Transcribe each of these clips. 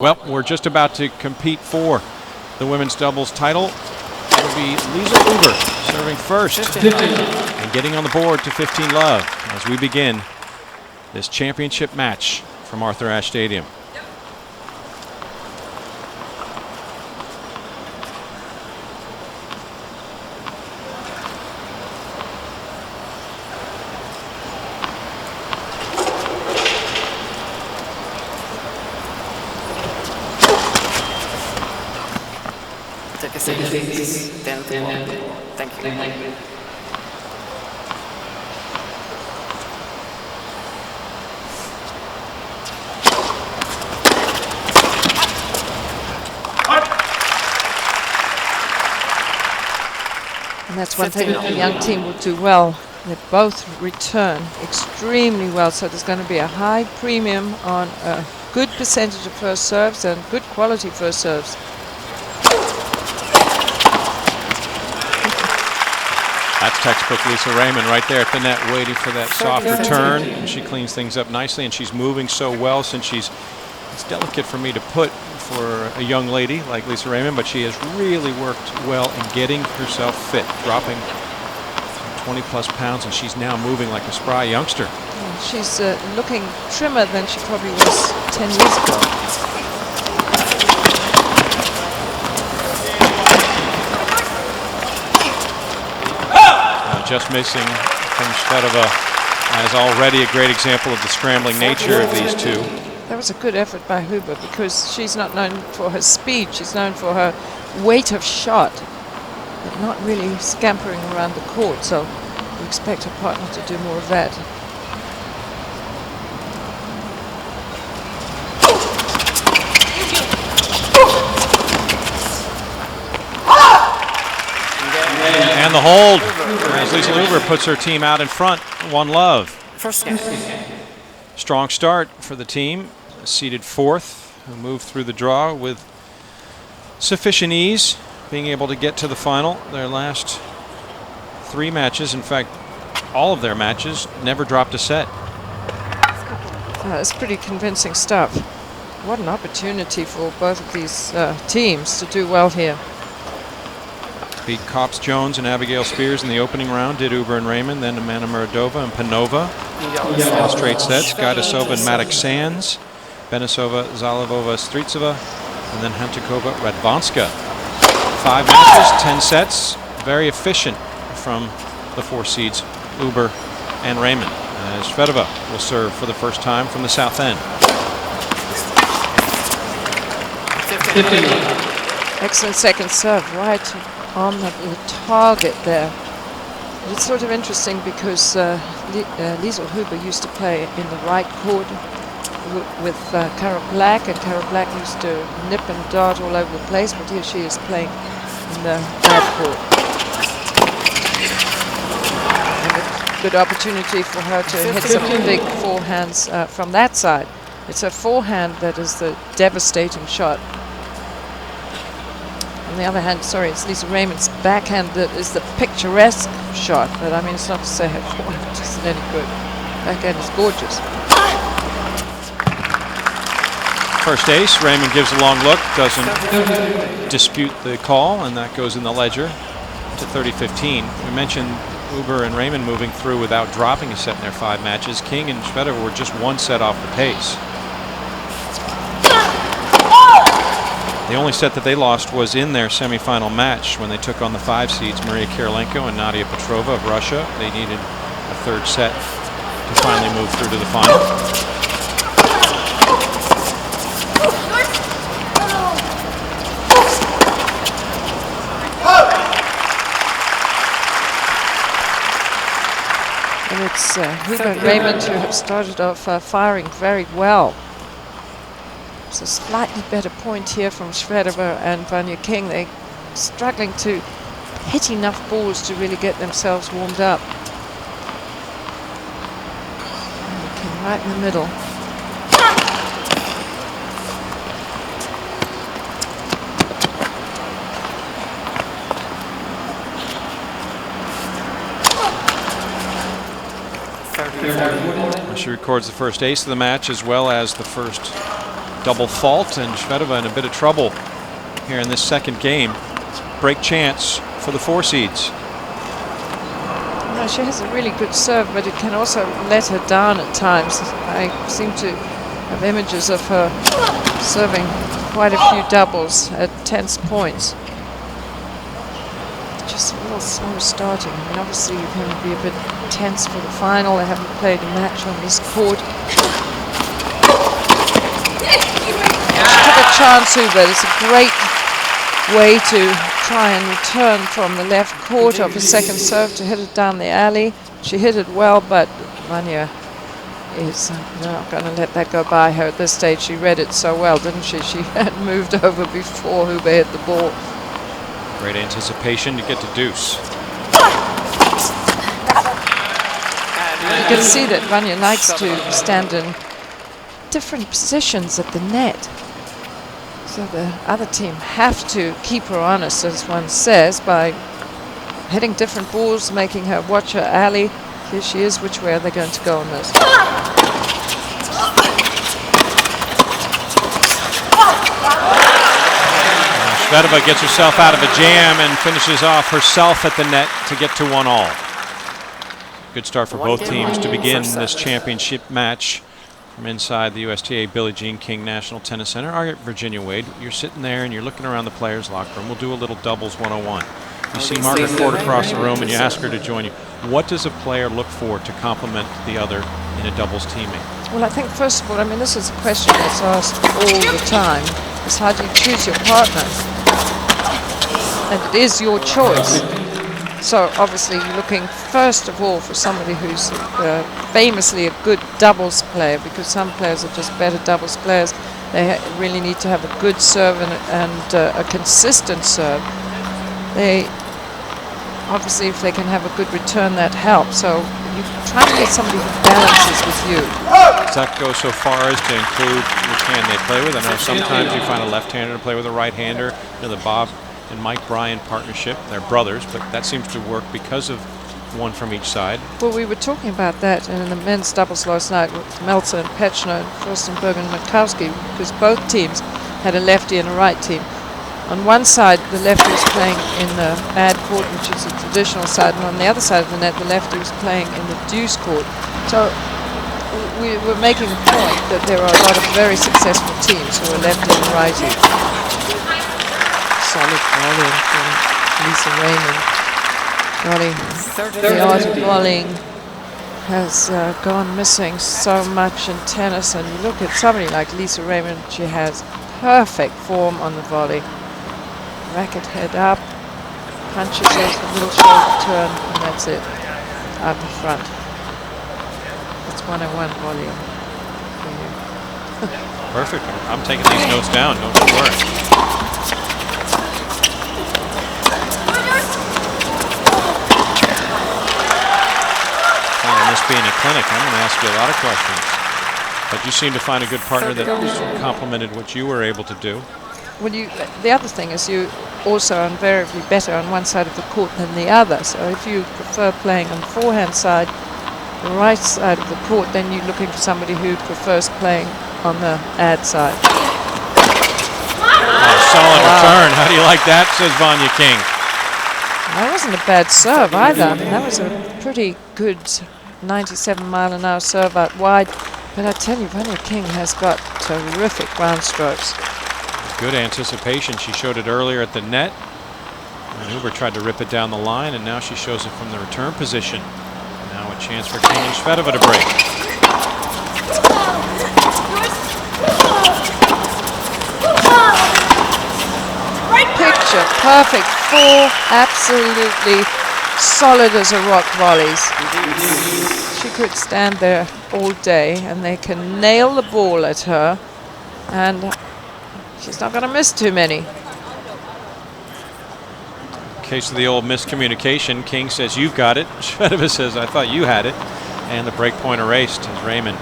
Well, we're just about to compete for the women's doubles title. It'll be Liezel Huber serving first and getting on the board to 15 love as we begin this championship match from Arthur Ashe Stadium. Take a seat, please. Thank you. And that's one thing the young team will do well. They both return extremely well, so there's going to be a high premium on a good percentage of first serves and good quality first serves. That's textbook Lisa Raymond right there at the net, waiting for that soft return. And she cleans things up nicely, and she's moving so well since it's delicate for me to put for a young lady like Lisa Raymond, but she has really worked well in getting herself fit, dropping 20 plus pounds, and she's now moving like a spry youngster. Yeah, she's looking trimmer than she probably was 10 years ago. Just missing from Shvedova as already a great example of the scrambling nature of these two. That was a good effort by Huber because she's not known for her speed, she's known for her weight of shot, but not really scampering around the court, so we expect her partner to do more of that. And the hold as Liezel Huber puts her team out in front, 1-love. First game. Strong start for the team, seeded fourth, who moved through the draw with sufficient ease, being able to get to the final. Their last 3 matches, in fact, all of their matches, never dropped a set. That's pretty convincing stuff. What an opportunity for both of these teams to do well here. Beat Cops Jones and Abigail Spears in the opening round, did Huber and Raymond, then Amanda Muradova and Panova in straight sets, Gajdasova and Maddox Sands, Benesova, Zalivova, Stritsova, and then Hantukova, Radvanska. 5 matches, 10 sets, very efficient from the 4 seeds, Huber and Raymond. As Shvedova will serve for the first time from the south end. Excellent second serve, right on the target there. It's sort of interesting because Liezel Huber used to play in the right court with Cara Black, and Cara Black used to nip and dart all over the place, but here she is playing in the bad court. And a good opportunity for her to hit some big forehands from that side. It's her forehand that is the devastating shot. On the other hand, sorry, it's Lisa Raymond's backhand that is the picturesque shot. But I mean, it's not to say her forehand isn't any good. Backhand is gorgeous. First ace, Raymond gives a long look, doesn't dispute the call, and that goes in the ledger to 30-15. We mentioned Huber and Raymond moving through without dropping a set in their 5 matches. King and Shvedova were just 1 set off the pace. The only set that they lost was in their semifinal match when they took on the 5 seeds, Maria Kirilenko and Nadia Petrova of Russia. They needed a 3rd set to finally move through to the final. And it's Huber and Raymond who have started off firing very well. It's a slightly better point here from Shvedova and Vania King. They're struggling to hit enough balls to really get themselves warmed up. And King right in the middle. She records the first ace of the match as well as the first double fault, and Shvedova in a bit of trouble here in this second game. Break chance for the 4 seeds. No, she has a really good serve, but it can also let her down at times. I seem to have images of her serving quite a few doubles at tense points. Just a little slow starting. I mean, obviously you can be a bit tense for the final. I haven't played a match on this court. She took a chance, Huber. It's a great way to try and return from the left court of a second serve to hit it down the alley. She hit it well, but Vania is not going to let that go by her at this stage. She read it so well, didn't she? She had moved over before Huber hit the ball. Great anticipation to get to deuce. You can see that Vania likes to stand in different positions at the net. So the other team have to keep her honest, as one says, by hitting different balls, making her watch her alley. Here she is. Which way are they going to go on this? Shvedova gets herself out of a jam and finishes off herself at the net to get to 1-all. Good start for both teams to begin this championship match from inside the USTA Billie Jean King National Tennis Center. All right, Virginia Wade, you're sitting there and you're looking around the players' locker room. We'll do a little doubles 101. You see Margaret Court across the room and you ask her to join you. What does a player look for to complement the other in a doubles teaming? Well, I think first of all, I mean, this is a question that's asked all the time, is how do you choose your partner? And it is your choice. So obviously you're looking first of all for somebody who's famously a good doubles player, because some players are just better doubles players. They really need to have a good serve and a consistent serve. They obviously, if they can have a good return, that helps. So you try to get somebody who balances with you. Does that go so far as to include which hand they play with? I know sometimes you find a left-hander to play with a right-hander. You know, the Bob and Mike Bryan partnership, they're brothers, but that seems to work because of one from each side. Well, we were talking about that in the men's doubles last night with Meltzer and Pechner and Furstenberg and Mikowski, because both teams had a lefty and a right team. On one side, the lefty was playing in the ad court, which is a traditional side, and on the other side of the net, the lefty was playing in the deuce court. So we were making the point that there are a lot of very successful teams who are lefty and righty. Solid volley from Lisa Raymond. The art of volleying has gone missing so much in tennis, and you look at somebody like Lisa Raymond, she has perfect form on the volley. Racket head up, punches it, a little shoulder turn, and that's it. Out in front. That's 101 volley for you. Perfect. I'm taking these notes down. Don't you worry. On this being a clinic, I'm going to ask you a lot of questions. But you seem to find a good partner that complemented what you were able to do. Well, the other thing is you also are invariably better on one side of the court than the other. So if you prefer playing on the forehand side, the right side of the court, then you're looking for somebody who prefers playing on the ad side. Solid return. How do you like that, says Vania King. That wasn't a bad serve either. I mean, that was a pretty good 97-mile-an-hour serve out wide. But I tell you, Vania King has got terrific ground strokes. Good anticipation. She showed it earlier at the net. And Huber tried to rip it down the line, and now she shows it from the return position. Now a chance for King and Shvedova to break. Picture perfect, 4 absolutely solid as a rock volleys. She could stand there all day and they can nail the ball at her, and she's not going to miss too many. In case of the old miscommunication, King says you've got it. Shvedova says I thought you had it. And the break point erased as Raymond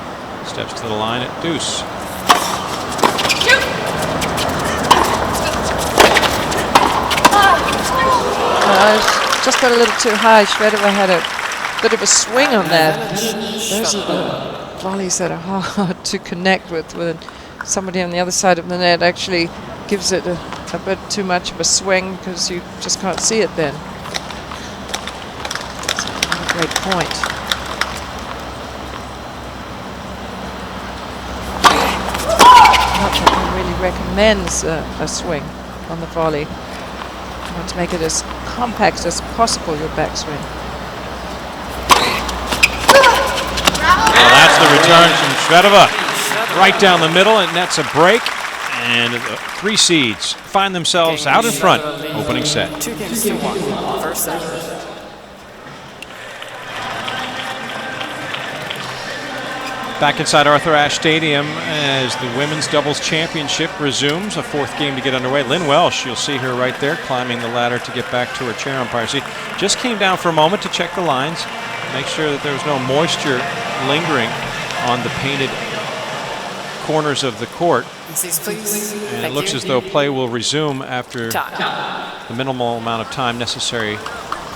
steps to the line at deuce. Just got a little too high. Shvedova had a bit of a swing on that. Those are the volleys that are hard to connect with. When somebody on the other side of the net actually gives it a bit too much of a swing because you just can't see it then. It's a great point. Not that one really recommends a swing on the volley. You want to make it as compact as possible, your backswing. Well, that's the return from Shvedova. Right down the middle, and nets a break. And the 3 seeds find themselves out in front, opening set. 2 games to 1. First set. Back inside Arthur Ashe Stadium as the Women's Doubles Championship resumes. A 4th game to get underway. Lynn Welsh, you'll see her right there climbing the ladder to get back to her chair umpire seat. Just came down for a moment to check the lines, make sure that there was no moisture lingering on the painted corners of the court. And it looks as though play will resume after the minimal amount of time necessary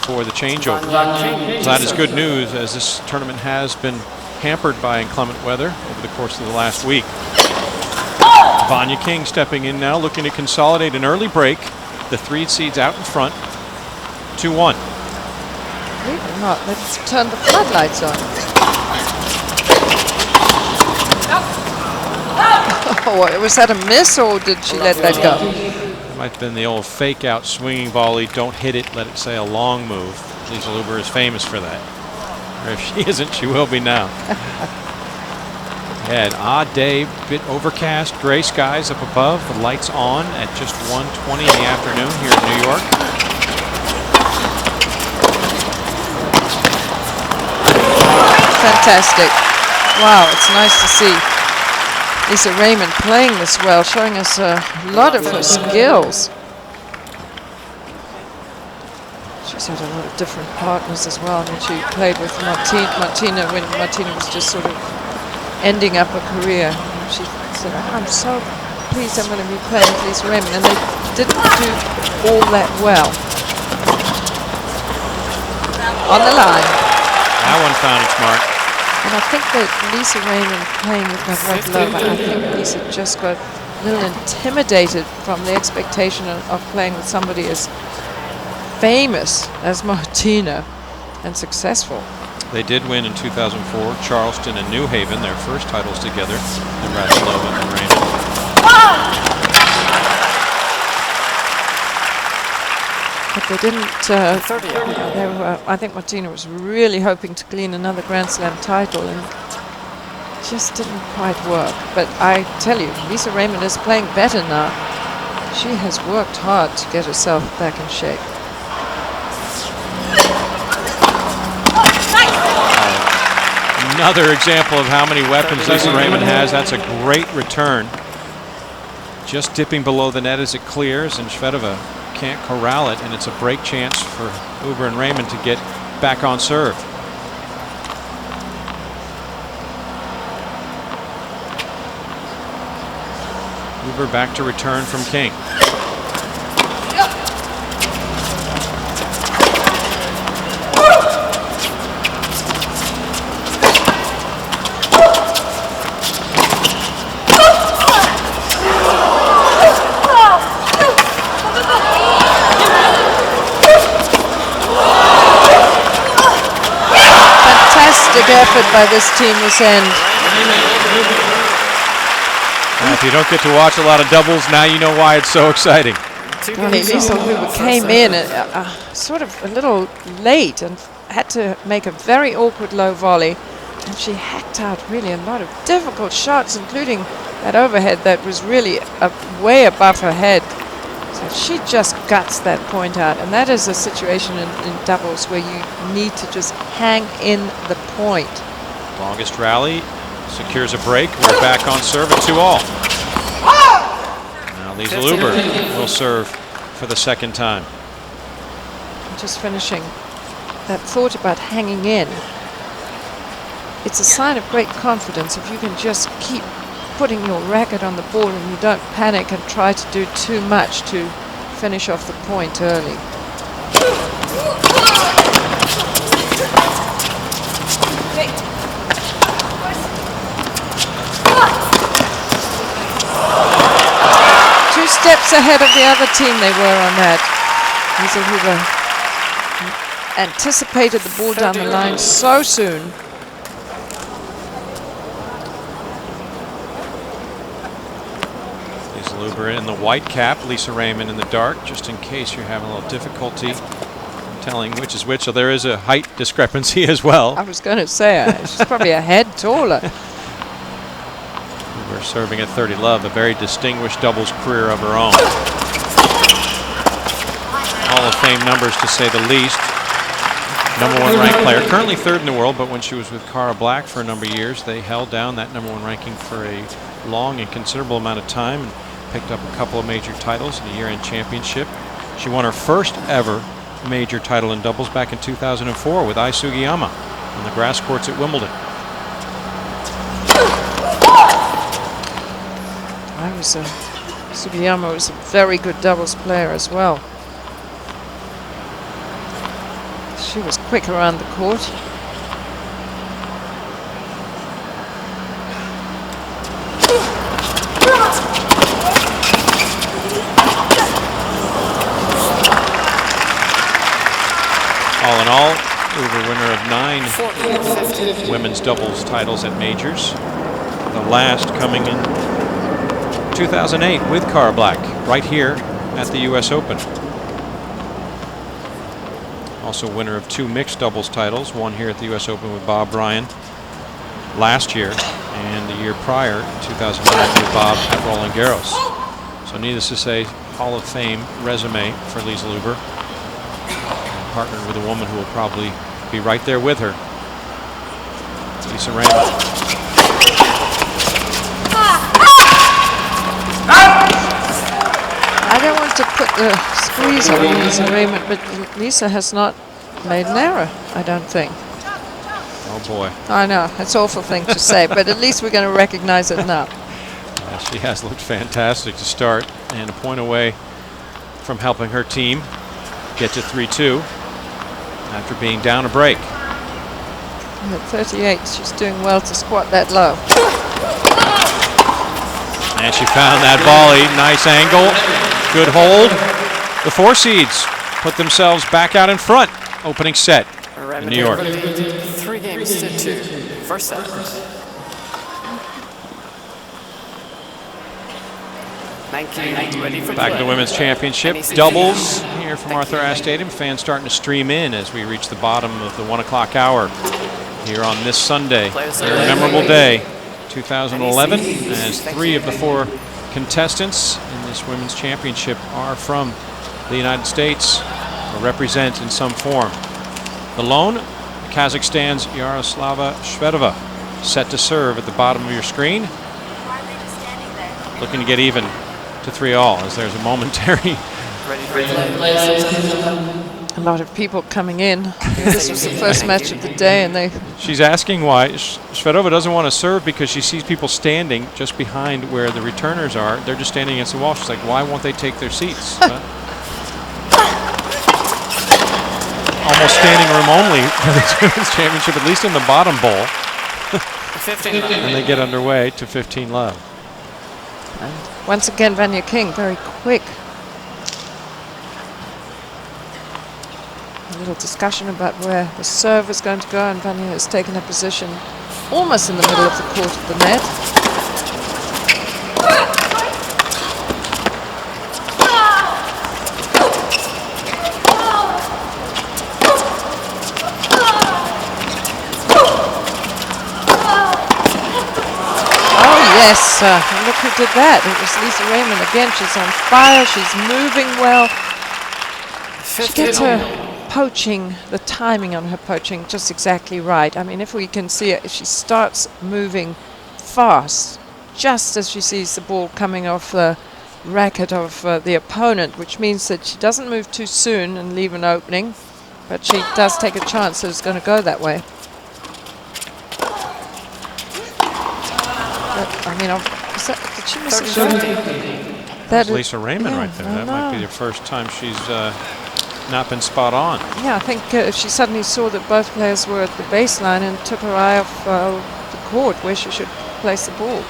for the changeover. So that is good news, as this tournament has been hampered by inclement weather over the course of the last week. Vania King stepping in now, looking to consolidate an early break. The 3 seeds out in front, 2-1. Believe it or not, let's turn the floodlights on. Oh, was that a miss, or did she let that go? It might have been the old fake out swinging volley. Don't hit it, let it say a long move. Liezel Huber is famous for that. Or if she isn't, she will be now. Yeah, an odd day, bit overcast, gray skies up above, the lights on at just 1:20 in the afternoon here in New York. Fantastic. Wow, it's nice to see Lisa Raymond playing this well, showing us a lot of her skills. She's had a lot of different partners as well. I mean, she played with Martina when Martina was just sort of ending up a career. And she said, I'm so pleased I'm going to be playing with Lisa Raymond. And they didn't do all that well. On the line. That one found its mark. And I think that Lisa Raymond playing with Yaroslava, I think Lisa just got a little intimidated from the expectation of playing with somebody as famous as Martina and successful. They did win in 2004, Charleston and New Haven, their first titles together, in Yaroslava and Raymond. But they didn't, I think Martina was really hoping to clean another Grand Slam title, and it just didn't quite work. But I tell you, Lisa Raymond is playing better now. She has worked hard to get herself back in shape. Another example of how many weapons Lisa Raymond has. That's a great return. Just dipping below the net as it clears, and Shvedova can't corral it, and it's a break chance for Huber and Raymond to get back on serve. Huber back to return from King. Effort by this team this end. If you don't get to watch a lot of doubles, now you know why it's so exciting. Liezel Huber came in sort of a little late and had to make a very awkward low volley, and she hacked out really a lot of difficult shots, including that overhead that was really way above her head. So she just guts that point out, and that is a situation in doubles where you need to just hang in the point. Longest rally, secures a break. We're back on serve at 2-all. Now Liezel Huber will serve for the second time. Just finishing that thought about hanging in. It's a sign of great confidence if you can just keep putting your racket on the ball and you don't panic and try to do too much to finish off the point early. steps ahead of the other team they were on that. Liezel Huber anticipated the ball down the line so soon. Liezel Huber in the white cap, Lisa Raymond in the dark, just in case you're having a little difficulty telling which is which. So there is a height discrepancy as well. I was going to say, she's probably a head taller. We're serving at 30 love, a very distinguished doubles career of her own. Hall of Fame numbers, to say the least. #1 ranked player, currently 3rd in the world, but when she was with Cara Black for a number of years, they held down that #1 ranking for a long and considerable amount of time and picked up a couple of major titles in the year-end championship. She won her first ever major title in doubles back in 2004 with Ai Sugiyama on the grass courts at Wimbledon. Sugiyama was a very good doubles player as well. She was quick around the court. All in all, Huber winner of 9 women's doubles titles at majors. The last coming in 2008 with Cara Black, right here at the US Open. Also winner of 2 mixed doubles titles, one here at the US Open with Bob Bryan last year, and the year prior, 2009, with Bob at Roland Garros. So needless to say, Hall of Fame resume for Liezel Huber. Partnered with a woman who will probably be right there with her, Lisa Raymond. I don't want to put the squeeze on Lisa Raymond, but Lisa has not made an error, I don't think. Oh boy. I know, it's an awful thing to say, but at least we're going to recognize it now. She has looked fantastic to start, and a point away from helping her team get to 3-2 after being down a break. At 38, she's doing well to squat that low. And she found that volley. Nice angle. Good hold. The 4 seeds put themselves back out in front. Opening set in New York. 3-2. First set. Back to the Women's Championship. Doubles here from Arthur Ashe Stadium. Fans starting to stream in as we reach the bottom of the 1 o'clock hour here on this Sunday. A very memorable day. 2011, as 3 of the 4 contestants in this Women's Championship are from the United States or represent in some form. The lone, Kazakhstan's Yaroslava Shvedova, set to serve at the bottom of your screen. Looking to get even to 3-all as there's a momentary. A lot of people coming in. This was the first match of the day, and She's asking why. Shvedova doesn't want to serve because she sees people standing just behind where the returners are. They're just standing against the wall. She's like, why won't they take their seats? Almost standing room only for this Women's Championship, at least in the bottom bowl. And they get underway to 15 love. And once again, Vania King, very quick. A little discussion about where the serve is going to go, and Vania has taken a position almost in the middle of the court of the net. Yes, look who did that. It was Lisa Raymond again. She's on fire. She's moving well. She gets her poaching, the timing on her poaching just exactly right. I mean, if we can see it, if she starts moving fast, just as she sees the ball coming off the racket of the opponent, which means that she doesn't move too soon and leave an opening, but she does take a chance that it's going to go that way. I mean, did she miss a shot? That's Lisa Raymond right there. That might be the first time she's not been spot on. Yeah, I think she suddenly saw that both players were at the baseline and took her eye off the court where she should place the ball.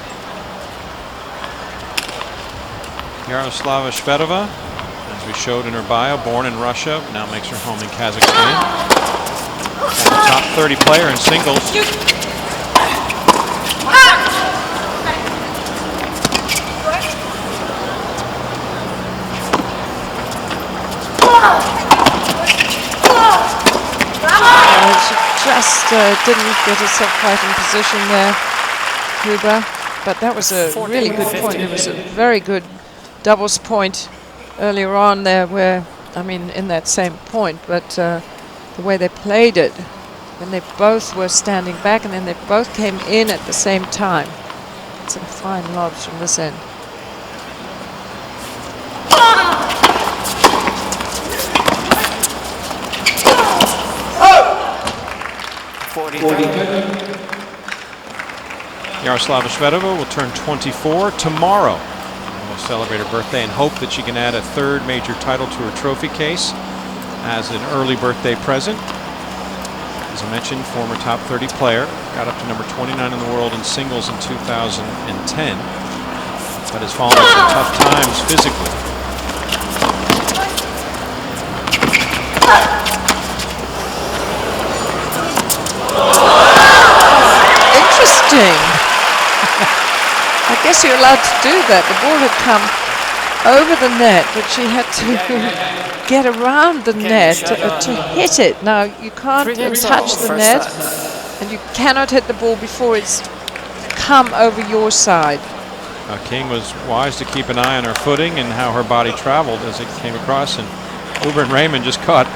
Yaroslava Shvedova, as we showed in her bio, born in Russia, now makes her home in Kazakhstan. Former top 30 player in singles. She just didn't get herself quite in position there, Huber. But that was a really good point. It was a very good doubles point earlier on there where, I mean, in that same point, but the way they played it, when they both were standing back and then they both came in at the same time. Some fine lobs from this end. Yaroslava Shvedova will turn 24 tomorrow. We'll celebrate her birthday and hope that she can add a third major title to her trophy case as an early birthday present. As I mentioned, former top 30 player, got up to number 29 in the world in singles in 2010, but has fallen some tough times physically. Interesting. I guess you're allowed to do that. The ball had come over the net, but she had to get around the net to hit it. Now, you can't touch the net, and you cannot hit the ball before it's come over your side. King was wise to keep an eye on her footing and how her body traveled as it came across, and Huber and Raymond just caught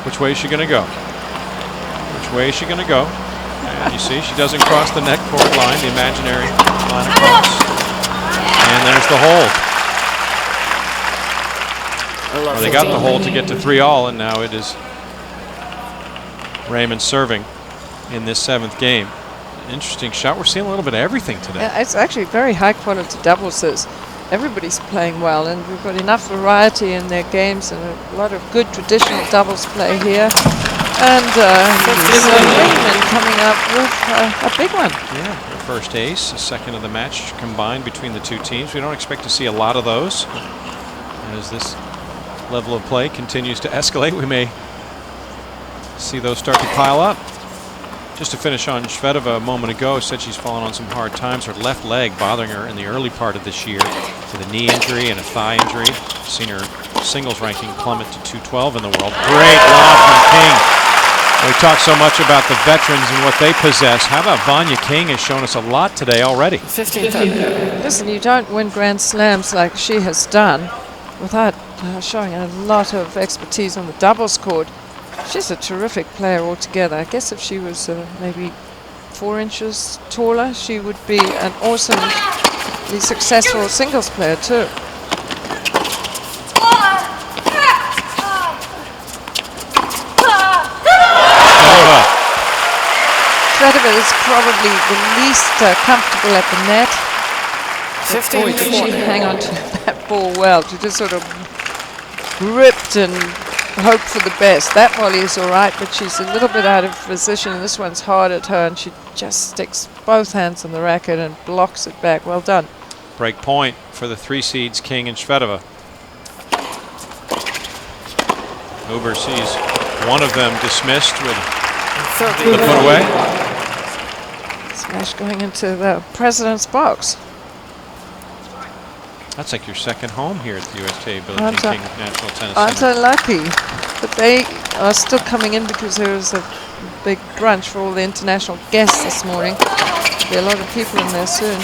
which way is she going to go. Which way is she going to go? And you see, she doesn't cross the net court line, the imaginary line across. And there's the hold. Well, they got the hold to get to 3-all, and now it is Raymond serving in this 7th game. Interesting shot. We're seeing a little bit of everything today. It's actually very high quality doubles. Everybody's playing well, and we've got enough variety in their games and a lot of good traditional doubles play here. And Raymond coming up with a big one. Yeah, her first ace, the second of the match combined between the two teams. We don't expect to see a lot of those. As this level of play continues to escalate, we may see those start to pile up. Just to finish on Shvedova a moment ago, said she's fallen on some hard times. Her left leg bothering her in the early part of this year with a knee injury and a thigh injury. Seen her singles ranking plummet to 212 in the world. Great lob from King. We talk so much about the veterans and what they possess. How about Vania King has shown us a lot today already. Listen, you don't win Grand Slams like she has done without showing a lot of expertise on the doubles court. She's a terrific player altogether. I guess if she was maybe 4 inches taller, she would be an awesomely successful singles player too. Shvedova is probably the least comfortable at the net. 15 Boy, did she hang on to that ball well. She just sort of gripped and hope for the best. That volley is all right, but she's a little bit out of position. This one's hard at her, and she just sticks both hands on the racket and blocks it back. Well done. Break point for the 3 seeds, King and Shvedova. Huber sees one of them dismissed with the put away. Smash going into the president's box. That's like your second home here at the USTA Billie Jean King National Tennis Aren't Center. I lucky? But they are still coming in because there was a big brunch for all the international guests this morning. There'll be a lot of people in there soon.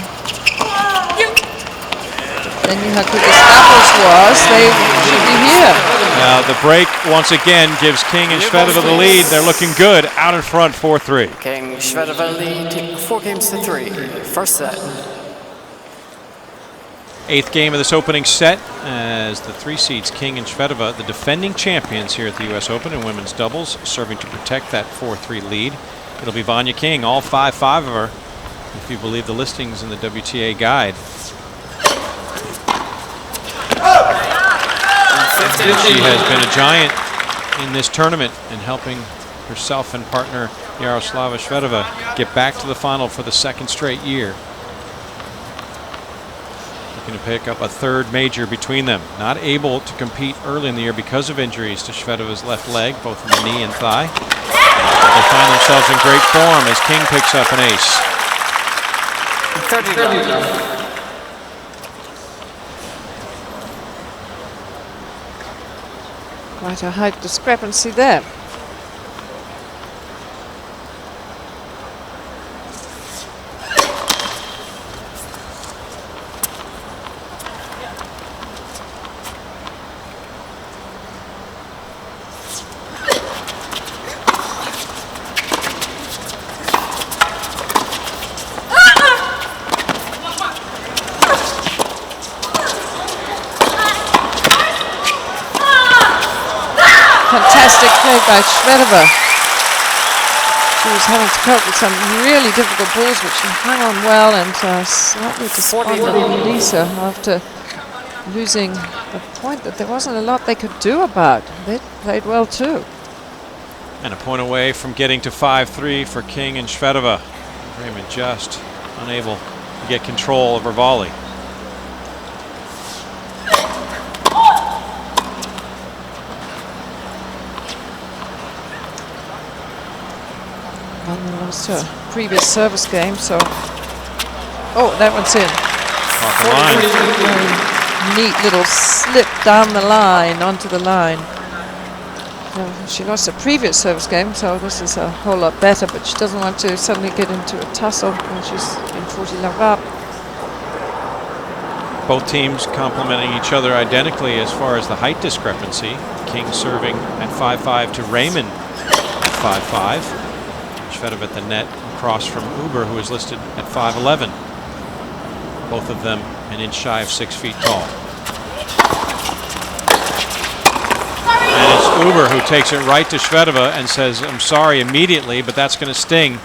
They knew how good this doubles was. They should be here. Now the break once again gives King and Shvedova the lead. They're looking good out in front 4-3. King Shvedova lead 4 games to 3. First set. 8th game of this opening set as the 3 seeds King and Shvedova, the defending champions here at the US Open in women's doubles, serving to protect that 4-3 lead. It'll be Vania King, all 5-5 of her, if you believe the listings in the WTA guide. She has been a giant in this tournament and helping herself and partner Yaroslava Shvedova get back to the final for the 2nd straight year. looking to pick up a third major between them. Not able to compete early in the year because of injuries to Shvedova's left leg, both in the knee and thigh. But they find themselves in great form as King picks up an ace. 30. Quite a height discrepancy there. Fantastic play by Shvedova. She was having to cope with some really difficult balls, but she hung on well, and slightly despondent Lisa after losing a point that there wasn't a lot they could do about. They played well too. And a point away from getting to 5-3 for King and Shvedova. Raymond just unable to get control of her volley. Vania lost her previous service game, so... Oh, that one's in. Off the line. Neat little slip down the line, onto the line. She lost her previous service game, so this is a whole lot better, but she doesn't want to suddenly get into a tussle when she's in 40 love up. Both teams complementing each other identically as far as the height discrepancy. King serving at 5'5" to Raymond at 5'5". Shvedova at the net across from Huber, who is listed at 5'11". Both of them an inch shy of 6 feet tall. And it's Huber who takes it right to Shvedova and says, "I'm sorry," immediately, but that's going to sting.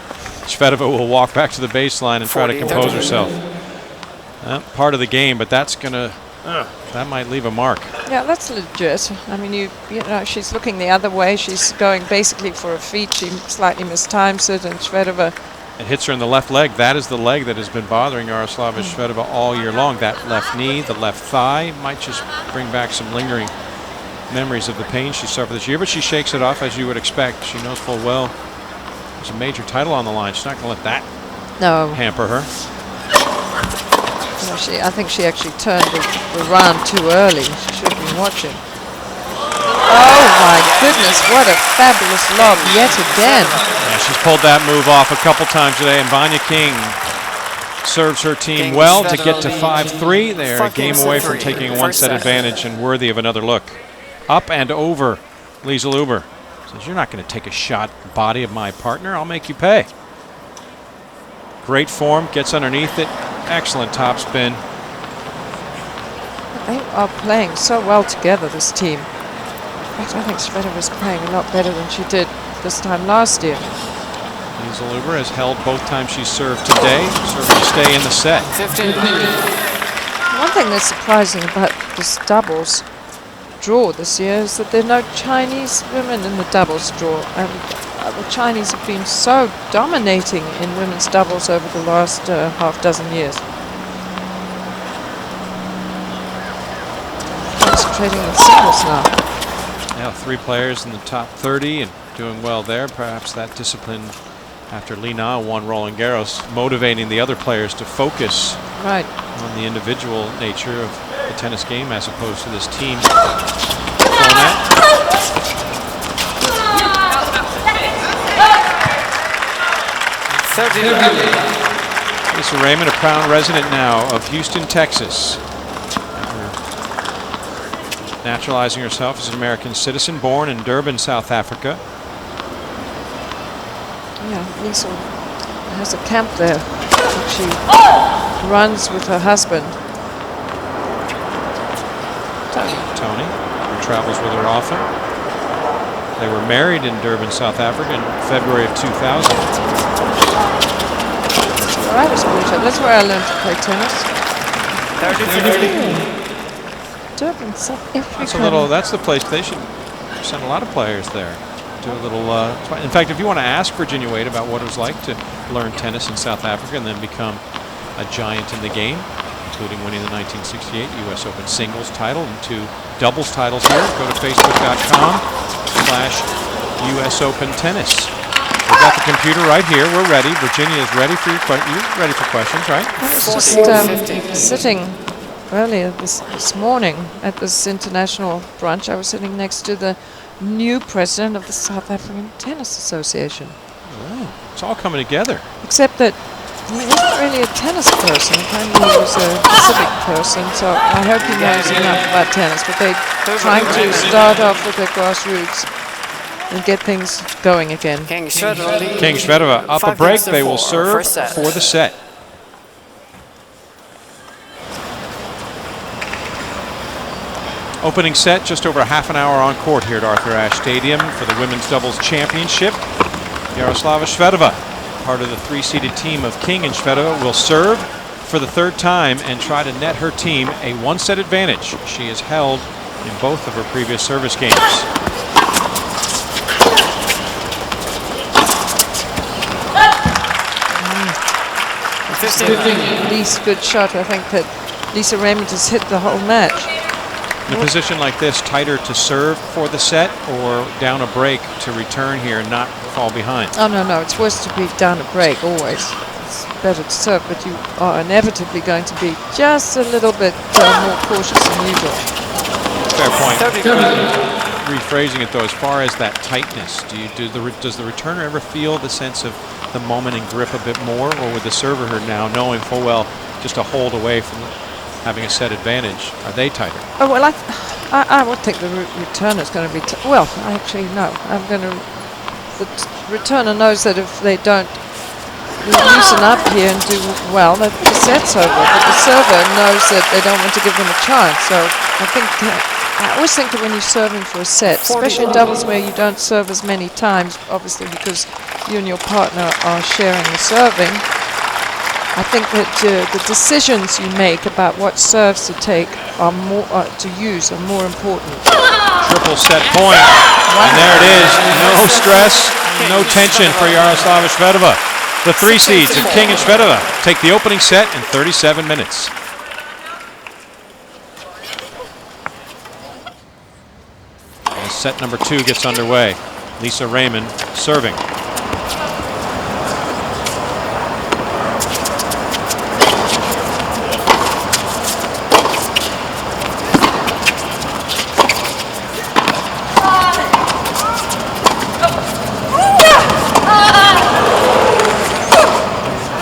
Shvedova will walk back to the baseline and try to compose herself. Part of the game, but that's going to, that might leave a mark. Yeah, that's legit. I mean, you know, she's looking the other way. She's going basically for a feet. She slightly mistimes it, and Shvedova... It hits her in the left leg. That is the leg that has been bothering Yaroslava Shvedova all year long. That left knee, the left thigh, might just bring back some lingering memories of the pain she suffered this year, but she shakes it off as you would expect. She knows full well there's a major title on the line. She's not going to let that hamper her. No, I think she actually turned around too early. She should have been watching. Oh my goodness, what a fabulous lob yet again. Yeah, she's pulled that move off a couple times today, and Vania King serves her team well to get to 5-3. They're a game away from taking a one-set advantage and worthy of another look. Up and over, Liezel Huber says, "You're not going to take a shot at the body of my partner. I'll make you pay." Great form, gets underneath it. Excellent topspin. They are playing so well together, this team. In fact, I think Shvedova was playing a lot better than she did this time last year. Liezel Huber has held both times she's served today, serving to stay in the set. 15. One thing that's surprising about this doubles draw this year is that there are no Chinese women in the doubles draw. And the Chinese have been so dominating in women's doubles over the last half dozen years. Concentrating on singles now. Now 3 players in the top 30 and doing well there. Perhaps that discipline after Li Na won Roland Garros, motivating the other players to focus on the individual nature of the tennis game as opposed to this team format. Lisa Raymond, a proud resident now of Houston, Texas. Naturalizing herself as an American citizen, born in Durban, South Africa. Yeah, Lisa has a camp there that she runs with her husband. Tony, who travels with her often. They were married in Durban, South Africa in February of 2000. I was water. That's where I learned to play tennis. 30. Durban, South Africa. That's the place they should send a lot of players there. Do a little. In fact, if you want to ask Virginia Wade about what it was like to learn tennis in South Africa and then become a giant in the game, including winning the 1968 U.S. Open singles title and 2 doubles titles here. Go to facebook.com/US Open Tennis. We've got the computer right here. We're ready. Virginia is ready for your questions. You're ready for questions, right? I was just sitting earlier this morning at this international brunch. I was sitting next to the new president of the South African Tennis Association. Oh, it's all coming together. Except that he wasn't really a tennis person. Apparently he was a civic person, so I hope he knows enough about tennis. But they're trying to start off with their grassroots and get things going again. King Shvedova up a break. They will serve for the set. Opening set just over a half an hour on court here at Arthur Ashe Stadium for the Women's Doubles Championship. Yaroslava Shvedova, part of the 3-seeded team of King and Shvedova, will serve for the 3rd time and try to net her team a 1-set advantage. She has held in both of her previous service games. Least good shot. I think that Lisa Raymond has hit the whole match. In a position like this, tighter to serve for the set or down a break to return here and not fall behind? Oh, no. It's worse to be down a break, always. It's better to serve, but you are inevitably going to be just a little bit more cautious than usual. Fair point. Rephrasing it, though, as far as that tightness, does the returner ever feel the sense of the moment and grip a bit more, or with the server now knowing full well just a hold away from having a set advantage, are they tighter? Oh, well, I would think the returner is going to be... well, actually, no. The returner knows that if they don't loosen up here and do well, that the set's over. But the server knows that they don't want to give them a chance. So I always think that when you're serving for a set, especially in doubles where you don't serve as many times, obviously because you and your partner are sharing the serving, I think that the decisions you make about what serves to take are more to use are more important. Triple set point, and there it is. No stress, no tension for Yaroslava Shvedova. The 3 seeds of King and Shvedova take the opening set in 37 minutes. As set number 2 gets underway, Lisa Raymond serving.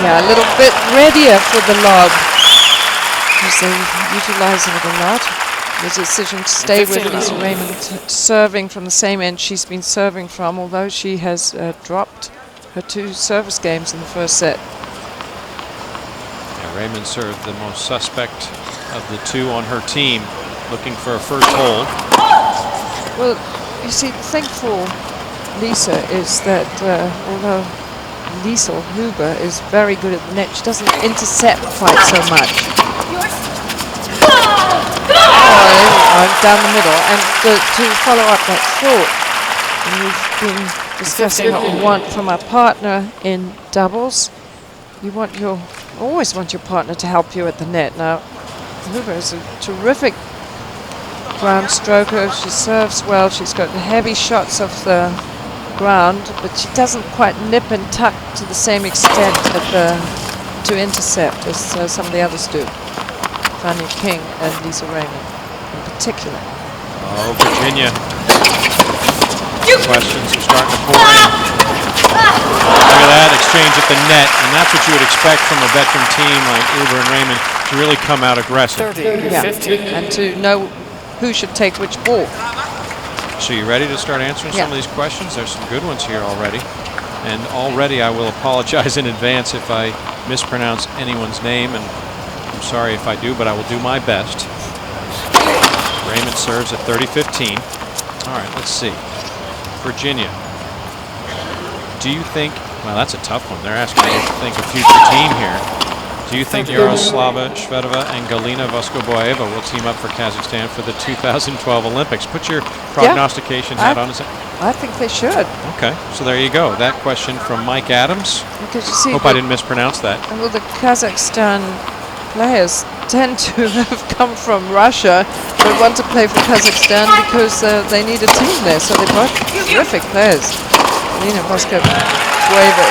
Yeah, a little bit readier for the lob. Because they're utilizing it a lot. The decision to stay with Lisa Raymond, serving from the same end she's been serving from, although she has dropped her 2 service games in the first set. Yeah, Raymond served the most suspect of the 2 on her team, looking for a first hold. Well, you see, the thing for Lisa is that although Liezel Huber is very good at the net, she doesn't intercept quite so much. Down the middle. And to follow up that thought, we've been discussing what we want from our partner in doubles. You always want your partner to help you at the net. Now, Huber is a terrific ground stroker. She serves well. She's got heavy shots off the ground, but she doesn't quite nip and tuck to the same extent to intercept as some of the others do. Vania King and Lisa Raymond in particular. Oh, Virginia. Questions are starting to pour in. Look at that exchange at the net, and that's what you would expect from a veteran team like Huber and Raymond to really come out aggressive. And to know who should take which ball. So you ready to start answering some of these questions? There's some good ones here already. And already I will apologize in advance if I mispronounce anyone's name, and I'm sorry if I do, but I will do my best. Raymond serves at 30-15. All right, let's see. Virginia, do you think, well, that's a tough one. They're asking you to think a future team here. Do you think Yaroslava Shvedova and Galina Voskoboeva will team up for Kazakhstan for the 2012 Olympics? Put your prognostication hat on. I think they should. Okay, so there you go. That question from Mike Adams. Because you see, hope I didn't mispronounce that. Well, the Kazakhstan players pretend to have come from Russia but want to play for Kazakhstan because they need a team there. So they're both terrific players. Lena Voskova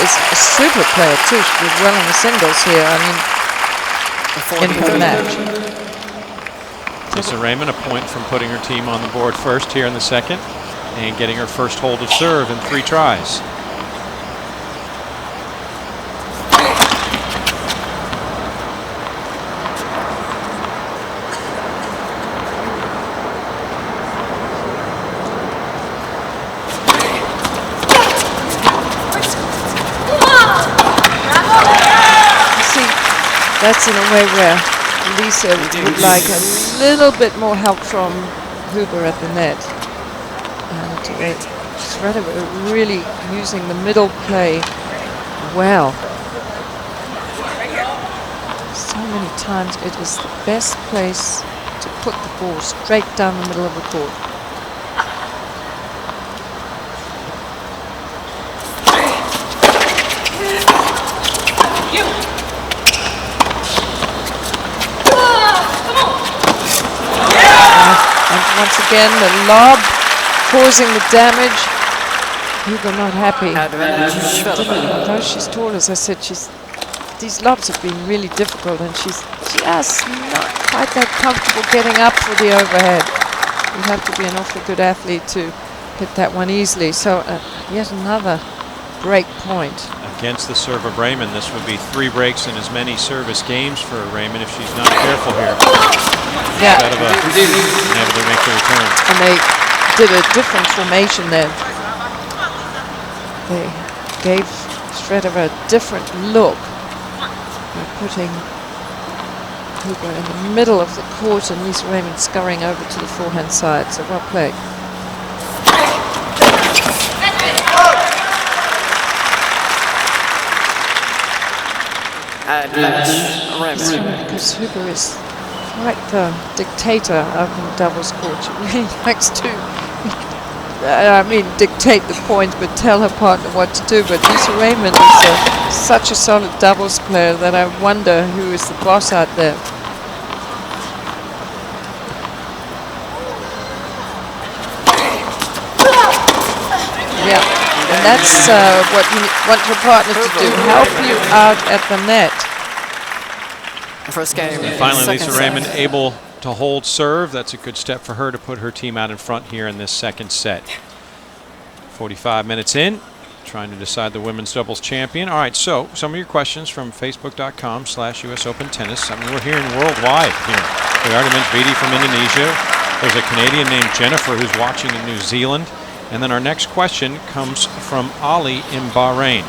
is a super player too. She did well in the singles here. I mean, in her match. Lisa Raymond, a point from putting her team on the board first here in the second and getting her first hold of serve in 3 tries. That's in a way where Liezel would like a little bit more help from Huber at the net. And Shvedova really using the middle play well. So many times it is the best place to put the ball straight down the middle of the court. Once again, the lob causing the damage. Huber not happy. Though she's tall, as I said, these lobs have been really difficult, and she's just not quite that comfortable getting up for the overhead. You have to be an awfully good athlete to hit that one easily. So yet another break point. Against the serve of Raymond, this would be 3 breaks in as many service games for Raymond if she's not careful here. Yeah. Able to make the return. And they did a different formation there. They gave Shvedova a different look by putting Huber in the middle of the court and Lisa Raymond scurrying over to the forehand side. So well played. Because Huber is quite the dictator out in the doubles court. She really likes to, dictate the point, but tell her partner what to do. But Lisa Raymond is such a solid doubles player that I wonder who is the boss out there. Yeah, and that's what you want your partner to do, help you out at the net. First game. And finally, Lisa Raymond able to hold serve. That's a good step for her to put her team out in front here in this second set. 45 minutes in, trying to decide the women's doubles champion. All right, so some of your questions from Facebook.com/US Open Tennis. I mean, we're hearing worldwide here. We already mentioned Vidi from Indonesia. There's a Canadian named Jennifer who's watching in New Zealand. And then our next question comes from Ali in Bahrain.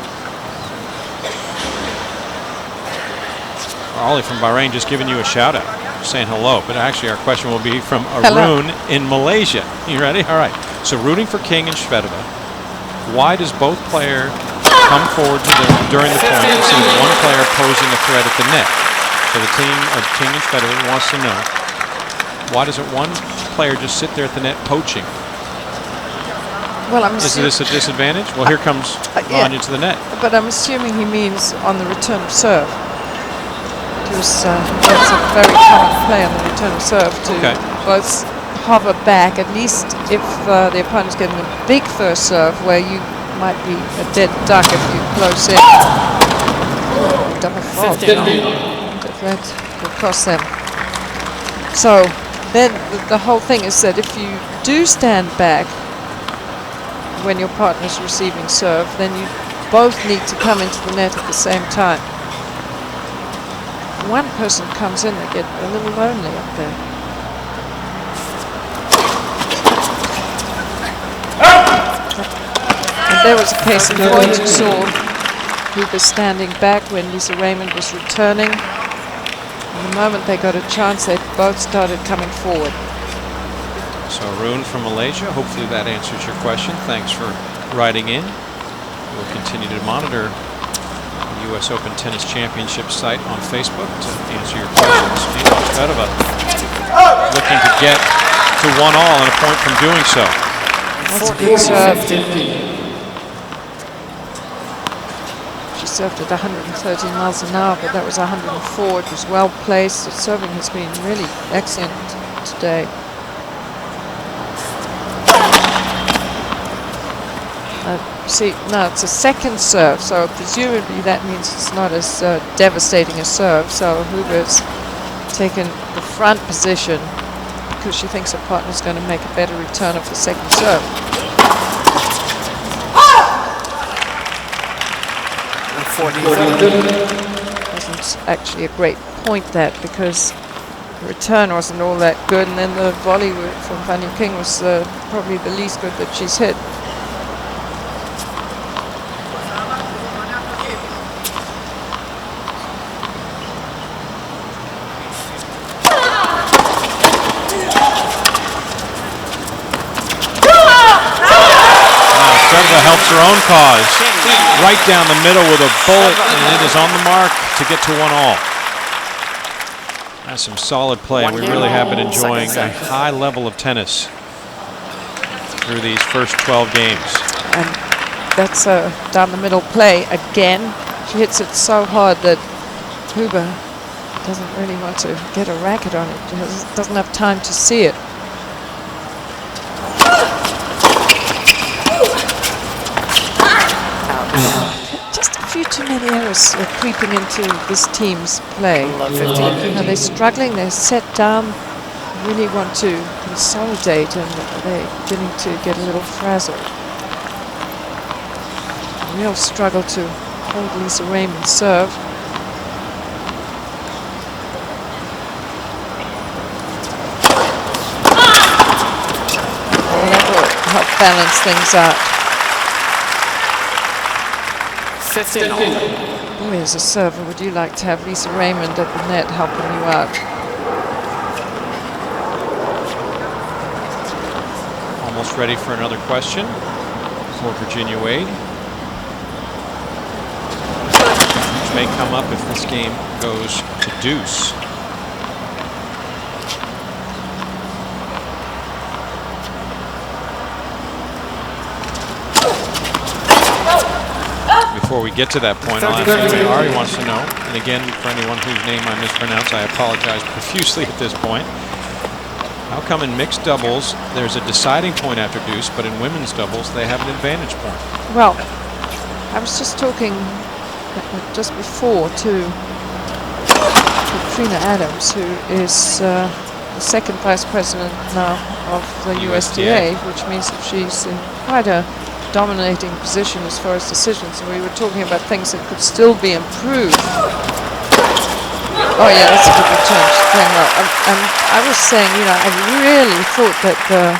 Ollie from Bahrain just giving you a shout out, saying hello. But actually our question will be from Arun in Malaysia. You ready? All right. So rooting for King and Shvedova. Why does both players come forward during the point instead of one player posing a threat at the net? So the team of King and Shvedova wants to know, why doesn't one player just sit there at the net poaching? Well, is this a disadvantage? Well, here comes Vania to the net. But I'm assuming he means on the return of serve. Because that's a very common play on the return of serve to both hover back, at least if the opponent's getting a big first serve where you might be a dead duck if you close in. Double fault. That will cost them. So then the whole thing is that if you do stand back when your partner's receiving serve, then you both need to come into the net at the same time. One person comes in, they get a little lonely up there. And there was a case in point. You saw Huber standing back when Lisa Raymond was returning. And the moment they got a chance, they both started coming forward. So Arun from Malaysia, hopefully that answers your question. Thanks for writing in. We'll continue to monitor the US Open Tennis Championship site on Facebook to answer your questions. Shvedova looking to get to 1-all and a point from doing so. That's a good serve. She served at 113 miles an hour, but that was 104. It was well placed. The serving has been really excellent today. See, now it's a second serve, so presumably that means it's not as devastating a serve. So Huber's taken the front position because she thinks her partner's going to make a better return of the second serve. Wasn't actually a great point that, because the return wasn't all that good, and then the volley from Vania was probably the least good that she's hit. Helps her own cause. Right down the middle with a bullet, and it is on the mark to get to 1-all. That's some solid play. We really have been enjoying a high level of tennis through these first 12 games. And that's a down the middle play again. She hits it so hard that Huber doesn't really want to get a racket on it. She doesn't have time to see it. Just a few too many errors creeping into this team's play. Now they're struggling, they're set down, really want to consolidate, and they're beginning to get a little frazzled. A real struggle to hold Liezel Raymond's serve. Well, that will help balance things out. 15-all. Boy, as a server, would you like to have Liezel Raymond at the net helping you out? Almost ready for another question for Virginia Wade, which may come up if this game goes to deuce. Before we get to that point, I'll ask anybody Ari wants to know. And again, for anyone whose name I mispronounce, I apologize profusely at this point. How come in mixed doubles there's a deciding point after deuce, but in women's doubles they have an advantage point? Well, I was just talking just before to Trina Adams, who is the second vice president now of the USTA, which means that she's in quite a dominating position as far as decisions, and we were talking about things that could still be improved. Oh yeah, that's a good return. She's playing well. I was saying, you know, I really thought that the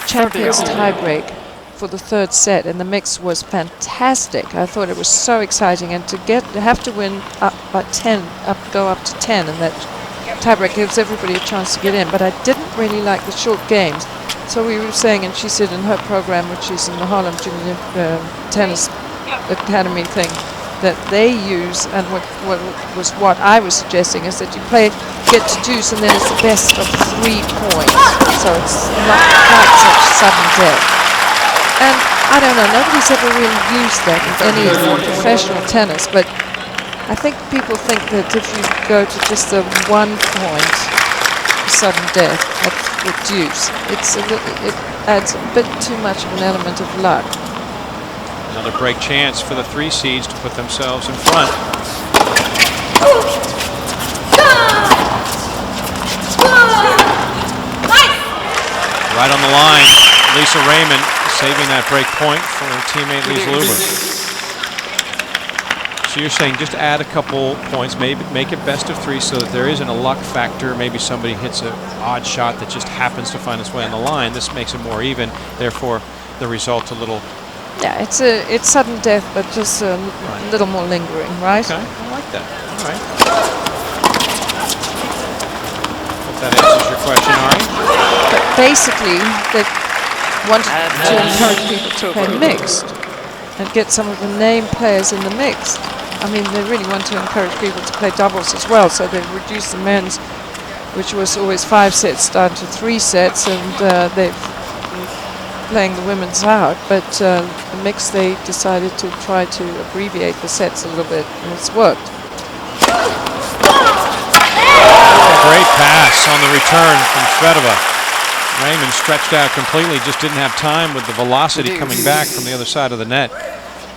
champions tiebreak for the third set in the mix was fantastic. I thought it was so exciting, and to have to win up by 10, go up to 10, and that tiebreak gives everybody a chance to get in. But I didn't really like the short games. So we were saying, and she said in her program, which is in the Harlem Junior Tennis Academy thing, that they use, and what I was suggesting, is that you get to deuce, and then it's the best of 3 points. So it's not quite such sudden death. And I don't know, nobody's ever really used that in any professional tennis, but I think people think that if you go to just the 1 point sudden death at the deuce, it adds a bit too much of an element of luck. Another break chance for the 3 seeds to put themselves in front. Right on the line, Liezel Raymond saving that break point for her teammate Liezel Huber. So you're saying just add a couple points, maybe make it best of 3 so that there isn't a luck factor. Maybe somebody hits an odd shot that just happens to find its way on the line. This makes it more even, therefore the result a little... Yeah, it's sudden death, but just a little more lingering, right? Okay, I like that. All right. Hope that answers your question, Ari. But basically, they wanted to encourage people to play mixed and get some of the name players in the mixed. I mean, they really want to encourage people to play doubles as well, so they've reduced the men's, which was always 5 sets, down to 3 sets, and they've playing the women's out, but the mix, they decided to try to abbreviate the sets a little bit, and it's worked. Great pass on the return from Shvedova. Raymond stretched out completely, just didn't have time with the velocity coming back from the other side of the net.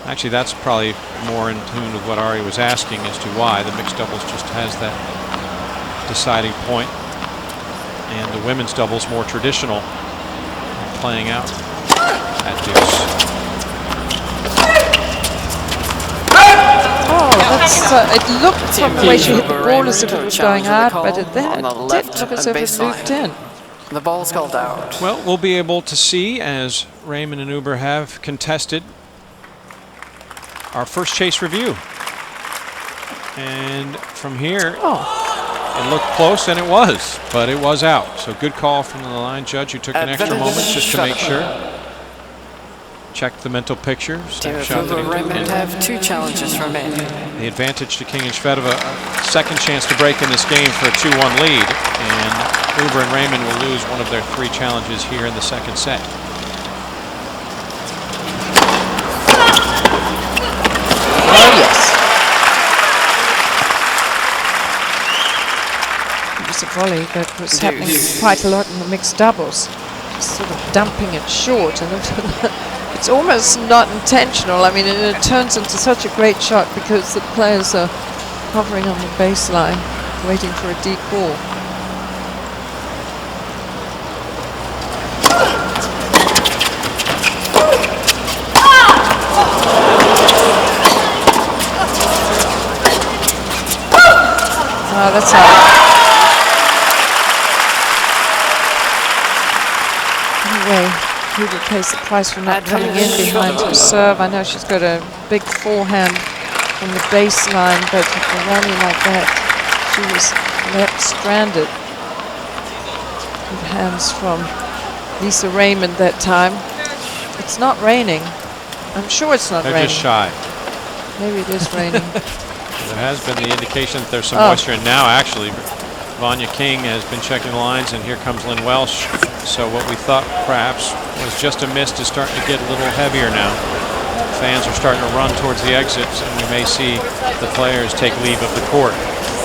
Actually, that's probably more in tune with what Ari was asking as to why the mixed doubles just has that deciding point, and the women's doubles more traditional, playing out at deuce. Oh, that's, it looked from the way she hit the ball as if it was going out, but then it did look as if it looped in. The ball's called out. Well, we'll be able to see, as Raymond and Huber have contested, our first chase review. And from here, it looked close, and it was, but it was out. So good call from the line judge, who took an extra moment just to make sure. Checked the mental picture. Raymond have 2 challenges remaining. The advantage to King and Shvedova, a second chance to break in this game for a 2-1 lead, and Huber and Raymond will lose one of their 3 challenges here in the second set. Oh, yes. It was a volley that was happening quite a lot in the mixed doubles. Just sort of dumping it short, and it's almost not intentional. I mean, it turns into such a great shot because the players are hovering on the baseline, waiting for a deep ball. Oh, that's out. Anyway, Huber pays the price for not coming in behind her serve. I know she's got a big forehand from the baseline, but with a rally like that, she was left stranded with hands from Lisa Raymond that time. It's not raining. I'm sure it's not raining. They're just shy. Maybe it is raining. There has been the indication that there's some moisture, and now actually Vania King has been checking the lines, and here comes Lynn Welsh. So what we thought perhaps was just a mist is starting to get a little heavier now. Fans are starting to run towards the exits, and we may see the players take leave of the court.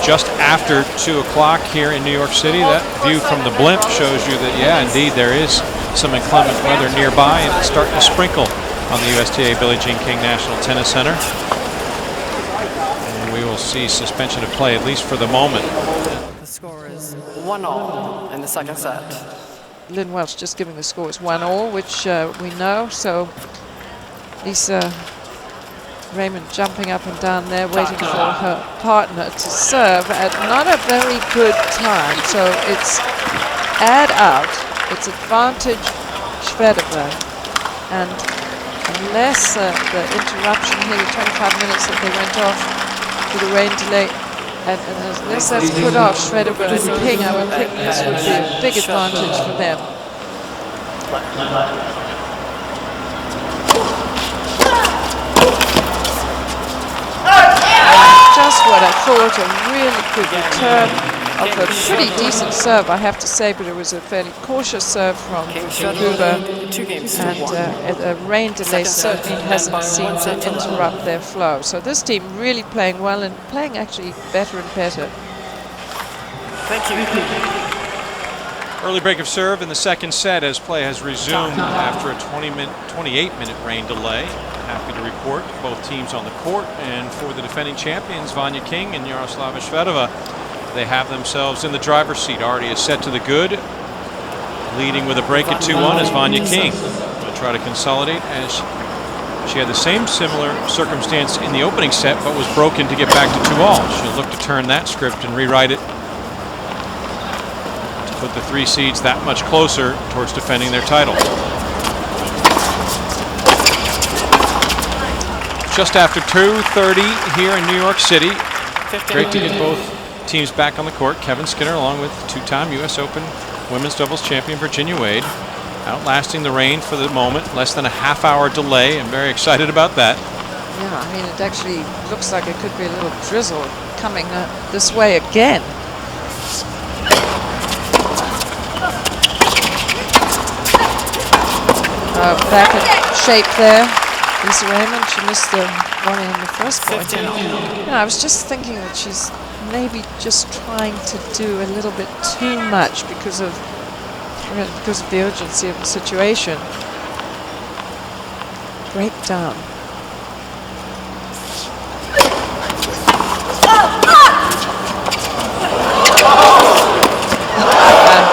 Just after 2 o'clock here in New York City, that view from the blimp shows you that, yeah, indeed, there is some inclement weather nearby, and it's starting to sprinkle on the USTA Billie Jean King National Tennis Center. We will see suspension of play, at least for the moment. The score is 1-all in the second set. Lynn Welsh just giving the score is 1-all, which we know. So Lisa Raymond jumping up and down there, waiting for her partner to serve at not a very good time. So it's add out. It's advantage Shvedova. And unless the interruption here, the 25 minutes that they went off with the rain delay, and unless that's put off Shvedova and King, I would think this would be a big advantage for them. Just what I thought, a really good return of a pretty decent serve, I have to say, but it was a fairly cautious serve from Huber, and a rain delay certainly hasn't seemed to interrupt their flow. So this team really playing well, and playing actually better and better. Thank you. Early break of serve in the second set as play has resumed after a 28-minute rain delay. Happy to report both teams on the court, and for the defending champions, Vania King and Yaroslava Shvedova, they have themselves in the driver's seat. Already is set to the good, leading with a break at 2-1 is Vania King. Will try to consolidate, as she had the same similar circumstance in the opening set, but was broken to get back to 2-all. She'll look to turn that script and rewrite it to put the 3 seeds that much closer towards defending their title. Just after 2:30 here in New York City. Great to get both teams back on the court. Kevin Skinner, along with 2-time U.S. Open women's doubles champion Virginia Wade, outlasting the rain for the moment. Less than a half-hour delay. I'm very excited about that. Yeah, I mean, it actually looks like it could be a little drizzle coming this way again. Back in shape there. Lisa Raymond, she missed the volley on the first point. I was just thinking that she's maybe just trying to do a little bit too much because of the urgency of the situation. Breakdown.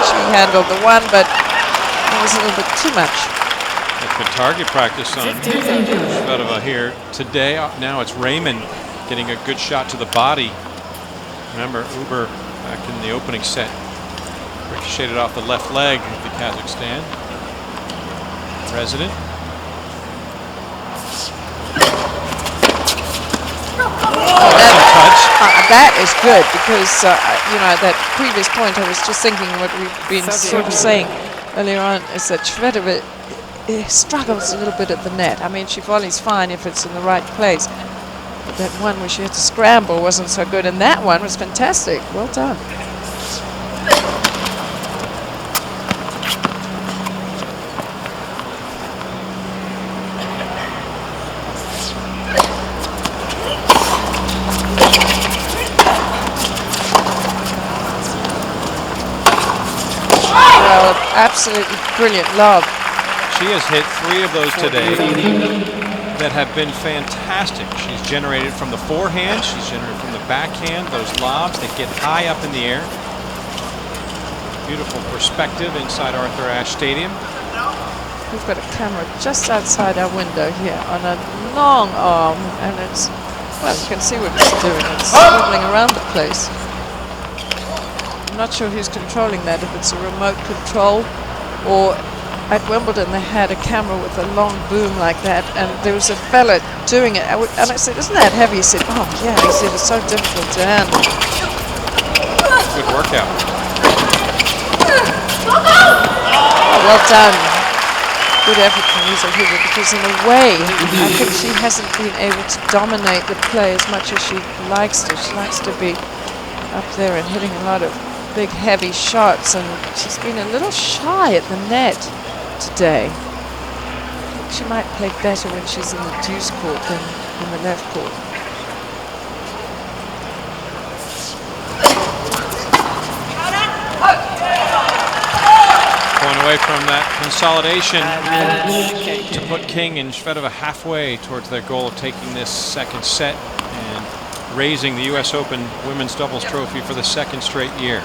She handled the one, but it was a little bit too much. That's good target practice on Shvedova here today. Now it's Raymond getting a good shot to the body. Remember, Huber back in the opening set ricocheted off the left leg of the Kazakhstan resident. That is good because, that previous point I was just thinking what we've been sort of saying earlier on is that Shvedova struggles a little bit at the net. I mean, she volleys fine if it's in the right place. But that one where she had to scramble wasn't so good, and that one was fantastic. Well done. Absolutely brilliant lob. She has hit 3 of those today that have been fantastic. She's generated from the forehand, she's generated from the backhand, those lobs that get high up in the air. Beautiful perspective inside Arthur Ashe Stadium. We've got a camera just outside our window here on a long arm, and it's, well, you can see what it's doing. It's swiveling around the place. I'm not sure who's controlling that, if it's a remote control or at Wimbledon they had a camera with a long boom like that, and there was a fella doing it, and I said, isn't that heavy? He said, oh yeah, he said it's so difficult to handle. Good workout. Oh, well done. Good effort from Liezel Huber, because in a way I think she hasn't been able to dominate the play as much as she likes to. She likes to be up there and hitting a lot of big heavy shots, and she's been a little shy at the net today. I think she might play better when she's in the deuce court than in the left court. Going away from that consolidation to put King and Shvedova halfway towards their goal of taking this second set and raising the US Open Women's Doubles Trophy for the 2nd straight year.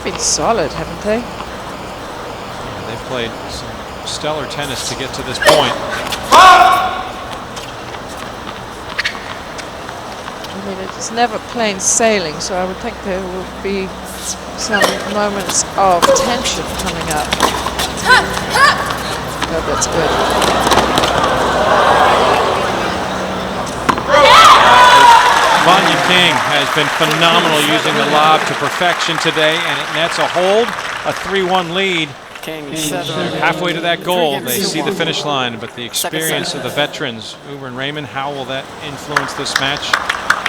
Been solid, haven't they? Yeah, they've played some stellar tennis to get to this point. I mean, it's never plain sailing, so I would think there will be some moments of tension coming up. Oh, that's good. Vania King has been phenomenal using the lob to perfection today, and it nets a hold, a 3-1 lead. They're halfway to that goal. They see the finish line, but the experience of the veterans, Huber and Raymond, how will that influence this match?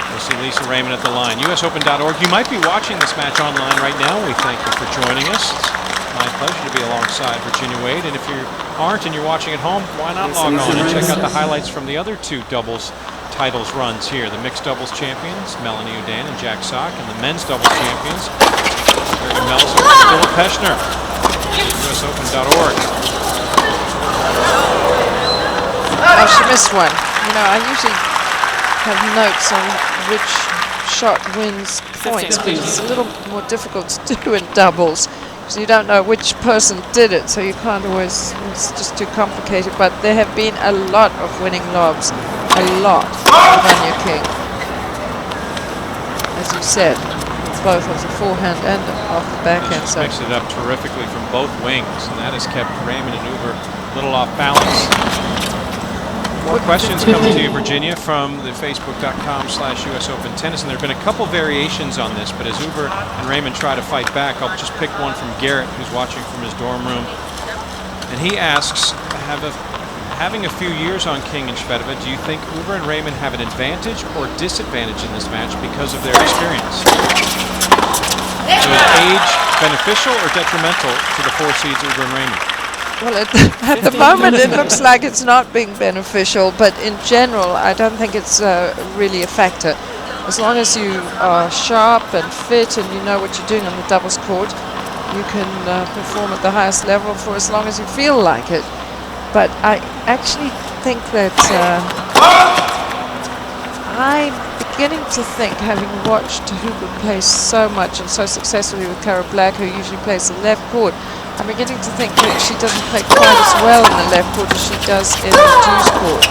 We'll see Lisa Raymond at the line. USOpen.org. You might be watching this match online right now. We thank you for joining us. It's my pleasure to be alongside Virginia Wade, and if you aren't and you're watching at home, why not log on and check out the highlights from the other 2 doubles titles runs here. The mixed doubles champions, Melanie Udan and Jack Sock, and the men's doubles champions, Gary Melzer and Philip Peschner. USOpen.org. Oh, she missed one. You know, I usually have notes on which shot wins points, but it's a little more difficult to do in doubles, because you don't know which person did it, so you can't always, it's just too complicated. But there have been a lot of winning lobs, a lot, from Vania King. As you said, both off the forehand and off the backhand side. Mixed it up terrifically from both wings, and that has kept Raymond and Huber a little off balance. More questions coming to you, Virginia, from the Facebook.com/US Open Tennis, and there have been a couple variations on this, but as Huber and Raymond try to fight back, I'll just pick one from Garrett, who's watching from his dorm room. And he asks, having a few years on King and Shvedova, do you think Huber and Raymond have an advantage or disadvantage in this match because of their experience? So is age beneficial or detrimental to the 4 seeds Huber and Raymond? Well, at the moment it looks like it's not being beneficial, but in general I don't think it's really a factor. As long as you are sharp and fit and you know what you're doing on the doubles court, you can perform at the highest level for as long as you feel like it. But I actually think that I'm beginning to think, having watched Huber play so much and so successfully with Cara Black, who usually plays the left court, I'm beginning to think that she doesn't play quite as well in the left court as she does in the deuce court.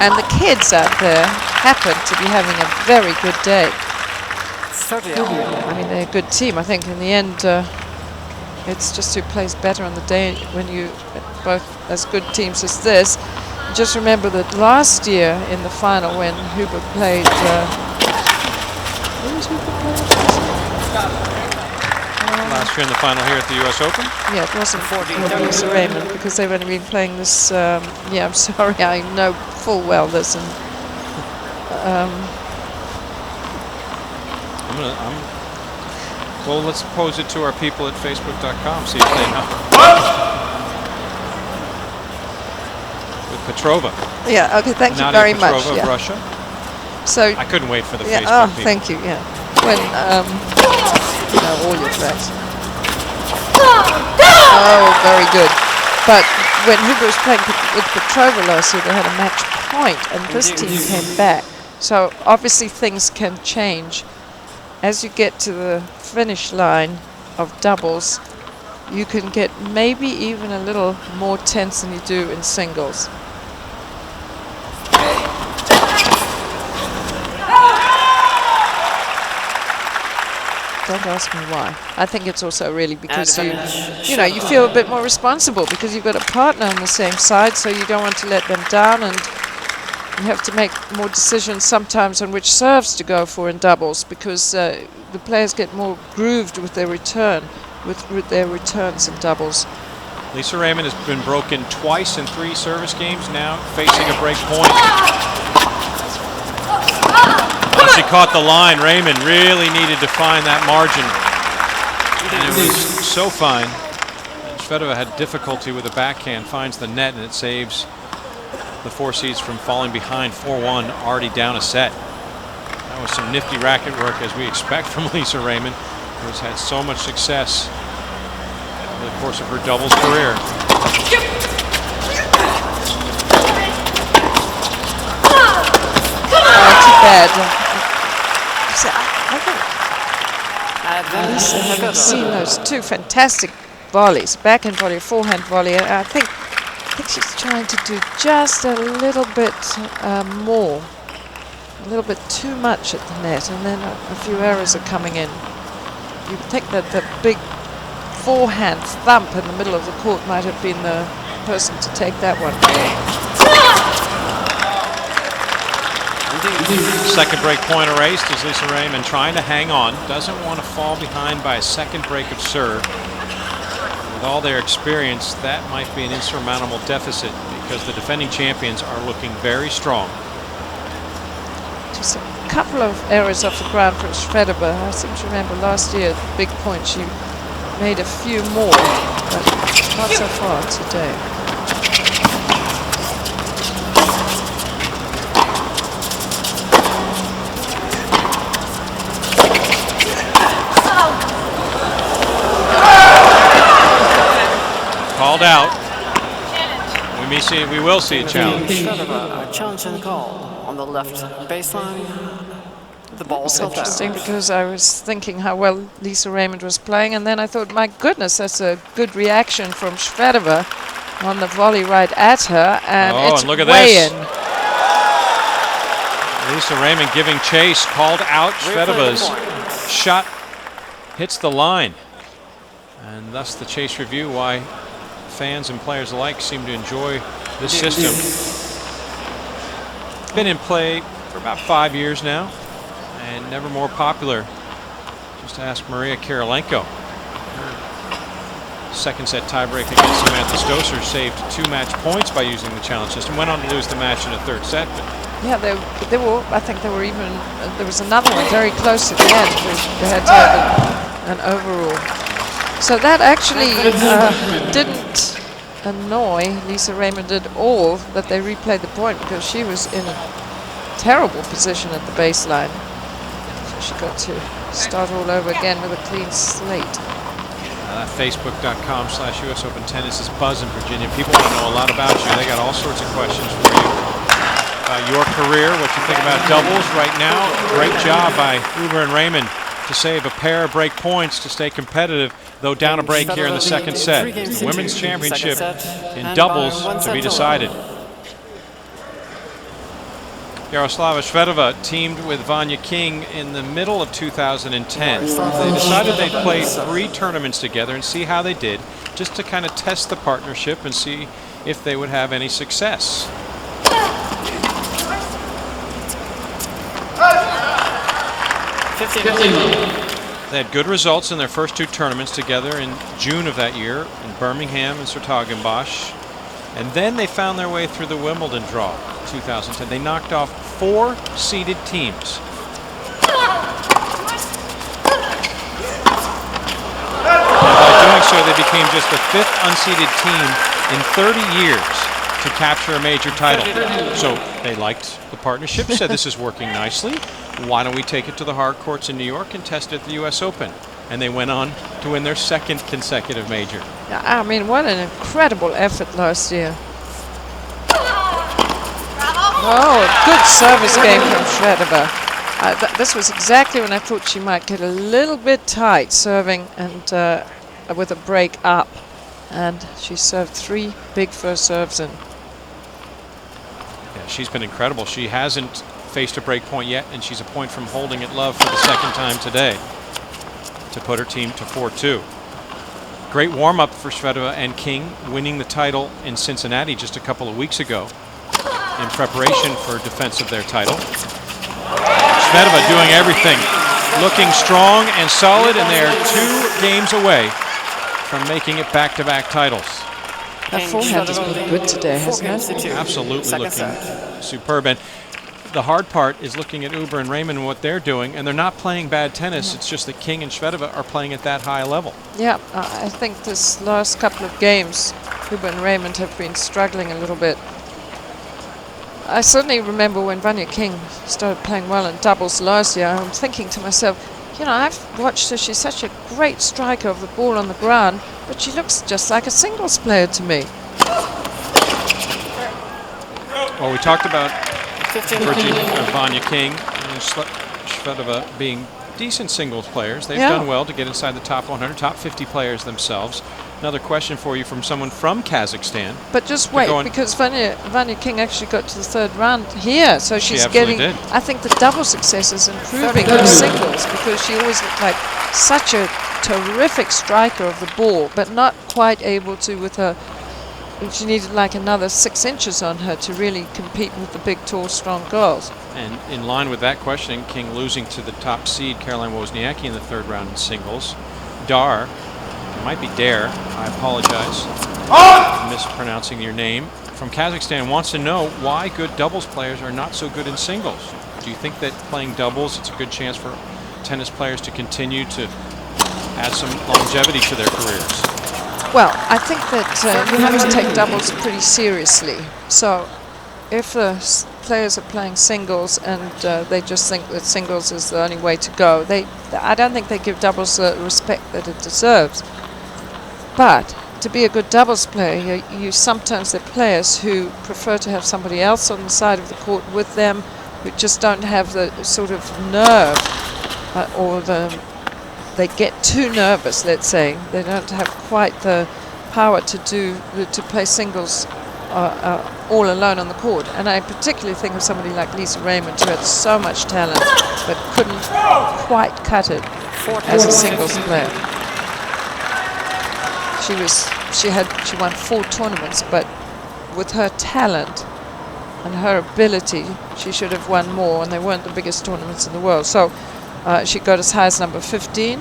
And the kids out there happen to be having a very good day. I mean, they're a good team. I think in the end, it's just who plays better on the day when you both as good teams as this. Just remember that last year in the final when Huber played... who was Huber playing? Last year in the final here at the US Open? Yeah, it wasn't Lisa Raymond because they've only been playing this... yeah, I'm sorry, I know full well this. And, well, let's pose it to our people at Facebook.com, see if they know. With Petrova. Yeah, okay, thank you Nadia very Petrova much. of Yeah. Russia. So, I couldn't wait for the yeah, Facebook people. thank you, yeah. When, you know, all your tracks. Oh, very good. But when Huber was playing with Petrova last year, they had a match point, and this team came back. So obviously things can change. As you get to the finish line of doubles, you can get maybe even a little more tense than you do in singles. Don't ask me why. I think it's also really because you know, you feel a bit more responsible because you've got a partner on the same side, so you don't want to let them down, and you have to make more decisions sometimes on which serves to go for in doubles because the players get more grooved with their return, with their returns in doubles. Lisa Raymond has been broken twice in 3 service games now, facing a break point. Once she caught the line, Raymond really needed to find that margin. And it was so fine. Shvedova had difficulty with the backhand, finds the net, and it saves the 4 seeds from falling behind 4-1, already down a set. That was some nifty racket work, as we expect from Lisa Raymond, who has had so much success over the course of her doubles career. Too bad. Lisa, having seen those 2 fantastic volleys, backhand volley, forehand volley, I think she's trying to do just a little bit more, a little bit too much at the net, and then a few errors are coming in. You'd think that the big forehand thump in the middle of the court might have been the person to take that one. Second break point erased as Lisa Raymond trying to hang on. Doesn't want to fall behind by a second break of serve. With all their experience, that might be an insurmountable deficit because the defending champions are looking very strong. Just a couple of errors off the ground for Shvedova. I seem to remember last year at the big point she made a few more, but not so far today. Called out. We will see a challenge. Shvedova, challenge and call on the left baseline. The ball It's interesting because I was thinking how well Lisa Raymond was playing, and then I thought, my goodness, that's a good reaction from Shvedova on the volley right at her, and it's and look at way this. in. Lisa Raymond giving chase, called out. Shvedova's shot hits the line, and thus the chase review. Why fans and players alike seem to enjoy this system. It's been in play for about 5 years now, and never more popular. Just ask Maria Kirilenko. Her second set tiebreak against Samantha Stosur saved 2 match points by using the challenge system. Went on to lose the match in a third set. But yeah, they were. I think there were even. There was another one very close at the end. They had to have an overall. So that actually didn't annoy Lisa Raymond at all that they replayed the point, because she was in a terrible position at the baseline. So she got to start all over again with a clean slate. Facebook.com/US Open Tennis is buzzing, Virginia. People want to know a lot about you. They got all sorts of questions for you. Your career, what you think about doubles right now. Great job by Huber and Raymond to save a pair of break points to stay competitive, though down a break here in the second set. The Women's Championship in doubles to be decided. Yaroslava Shvedova teamed with Vania King in the middle of 2010. They decided they'd play 3 tournaments together and see how they did, just to kind of test the partnership and see if they would have any success. They had good results in their first 2 tournaments together in June of that year in Birmingham and Sertogenbosch. And then they found their way through the Wimbledon draw 2010. They knocked off 4 seeded teams. And by doing so, they became just the 5th unseeded team in 30 years to capture a major title. So they liked the partnership, said this is working nicely. Why don't we take it to the hard courts in New York and test it at the US Open? And they went on to win their 2nd consecutive major. Yeah, I mean, what an incredible effort last year. Oh, good service game from Shvedova. This was exactly when I thought she might get a little bit tight serving and with a break up. And she served 3 big first serves in. Yeah, she's been incredible. She hasn't faced a break point yet, and she's a point from holding it love for the 2nd time today to put her team to 4-2. Great warm-up for Shvedova and King, winning the title in Cincinnati just a couple of weeks ago in preparation for defense of their title. Shvedova doing everything, looking strong and solid, and they are 2 games away from making it back-to-back titles. Her forehand has been good today, hasn't it? Absolutely looking superb. And the hard part is looking at Huber and Raymond and what they're doing, and they're not playing bad tennis. It's just that King and Shvedova are playing at that high level. Yeah, I think this last couple of games, Huber and Raymond have been struggling a little bit. I certainly remember when Vania King started playing well in doubles last year. I'm thinking to myself, you know, I've watched her. She's such a great striker of the ball on the ground, but she looks just like a singles player to me. Well, we talked about Vania King and Shvedova being decent singles players. They've done well to get inside the top 100, top 50 players themselves. Another question for you from someone from Kazakhstan. But just wait, because Vania King actually got to the 3rd round here, so she's getting. I think the double success is improving her singles, because she always looked like such a terrific striker of the ball, but not quite able to with her. She needed like another 6 inches on her to really compete with the big, tall, strong girls. And in line with that question, King losing to the top seed Caroline Wozniacki in the 3rd round in singles. Dar, it might be Dare, I apologize, mispronouncing your name, from Kazakhstan wants to know why good doubles players are not so good in singles. Do you think that playing doubles, it's a good chance for tennis players to continue to add some longevity to their careers? Well, I think that you have to take doubles pretty seriously. So if the players are playing singles and they just think that singles is the only way to go, I don't think they give doubles the respect that it deserves. But to be a good doubles player, you sometimes there are players who prefer to have somebody else on the side of the court with them, who just don't have the sort of nerve they get too nervous, let's say. They don't have quite the power to play singles all alone on the court. And I particularly think of somebody like Lisa Raymond, who had so much talent but couldn't quite cut it as a singles player. She won 4 tournaments, but with her talent and her ability, she should have won more, and they weren't the biggest tournaments in the world. So she got as high as number 15.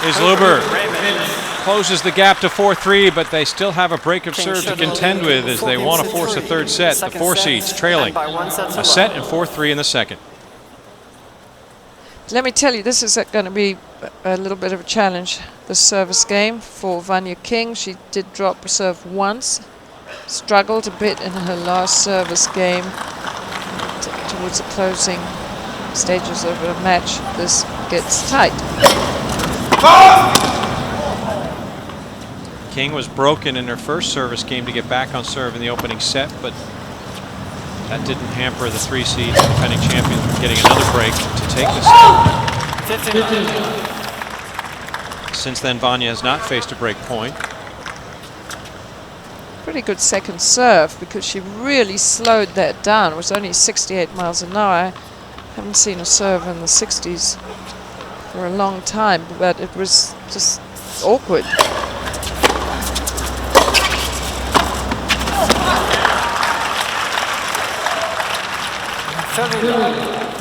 Liezel Huber closes the gap to 4-3, but they still have a break of serve to contend with as they want to force a third set. The 4 seeds trailing a set and 4-3 in the second. Let me tell you, this is going to be a little bit of a challenge, the service game for Vania King. She did drop a serve once, struggled a bit in her last service game. Towards the closing stages of a match, this gets tight. King was broken in her first service game to get back on serve in the opening set, but that didn't hamper the 3 seeds, defending champions, from getting another break to take the set. Since then, Vania has not faced a break point. Pretty good second serve because she really slowed that down. It was only 68 miles an hour. I haven't seen a serve in the 60s for a long time, but it was just awkward.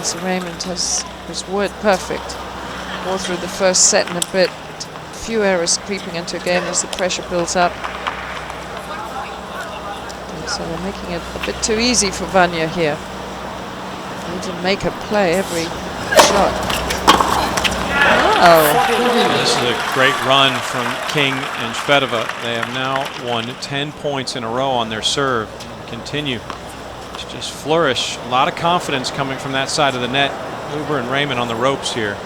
So Raymond has his word perfect all through the first set and a bit. A few errors creeping into a game as the pressure builds up. And so they're making it a bit too easy for Vania here. They need to make her play every shot. Oh. This is a great run from King and Shvedova. They have now won 10 points in a row on their serve. Continue to just flourish. A lot of confidence coming from that side of the net. Huber and Raymond on the ropes here.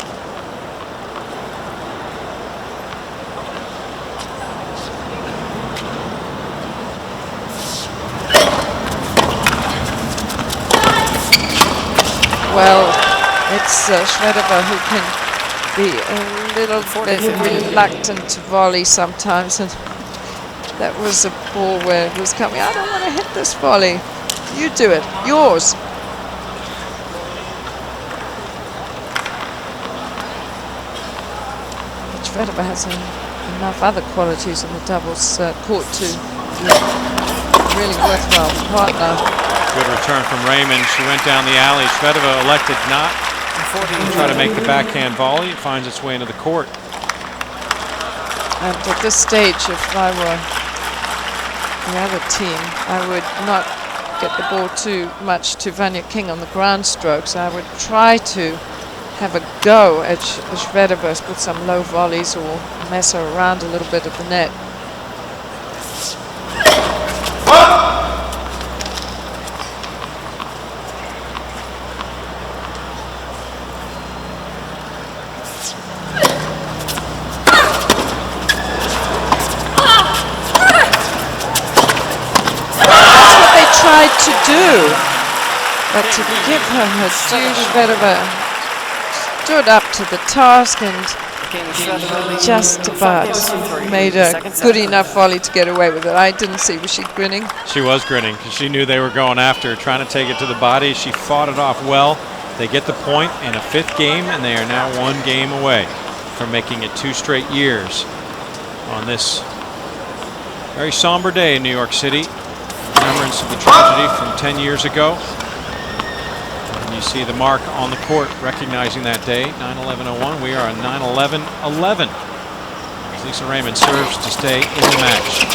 Well, it's Shvedova who can be a little bit reluctant to volley sometimes, and that was a ball where it was coming. I don't want to hit this volley. You do it. Yours. But Shvedova has enough other qualities on the doubles court to be a really worthwhile partner. Good return from Raymond. She went down the alley. Shvedova elected not to try to make the backhand volley. It finds its way into the court. And at this stage, if I were the other team, I would not get the ball too much to Vania King on the ground strokes. I would try to have a go at Shvedova with some low volleys or mess her around a little bit at the net. To do, but to give her her due, Shvedova stood up to the task and just about made a good enough volley to get away with it. I didn't see, was she grinning? She was grinning because she knew they were going after her, trying to take it to the body. She fought it off well. They get the point in a 5th game, and they are now 1 game away from making it 2 straight years on this very somber day in New York City. Remembrance of the tragedy from 10 years ago. And you see the mark on the court recognizing that day, 9/11/01. We are on 9/11/11. Lisa Raymond serves to stay in the match.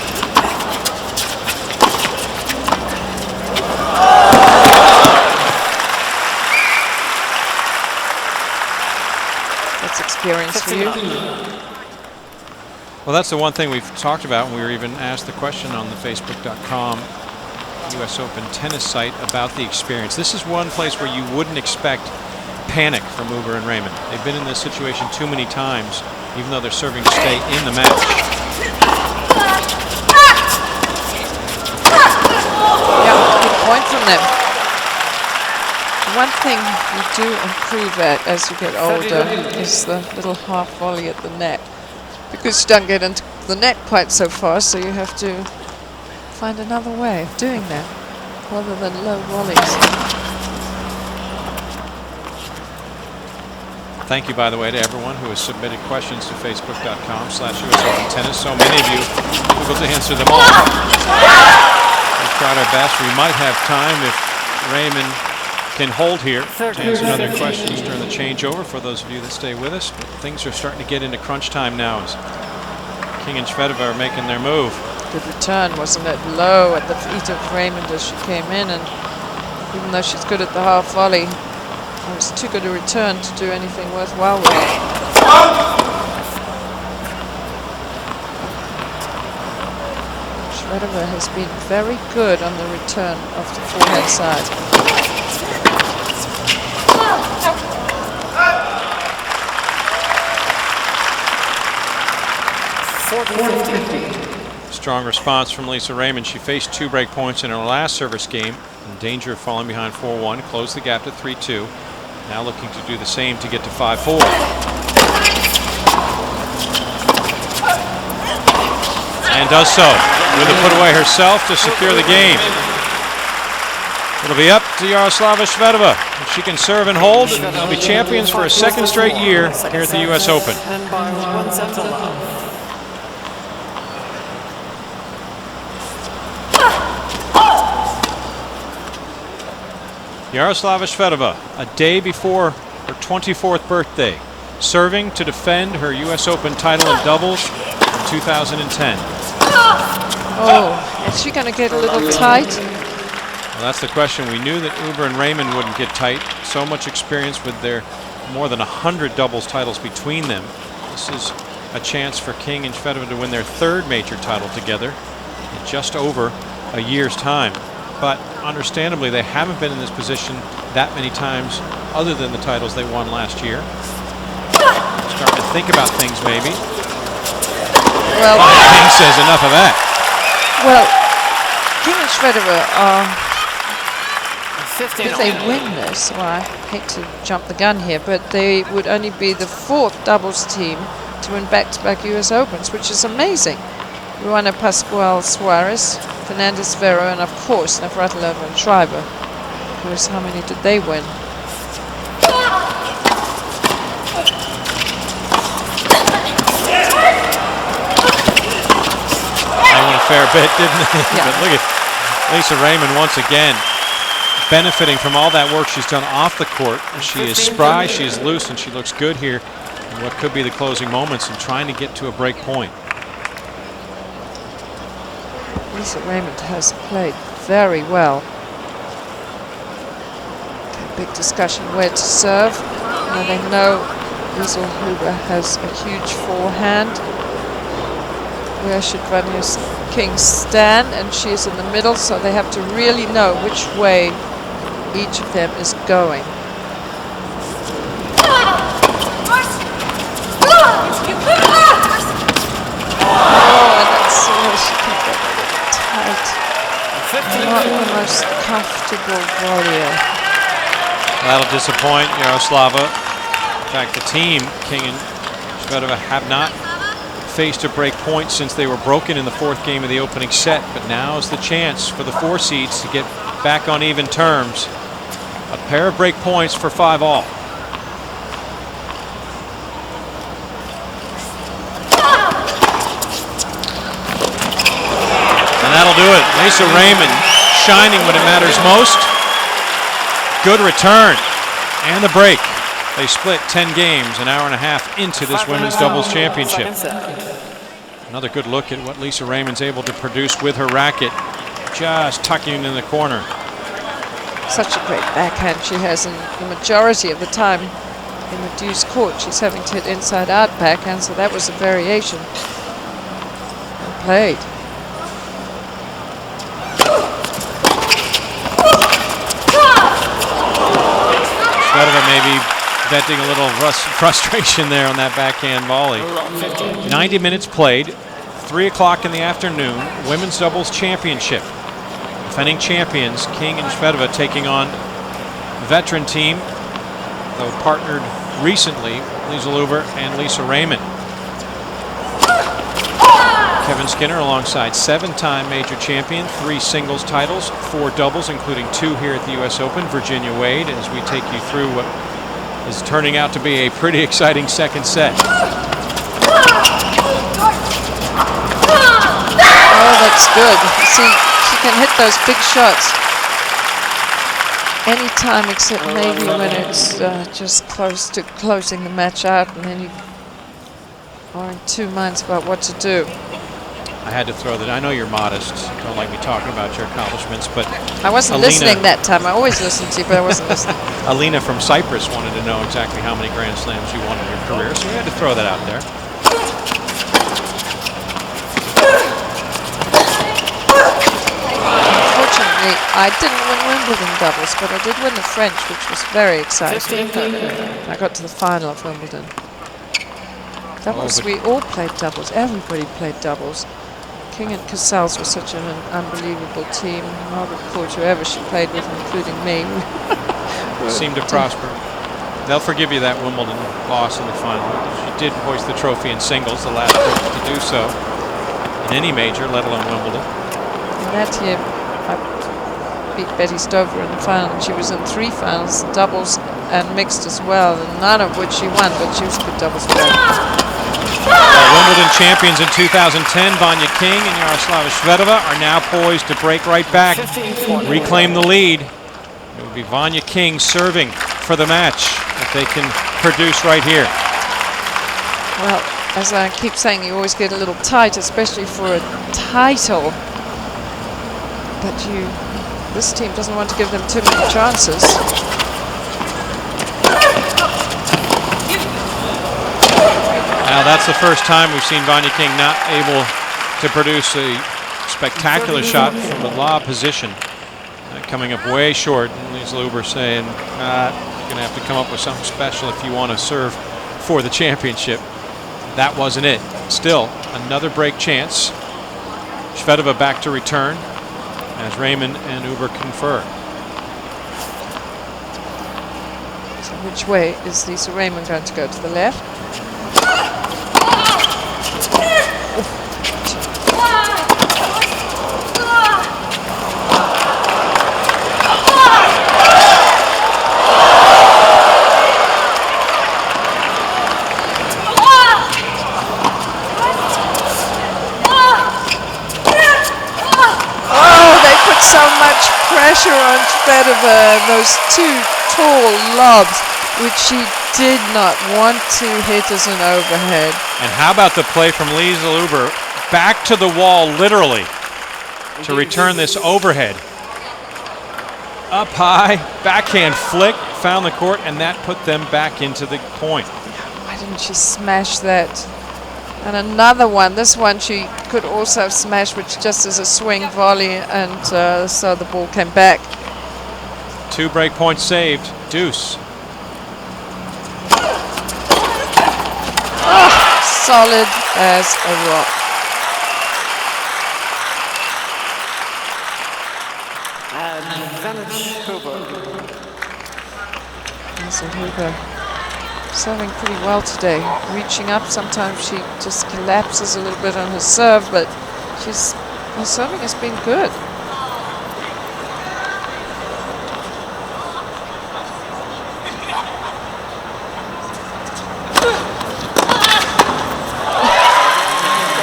That's experience for you. Well, that's the one thing we've talked about, and we were even asked the question on the Facebook.com US Open tennis site about the experience. This is one place where you wouldn't expect panic from Huber and Raymond. They've been in this situation too many times, even though they're serving to stay in the match. Yeah, good point from them. One thing you do improve at as you get older is the little half volley at the net, because you don't get into the net quite so fast, so you have to find another way of doing that rather than low volleys. Thank you, by the way, to everyone who has submitted questions to Facebook.com/USOpenTennis. So many of you able to answer them all. We've tried our best. We might have time if Raymond can hold here to answer other questions during the changeover for those of you that stay with us. But things are starting to get into crunch time now as King and Shvedova are making their move. Good return, wasn't it? Low at the feet of Raymond as she came in, and even though she's good at the half volley, it was too good a return to do anything worthwhile with it. Shvedova has been very good on the return of the forehand side. Strong response from Lisa Raymond. She faced 2 break points in her last service game, in danger of falling behind 4-1, closed the gap to 3-2. Now looking to do the same to get to 5-4. And does so with a put away herself to secure the game. It'll be up to Yaroslava Shvedova. If she can serve and hold, they'll be champions for a 2nd straight year here at the US Open. And by 1 set to love. Yaroslava Shvedova, a day before her 24th birthday, serving to defend her US Open title in doubles in 2010. Oh, is she going to get a little tight? Well, that's the question. We knew that Huber and Raymond wouldn't get tight. So much experience with their more than 100 doubles titles between them. This is a chance for King and Shvedova to win their 3rd major title together in just over a year's time. But understandably, they haven't been in this position that many times other than the titles they won last year. Starting to think about things, maybe. Well, King says enough of that. well, King and Shvedova are, if they win this, well, I hate to jump the gun here, but they would only be the 4th doubles team to win back-to-back US Opens, which is amazing. Ruana Pascual Suarez, Fernandez Vero, and of course Navratilova and Schreiber. Of course, how many did they win? They won a fair bit, didn't they? Yeah. But look at Lisa Raymond once again benefiting from all that work she's done off the court. She is spry, she is loose, and she looks good here in what could be the closing moments and trying to get to a break point. Lisa Raymond has played very well. Okay, big discussion where to serve. Now they know Liezel Huber has a huge forehand. Where should Vania King stand? And she's in the middle, so they have to really know which way each of them is going. Oh, and that's where she can get a little tight. Not the most comfortable volleyer. That'll disappoint Yaroslava. In fact, the team, King and Shvedova, have not faced a break point since they were broken in the 4th game of the opening set. But now is the chance for the 4 seeds to get back on even terms. A pair of break points for 5-all. And that'll do it. Lisa Raymond shining when it matters most. Good return. And the break. They split 10 games, an hour and a half into this women's doubles championship. Another good look at what Lisa Raymond's able to produce with her racket. Just tucking in the corner. Such a great backhand she has, and the majority of the time in the deuce court she's having to hit inside-out backhand, so that was a variation. Well played. Shvedova maybe venting a little frustration there on that backhand volley. 90 minutes played, 3 o'clock in the afternoon, women's doubles championship. Defending champions, King and Shvedova taking on veteran team, though partnered recently, Liezel Huber and Lisa Raymond. Kevin Skinner alongside 7-time major champion, 3 singles titles, 4 doubles, including 2 here at the US Open. Virginia Wade, as we take you through what is turning out to be a pretty exciting 2nd set. Oh, that's good. See, she can hit those big shots anytime except maybe when it's just close to closing the match out, and then you are in two minds about what to do. I had to throw that. I know you're modest. Don't like me talking about your accomplishments, but I wasn't listening that time. I always listen to you, but I wasn't listening. Alina from Cyprus wanted to know exactly how many Grand Slams you won in your career, so we had to throw that out there. Unfortunately, I didn't win Wimbledon doubles, but I did win the French, which was very exciting. I got to the final of Wimbledon. Doubles, we all played doubles. Everybody played doubles. King and Casals was such an unbelievable team. Margaret Court, whoever she played with, including me. Seemed to prosper. They'll forgive you that Wimbledon loss in the final. She did hoist the trophy in singles, the last to do so in any major, let alone Wimbledon. And that year, I beat Betty Stover in the final. She was in 3 finals, doubles and mixed as well, and none of which she won, but she was a good doubles player. Wimbledon champions in 2010, Vania King and Yaroslava Shvedova are now poised to break right back, reclaim the lead. It will be Vania King serving for the match if they can produce right here. Well, as I keep saying, you always get a little tight, especially for a title. But this team doesn't want to give them too many chances. Now that's the first time we've seen Vania King not able to produce a spectacular shot from a lob position. Coming up way short. Liezel Huber saying, you're going to have to come up with something special if you want to serve for the championship. That wasn't it. Still, another break chance. Shvedova back to return as Raymond and Huber confer. So which way is Lisa Raymond going to go? To the left? Pressure on Shvedova, those 2 tall lobs, which she did not want to hit as an overhead. And how about the play from Liezel Huber back to the wall, literally, to return this overhead. Up high, backhand flick, found the court, and that put them back into the point. Why didn't she smash that? And another one, this one she could also have smashed, which just as a swing volley, and so the ball came back. 2 break points saved. Deuce. Oh, solid as a rock. Advantage Huber. Liezel Huber serving pretty well today. Reaching up, sometimes she just collapses a little bit on her serve, but her serving has been good.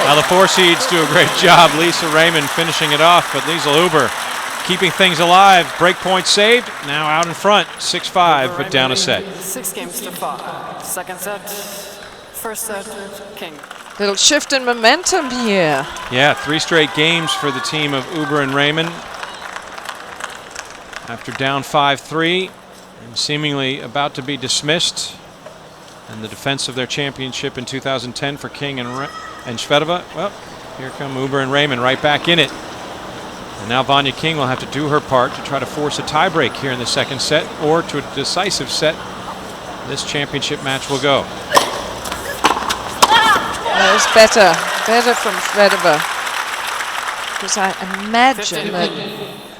Now the 4 seeds do a great job. Lisa Raymond finishing it off, but Liezel Huber keeping things alive. Break point saved. Now out in front, 6-5, but down a set. 6 games to 5. Second set, first set, King. Little shift in momentum here. Yeah, 3 straight games for the team of Huber and Raymond. After down 5-3 and seemingly about to be dismissed, and the defense of their championship in 2010 for King and Shvedova. Well, here come Huber and Raymond right back in it. And now Vania King will have to do her part to try to force a tiebreak here in the second set, or to a decisive set. This championship match will go. That was better from Shvedova. Because I imagine that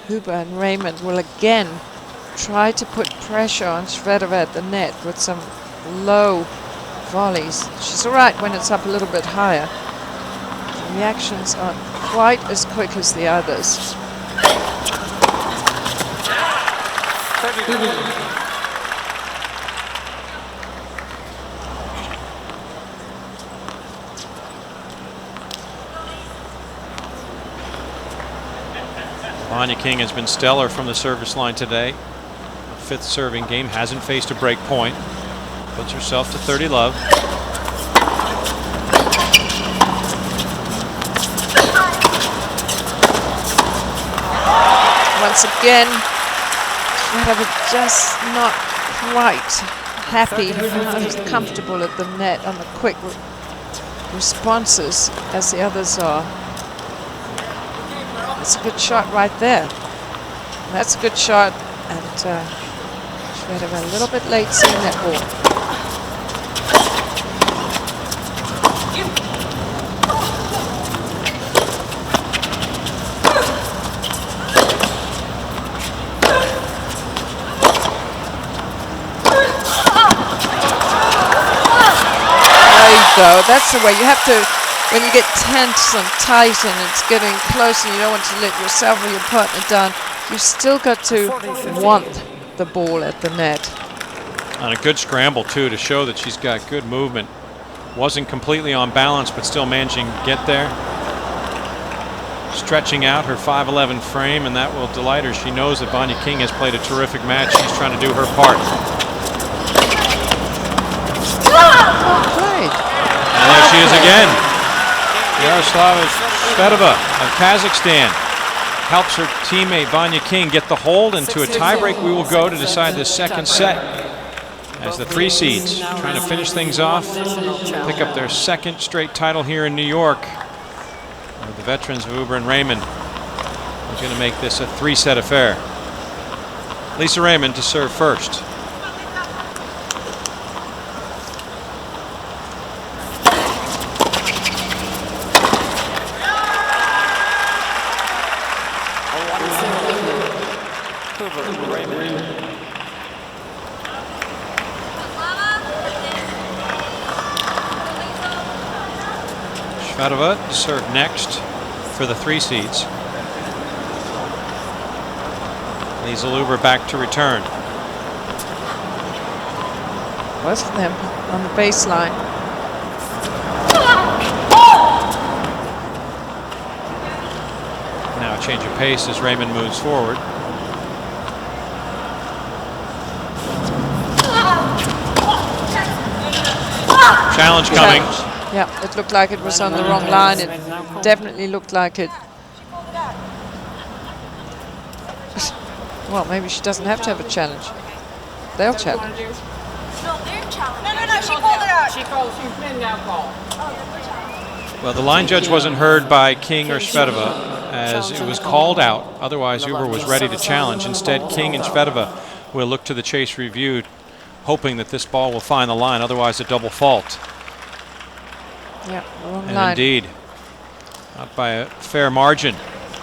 Huber and Raymond will again try to put pressure on Shvedova at the net with some low volleys. She's all right when it's up a little bit higher. The reactions aren't quite as quick as the others. Vania King has been stellar from the service line today. 5th serving game, hasn't faced a break point. Puts herself to 30 love. once again, Shvedova just not quite happy, not comfortable at the net on the quick responses as the others are. That's a good shot right there. That's a good shot, and Shvedova a little bit late seeing that ball. Go. That's the way you have to, when you get tense and tight and it's getting close and you don't want to let yourself or your partner down, you still got to want the ball at the net. On a good scramble too, to show that she's got good movement. Wasn't completely on balance, but still managing to get there. Stretching out her 5'11" frame, and that will delight her. She knows that Vania King has played a terrific match. She's trying to do her part. And there she is again. Yaroslava Shvedova of Kazakhstan helps her teammate Vania King get the hold, and to a tiebreak we will go to decide the second set as the 3 seeds trying to finish things off, pick up their second straight title here in New York. The veterans of Huber and Raymond are going to make this a 3-set affair. Lisa Raymond to serve first. Shvedova to serve next for the 3 seeds. Liezel Huber back to return. Both of them on the baseline. Now a change of pace as Raymond moves forward. Challenge coming. Yeah, it looked like it was on the wrong line. It definitely looked like it. Well, maybe she doesn't have to have a challenge. They'll challenge. No, she called it out. She called, she's been now called. Well, the line judge wasn't heard by King or Shvedova as it was called out. Otherwise, Huber was ready to challenge. Instead, King and Shvedova will look to the chase reviewed, hoping that this ball will find the line. Otherwise, a double fault. Yeah, wrong And line. indeed, not by a fair margin.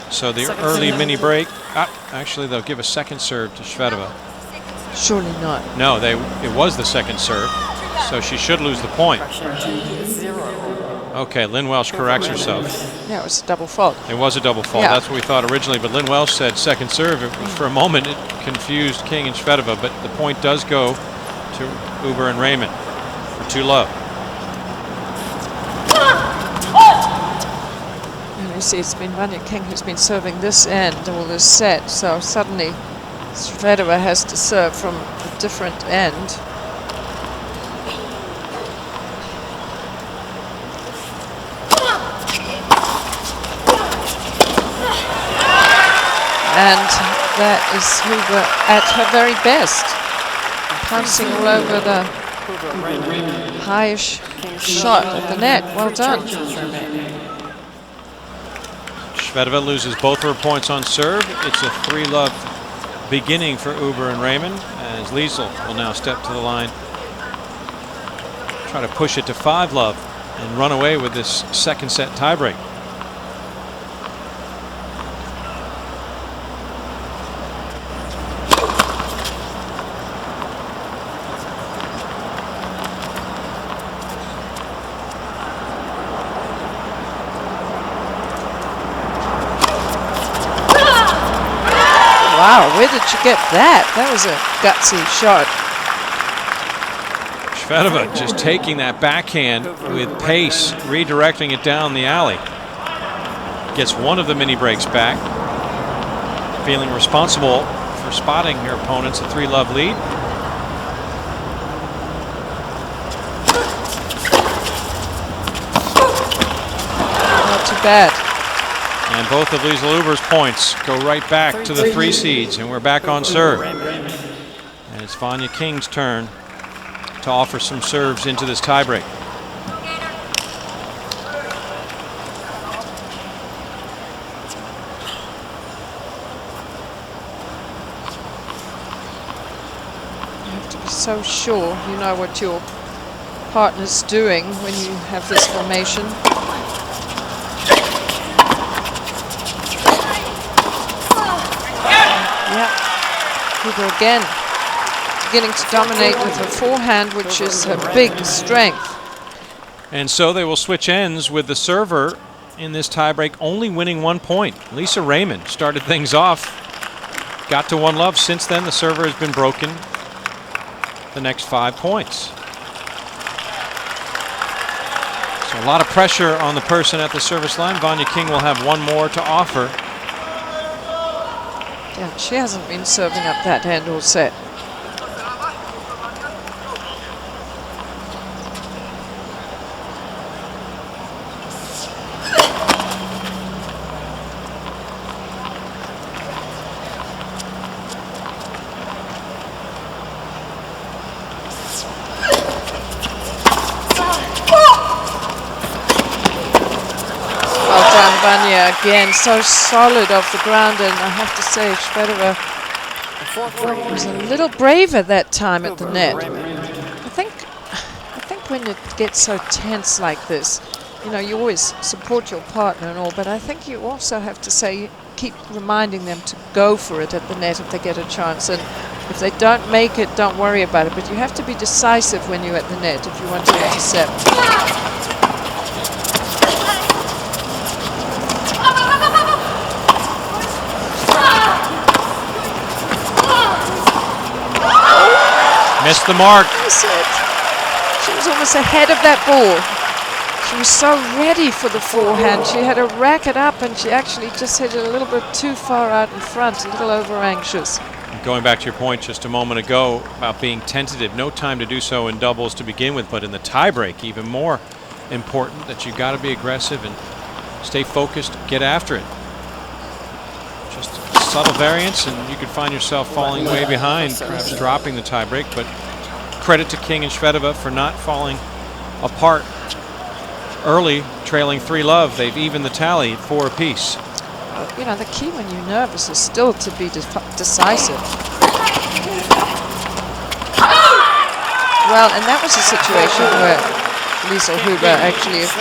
So the early mini break, actually they'll give a second serve to Shvedova. Surely not. No, it was the second serve, so she should lose the point. Okay, Lynn Welsh corrects herself. Yeah, it was a double fault. It was a double fault. Yeah. That's what we thought originally, but Lynn Welsh said second serve. It was, for a moment, it confused King and Shvedova, but the point does go to Huber and Raymond for 2-love. And you see, it's been Vania King who's been serving this end all this set, so suddenly Shvedova has to serve from a different end. And that is Huber at her very best, pouncing all over the high-ish shot at the net. Well done. Shvedova loses both of her points on serve. It's a 3-love beginning for Huber and Raymond, as Liezel will now step to the line, try to push it to 5-love and run away with this second set tiebreak. Wow, where did you get that? That was a gutsy shot. Shvedova just taking that backhand with pace, redirecting it down the alley. Gets one of the mini breaks back, feeling responsible for spotting her opponents a 3-love lead. Not too bad. And both of Liezel Huber's points go right back to the 3 seeds, and we're back on serve. And it's Vania King's turn to offer some serves into this tiebreak. You have to be so sure you know what your partner's doing when you have this formation. Huber again beginning to dominate with her forehand, which is her big strength. And so they will switch ends with the server in this tiebreak only winning 1 point. Lisa Raymond started things off, got to 1-love. Since then, the server has been broken the next 5 points. So a lot of pressure on the person at the service line. Vania King will have 1 more to offer. Yeah, she hasn't been serving up that hand all set. Vania again, so solid off the ground, and I have to say Shvedova was a little braver that time at the net. I think when it gets so tense like this, you know, you always support your partner and all, but I think you also have to say, keep reminding them to go for it at the net if they get a chance, and if they don't make it, don't worry about it, but you have to be decisive when you're at the net if you want to intercept. Missed the mark. That's it. She was almost ahead of that ball. She was so ready for the forehand. She had to rack it up, and she actually just hit it a little bit too far out in front, a little over anxious. Going back to your point just a moment ago about being tentative, no time to do so in doubles to begin with, but in the tiebreak, even more important that you've got to be aggressive and stay focused, get after it. Just subtle variance, and you could find yourself falling way behind, perhaps dropping the tiebreak. But credit to King and Shvedova for not falling apart early, trailing 3-love. They've evened the tally at 4 apiece. You know, the key when you're nervous is still to be decisive. Well, and that was a situation where Liezel Huber actually, if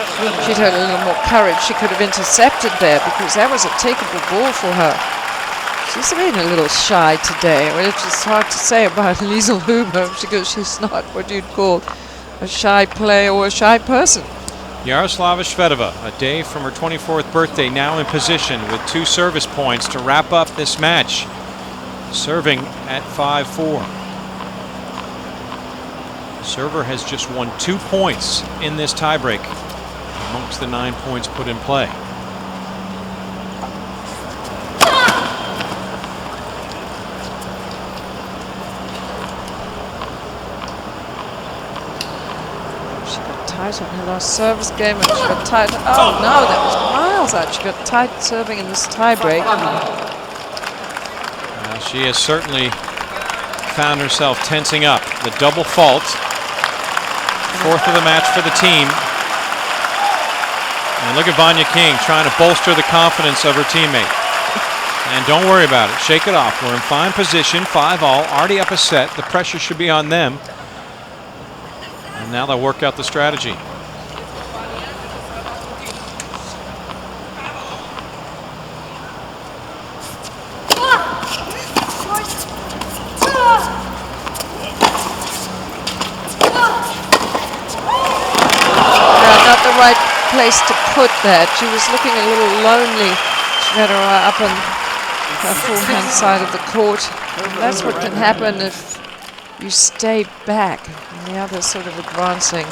she'd had a little more courage, she could have intercepted there, because that was a takeable ball for her. She's been a little shy today, which is hard to say about Liezel Huber, because she's not what you'd call a shy player or a shy person. Yaroslava Shvedova, a day from her 24th birthday, now in position with 2 service points to wrap up this match, serving at 5-4. Server has just won 2 points in this tiebreak amongst the 9 points put in play. Tight on her last service game, and she got tight. Oh no, that was miles out. She got tight serving in this tiebreak. She has certainly found herself tensing up. The double fault, 4th of the match for the team. And look at Vania King trying to bolster the confidence of her teammate. And don't worry about it. Shake it off. We're in fine position, 5-all, already up a set. The pressure should be on them. And now they'll work out the strategy. Now, not the right place to put that. She was looking a little lonely. She had her up on her forehand side of the court. And that's what can happen if you stay back and the other sort of advancing.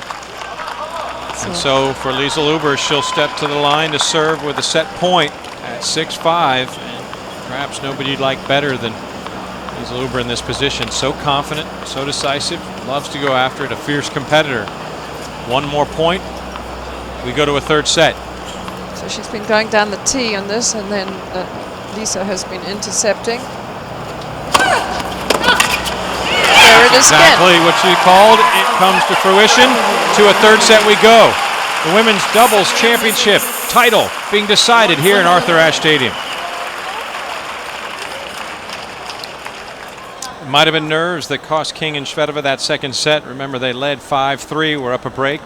And so for Liezel Huber, she'll step to the line to serve with a set point at 6-5. And perhaps nobody like better than Liezel Huber in this position. So confident, so decisive, loves to go after it, a fierce competitor. 1 more point, we go to a 3rd set. So she's been going down the tee on this, and then Lisa has been intercepting. There it is Exactly again. what you called. It comes to fruition. To a third set we go. The Women's Doubles Championship title being decided here in Arthur Ashe Stadium. It might have been nerves that cost King and Shvedova that second set. Remember, they led 5-3, were up a break.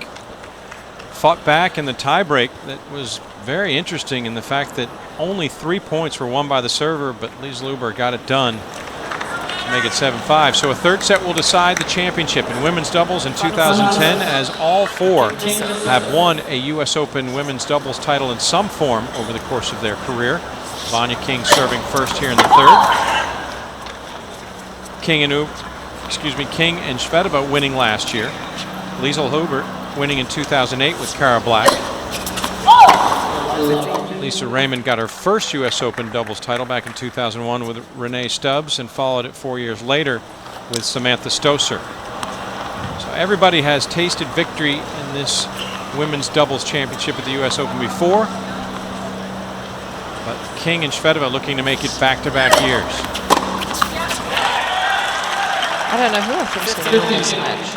Fought back in the tiebreak. That was very interesting in the fact that only 3 points were won by the server, but Liezel Huber got it done to make it 7-5. So a third set will decide the championship in women's doubles in 2010, as all four have won a U.S. Open women's doubles title in some form over the course of their career. Vania King serving first here in the third. King and Shvedova winning last year. Liezel Huber winning in 2008 with Cara Black. Lisa Raymond got her first U.S. Open doubles title back in 2001 with Renee Stubbs, and followed it 4 years later with Samantha Stosur. So everybody has tasted victory in this women's doubles championship at the U.S. Open before, but King and Shvedova looking to make it back-to-back years. I don't know who I think is going to win this match.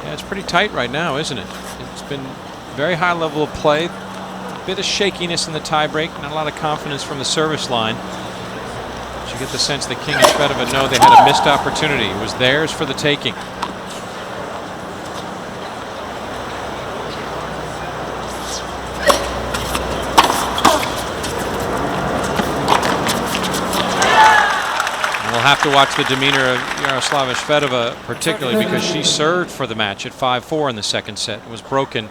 Yeah, it's pretty tight right now, isn't it? It's been very high level of play. A bit of shakiness in the tiebreak, not a lot of confidence from the service line. But you get the sense that King and Shvedova know they had a missed opportunity. It was theirs for the taking. We'll have to watch the demeanor of Yaroslava Shvedova, particularly because she served for the match at 5-4 in the second set. It was broken.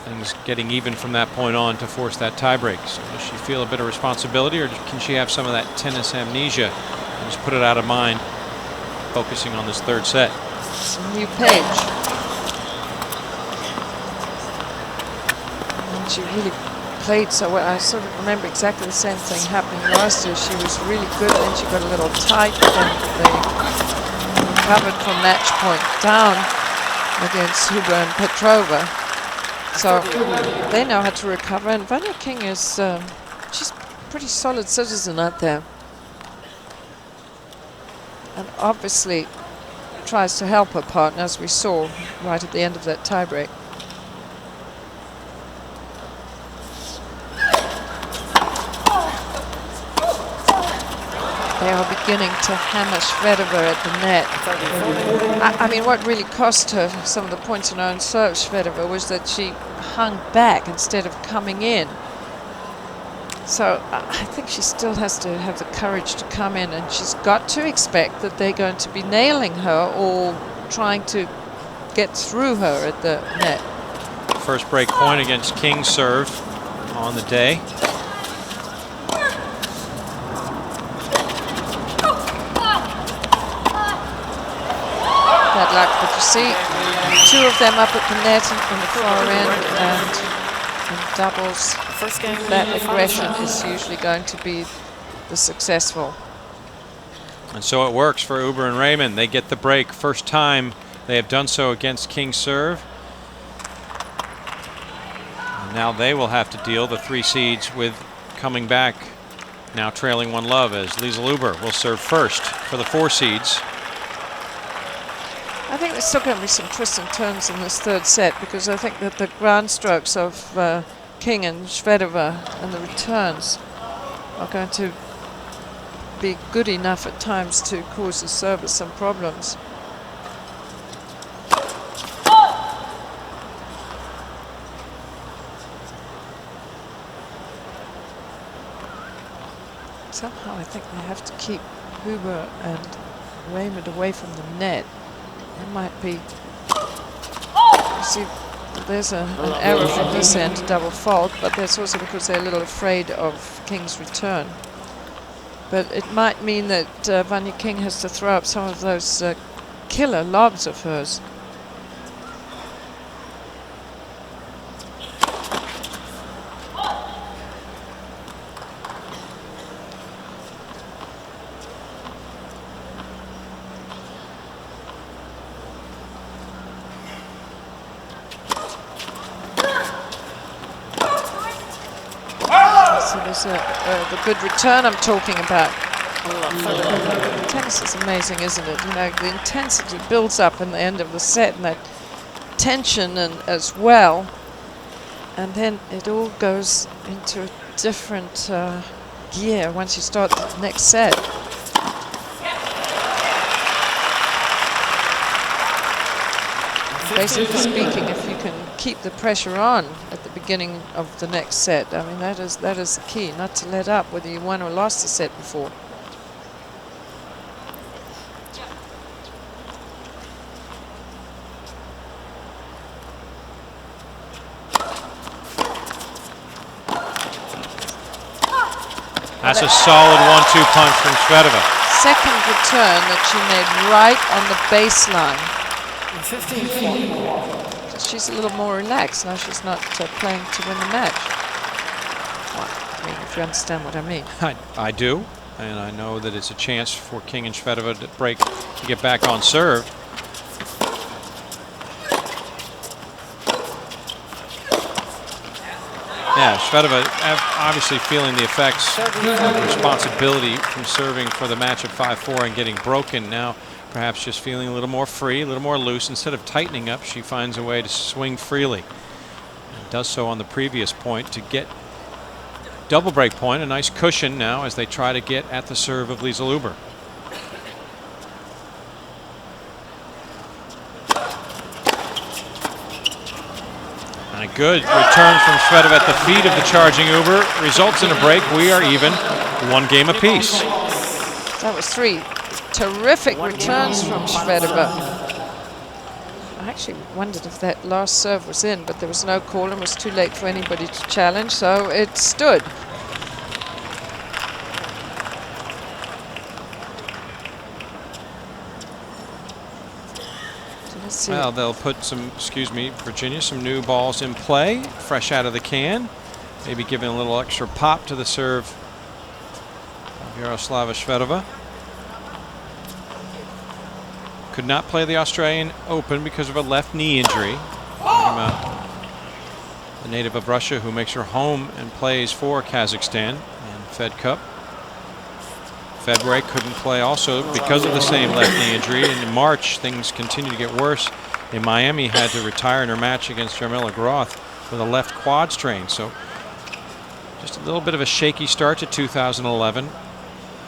Things getting even from that point on to force that tiebreak. So does she feel a bit of responsibility, or can she have some of that tennis amnesia and just put it out of mind, focusing on this third set? It's a new page. And she really played so well. I sort of remember exactly the same thing happening last year. She was really good, and then she got a little tight, and they recovered from match point down against Huber and Petrova. So they know how to recover, and Vania King is she's a pretty solid citizen out there, and obviously tries to help her partner, as we saw right at the end of that tiebreak. They are beginning to hammer Shvedova at the net. I mean, what really cost her some of the points in her own serve, Shvedova, was that she hung back instead of coming in. So I think she still has to have the courage to come in, and she's got to expect that they're going to be nailing her or trying to get through her at the net. First break point against King's serve on the day. Bad luck, but you see two of them up at the net on the far end, and in doubles, First game, that aggression is usually going to be the successful. And so it works for Huber and Raymond. They get the break. First time they have done so against King's serve. And now they will have to deal, the three seeds, with coming back, now trailing 1-love, as Liezel Huber will serve first for the 4 seeds. I think there's still going to be some twists and turns in this third set, because I think that the ground strokes of King and Shvedova and the returns are going to be good enough at times to cause the service some problems. Somehow I think they have to keep Huber and Raymond away from the net. It might be, you see, there's an error from this end, a double fault, but that's also because they're a little afraid of King's return. But it might mean that Vania King has to throw up some of those killer lobs of hers. So there's the good return I'm talking about. Tennis is amazing, isn't it? You know, the intensity builds up in the end of the set, and that tension and as well. And then it all goes into a different gear once you start the next set. Basically speaking, if you can keep the pressure on at the beginning of the next set, I mean, that is the key, not to let up, whether you won or lost the set before. That's a solid 1-2 punch from Shvedova. Second return that she made right on the baseline. 15-4. She's a little more relaxed now. She's not playing to win the match. Well, I mean, if you understand what I mean. I do, and I know that it's a chance for King and Shvedova to get back on serve. Yeah, Shvedova obviously feeling the effects of responsibility from serving for the match at 5-4 and getting broken. Now perhaps just feeling a little more free, a little more loose. Instead of tightening up, she finds a way to swing freely. And does so on the previous point to get double break point, a nice cushion now as they try to get at the serve of Liezel Huber. And a good return from Shvedova at the feet of the charging Huber results in a break. We are even, 1 game apiece. That was 3 terrific returns from Shvedova. I actually wondered if that last serve was in, but there was no call and it was too late for anybody to challenge, so it stood. Well, they'll put some, Virginia, some new balls in play, fresh out of the can. Maybe giving a little extra pop to the serve of Yaroslava Shvedova. Could not play the Australian Open because of a left knee injury. The native of Russia who makes her home and plays for Kazakhstan in Fed Cup. February couldn't play also because of the same left knee injury. And in March, things continued to get worse. In Miami, had to retire in her match against Jarmila Groth with a left quad strain. So just a little bit of a shaky start to 2011.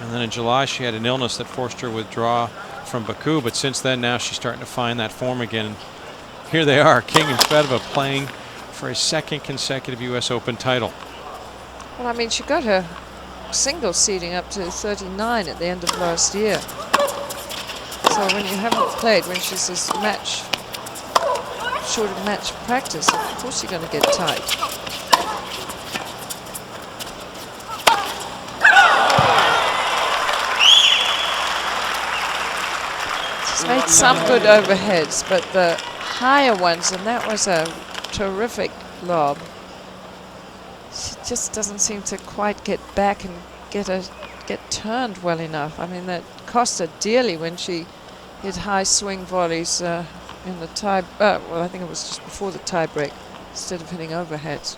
And then in July, she had an illness that forced her to withdraw from Baku. But since then, now she's starting to find that form again. And here they are, King and Shvedova playing for a second consecutive U.S. Open title. Well, I mean, she got her single seeding up to 39 at the end of last year. So when you haven't played, when she's this short of match practice, of course you're going to get tight. She's made some good overheads, but the higher ones, and that was a terrific lob. She just doesn't seem to quite get back and get turned well enough. I mean, that cost her dearly when she hit high swing volleys in the tie. Well, I think it was just before the tie break, instead of hitting overheads.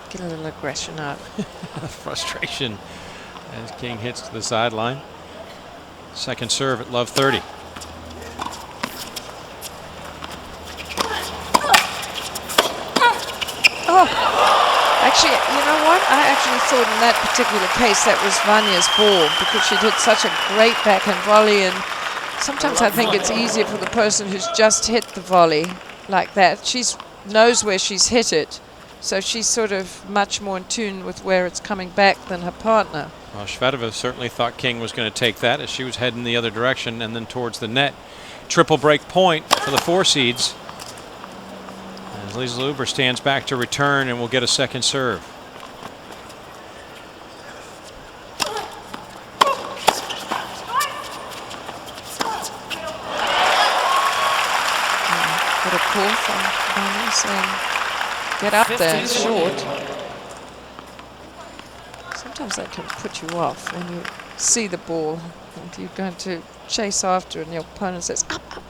Get a little aggression out. Frustration as King hits to the sideline. Second serve at love 30. Actually, you know what? I actually thought in that particular case that was Vania's ball because she'd hit such a great backhand volley, and sometimes I think it's easier for the person who's just hit the volley like that. She knows where she's hit it, so she's sort of much more in tune with where it's coming back than her partner. Well, Shvedova certainly thought King was going to take that as she was heading the other direction and then towards the net. Triple break point for the 4 seeds. As Liezel Huber stands back to return and will get a second serve. Got a call from Vania saying, get up there, it's short. Sometimes that can put you off when you see the ball and you're going to chase after and your opponent says, up, up.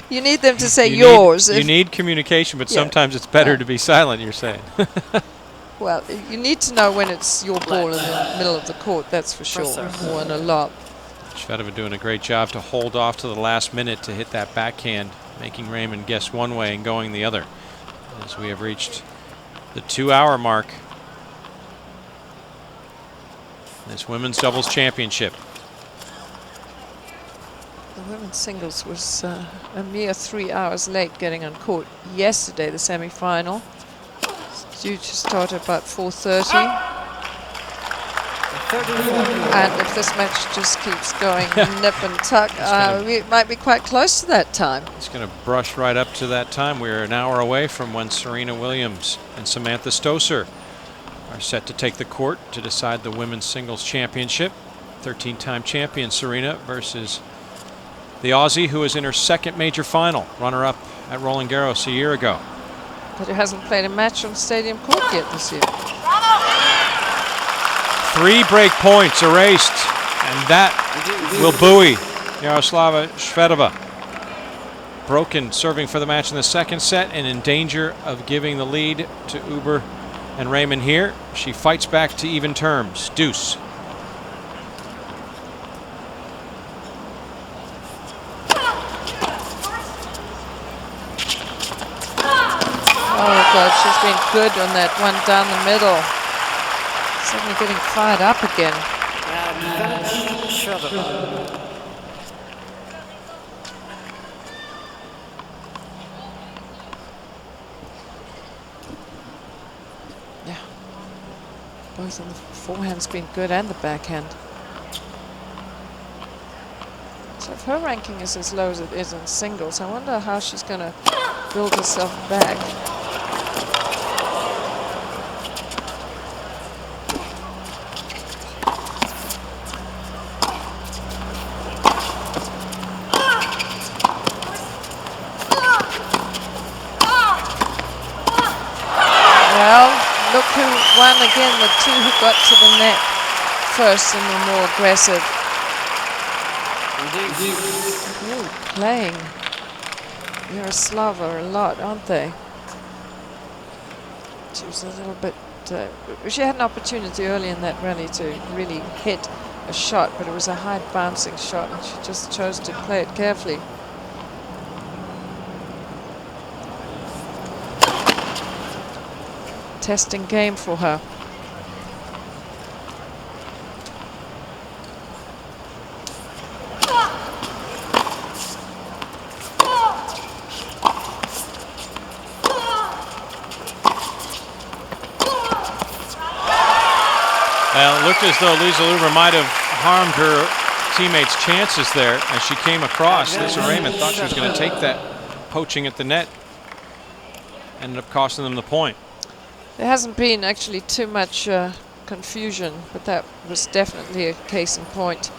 You need them to say You yours. you need communication, but Yeah. sometimes it's better to be silent, you're saying. Well, you need to know when it's your ball in the middle of the court, that's for sure, or in a lob. Shvedova doing a great job to hold off to the last minute to hit that backhand, making Raymond guess one way and going the other, as we have reached the 2-hour mark. This women's doubles championship. The women's singles was a mere 3 hours late getting on court yesterday, the semi-final. It's due to start at about 4:30. And if this match just keeps going nip and tuck, we might be quite close to that time. It's going to brush right up to that time. We're an hour away from when Serena Williams and Samantha Stosur are set to take the court to decide the women's singles championship. 13-time champion Serena versus the Aussie, who is in her second major final, runner-up at Roland Garros a year ago. But who hasn't played a match on Stadium Court yet this year. 3 break points erased, and that will buoy Yaroslava Shvedova. Broken serving for the match in the second set and in danger of giving the lead to Huber and Raymond here. She fights back to even terms. Deuce. Oh God, she's been good on that one down the middle. Suddenly getting fired up again. Yeah. Both on the forehand's been good and the backhand. So if her ranking is as low as it is in singles, I wonder how she's going to build herself back. Look who won again, the two who got to the net first and were more aggressive. Ooh, playing Yaroslava a lot, aren't they? She was a little bit... she had an opportunity early in that rally to really hit a shot, but it was a high bouncing shot and she just chose to play it carefully. Testing game for her. Well, it looked as though Liezel Huber might have harmed her teammate's chances there as she came across. Lisa Raymond thought she was going to take that poaching at the net. Ended up costing them the point. There hasn't been actually too much confusion, but that was definitely a case in point.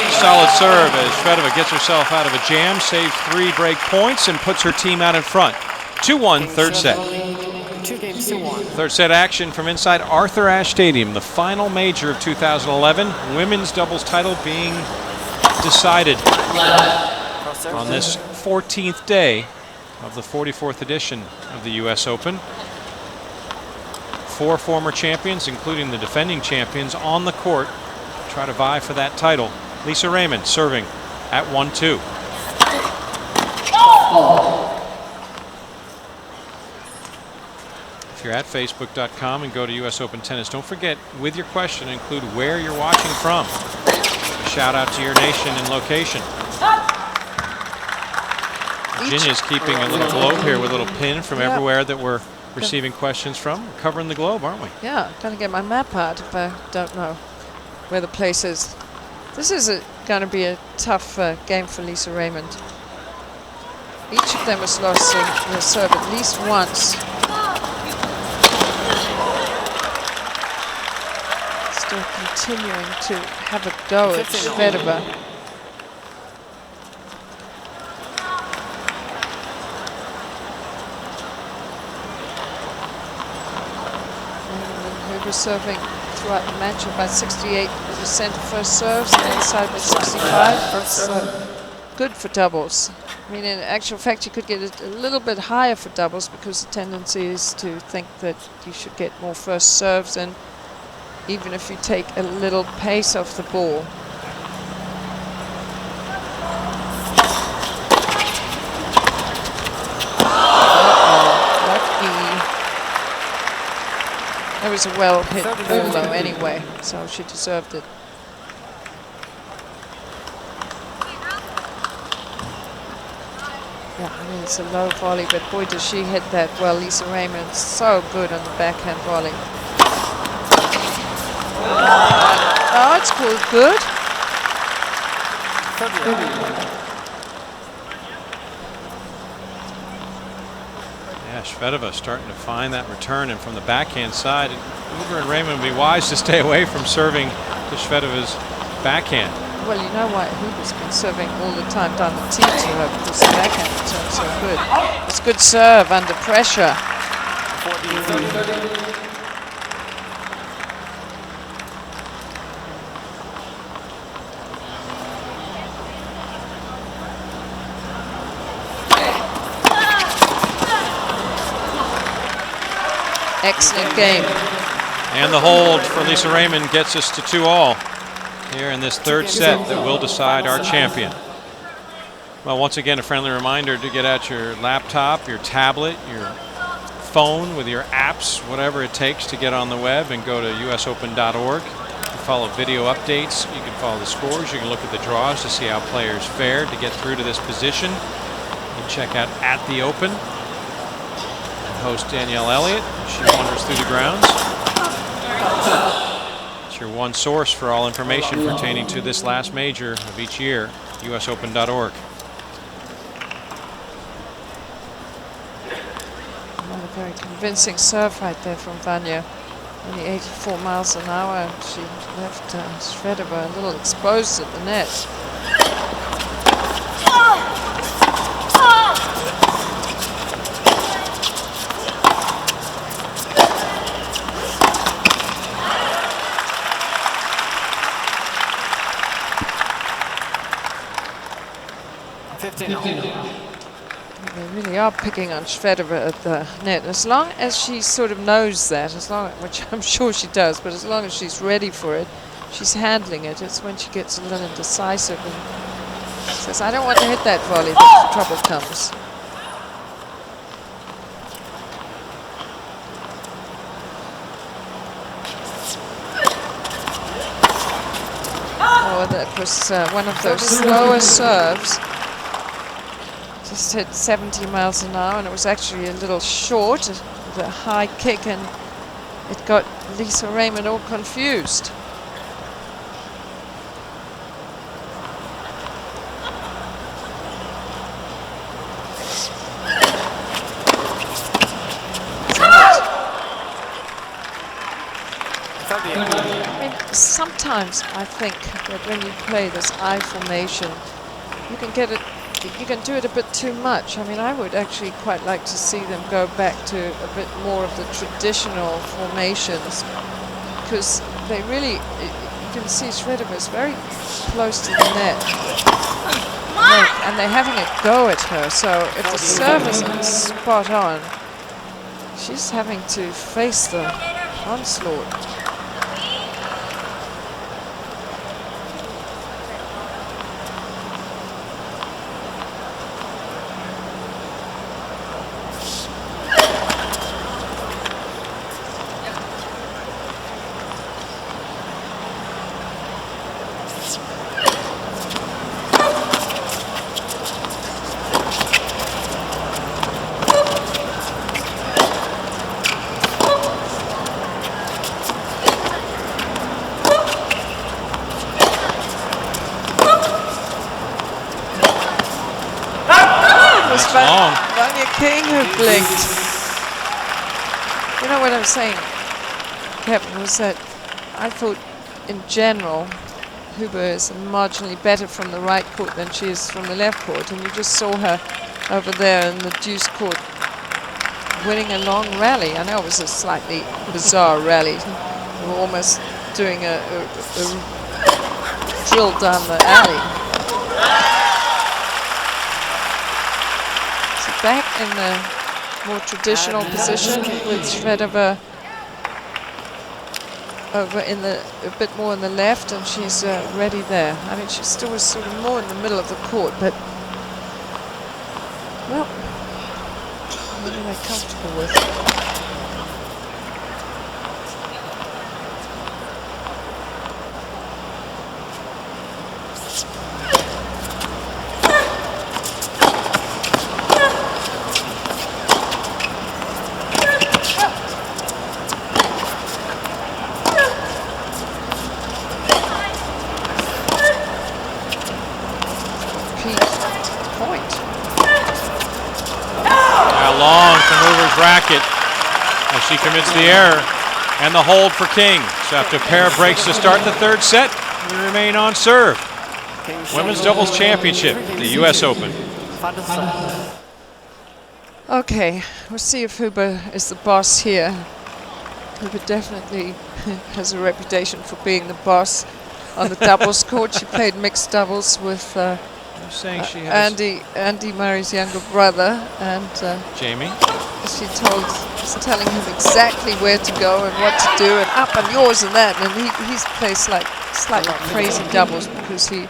Solid serve as Shvedova gets herself out of a jam, saves 3 break points, and puts her team out in front. 2-1, third set. 2 games to 1. Third set action from inside Arthur Ashe Stadium, the final major of 2011. Women's doubles title being decided on this 14th day of the 44th edition of the US Open. 4 former champions, including the defending champions, on the court to try to vie for that title. Lisa Raymond serving at 1-2. If you're at facebook.com and go to US Open Tennis, don't forget, with your question, include where you're watching from. A shout out to your nation and location. Virginia's keeping a little globe here with a little pin from everywhere that we're receiving questions from. We're covering the globe, aren't we? Yeah, I'm going to get my map out if I don't know where the place is. This is going to be a tough game for Lisa Raymond. Each of them has lost their serve at least once. Still continuing to have a go at Shvedova. Huber serving throughout the match about 68% of first serves, and the other side was 65. So good for doubles. I mean, in actual fact, you could get it a little bit higher for doubles because the tendency is to think that you should get more first serves, and even if you take a little pace off the ball. That was a well-hit ball, though, anyway, so she deserved it. Yeah, I mean, it's a low volley, but boy, does she hit that well. Lisa Raymond's so good on the backhand volley. Oh, it's called good. Yeah, Shvedova starting to find that return, and from the backhand side, Huber and Raymond would be wise to stay away from serving to Shvedova's backhand. Well, you know why Huber's been serving all the time down the tee to her, because the backhand return so good. It's good serve under pressure. Excellent game. And the hold for Lisa Raymond gets us to 2-all here in this third set that will decide our champion. Well, once again, a friendly reminder to get out your laptop, your tablet, your phone with your apps, whatever it takes to get on the web and go to usopen.org. You can follow video updates, you can follow the scores, you can look at the draws to see how players fared to get through to this position. You can check out At the Open. Host Danielle Elliott, she wanders through the grounds. It's your one source for all information pertaining to this last major of each year, usopen.org. Another very convincing serve right there from Vania. Only 84 miles an hour, and she left Shvedova a little exposed at the net. They really are picking on Shvedova at the net. As long as she sort of knows that, which I'm sure she does, but as long as she's ready for it, she's handling it. It's when she gets a little indecisive and says, I don't want to hit that volley, that trouble comes. Oh, that was one of those slower serves. Just hit 70 miles an hour, and it was actually a little short with a high kick, and it got Lisa Raymond all confused. I mean, sometimes I think that when you play this I formation, you can get it. You can do it a bit too much. I mean, I would actually quite like to see them go back to a bit more of the traditional formations, because they really, you can see Shvedova is very close to the net. And they're having a go at her, so if the serve isn't spot on, she's having to face the onslaught. Vania King who blinked. You know what I'm saying, Kevin, was that I thought in general Huber is marginally better from the right court than she is from the left court, and you just saw her over there in the deuce court winning a long rally. I know it was a slightly bizarre rally, We're almost doing a drill down the alley. So back in the more traditional position with Shvedova over in a bit more on the left, and she's ready there. I mean, she still was sort of more in the middle of the court, but well, what are they comfortable with? Racket as she commits the error, and the hold for King. So after a pair of breaks to start the third set, we remain on serve. Women's Doubles Championship, the US Open. Okay, we'll see if Huber is the boss here. Huber definitely has a reputation for being the boss on the doubles court. She played mixed doubles with saying she has Andy Murray's younger brother, and Jamie. She was telling him exactly where to go and what to do, and up and yours and that. And he's plays like slightly crazy doubles because he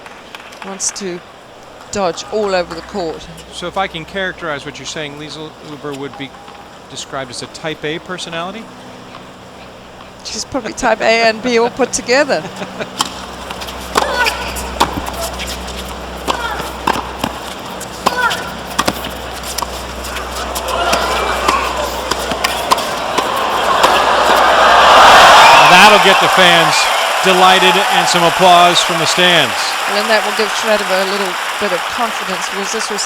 wants to dodge all over the court. So if I can characterize what you're saying, Liezel Huber would be described as a type A personality? She's probably type A and B all put together. That'll get the fans delighted and some applause from the stands. And then that will give Shvedova a little bit of confidence, because this was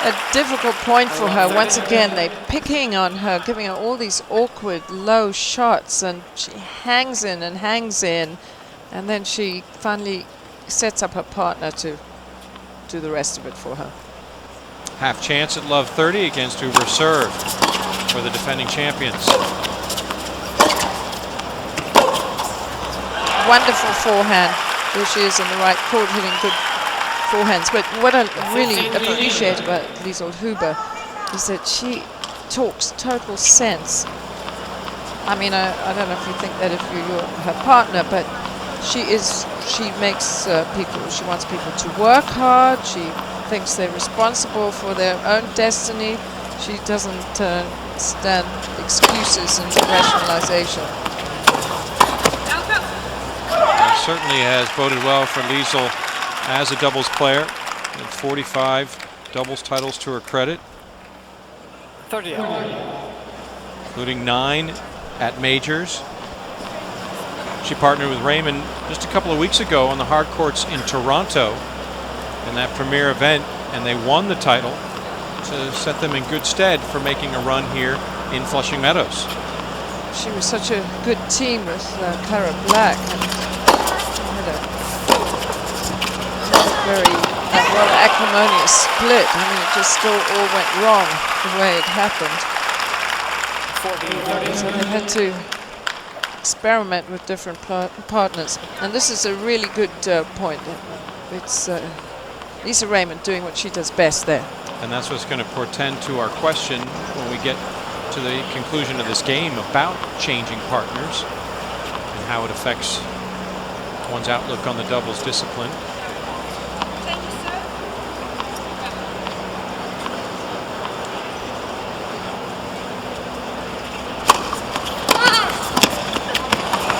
a difficult point for her. Once again, they're picking on her, giving her all these awkward low shots, and she hangs in, and then she finally sets up her partner to do the rest of it for her. Half chance at love 30 against Huber serve for the defending champions. Wonderful forehand. There she is in the right court, hitting good forehands. But what I really appreciate about Liezel Huber is that she talks total sense. I mean, I don't know if you think that if you're her partner, but she makes people, she wants people to work hard. She thinks they're responsible for their own destiny. She doesn't stand excuses and rationalization. Certainly has boded well for Liezel as a doubles player. 45 doubles titles to her credit, 30, including 9 at majors. She partnered with Raymond just a couple of weeks ago on the hard courts in Toronto in that premier event, and they won the title to set them in good stead for making a run here in Flushing Meadows. She was such a good team with Cara Black. A very acrimonious split. I mean, it just all went wrong the way it happened. So they had to experiment with different partners. And this is a really good point. It's Lisa Raymond doing what she does best there. And that's what's going to portend to our question when we get to the conclusion of this game about changing partners and how it affects one's outlook on the doubles discipline.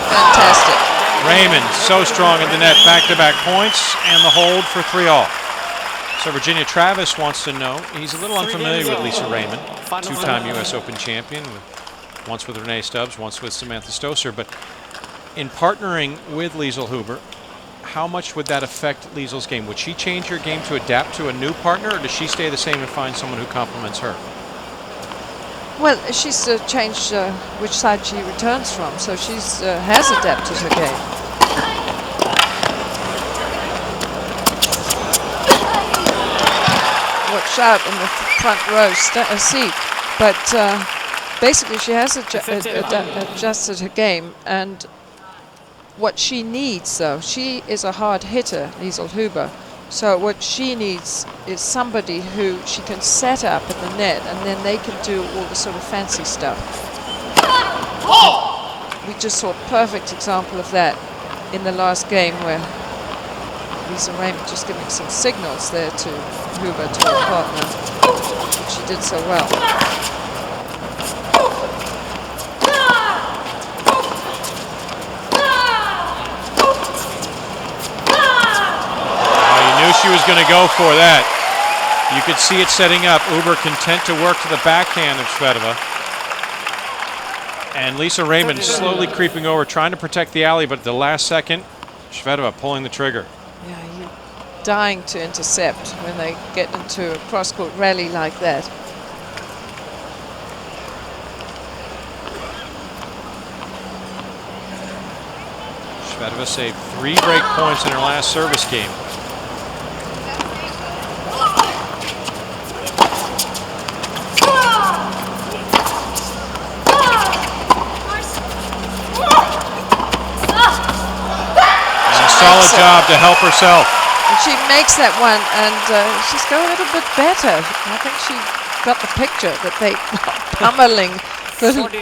Fantastic. Raymond so strong in the net, back-to-back points, and the hold for 3-all. So Virginia Travis wants to know, he's a little unfamiliar with Lisa Raymond, two-time US Open champion, once with Renee Stubbs, once with Samantha Stosur, but in partnering with Liezel Huber, how much would that affect Liesel's game? Would she change her game to adapt to a new partner, or does she stay the same and find someone who complements her? Well, she's changed which side she returns from, so she's has adapted her game. Watch out in the front row seat, but basically she has adjusted her game, and what she needs, though, she is a hard hitter, Liezel Huber. So what she needs is somebody who she can set up in the net, and then they can do all the sort of fancy stuff. We just saw a perfect example of that in the last game, where Lisa Raymond just giving some signals there to Huber, to her partner, which she did so well. She was going to go for that. You could see it setting up. Huber content to work to the backhand of Shvedova. And Lisa Raymond slowly creeping over, trying to protect the alley, but at the last second, Shvedova pulling the trigger. Yeah, you're dying to intercept when they get into a cross-court rally like that. Shvedova saved 3 break points in her last service game. Solid job to help herself. And she makes that one, and she's going a little bit better. I think she got the picture that they are pummeling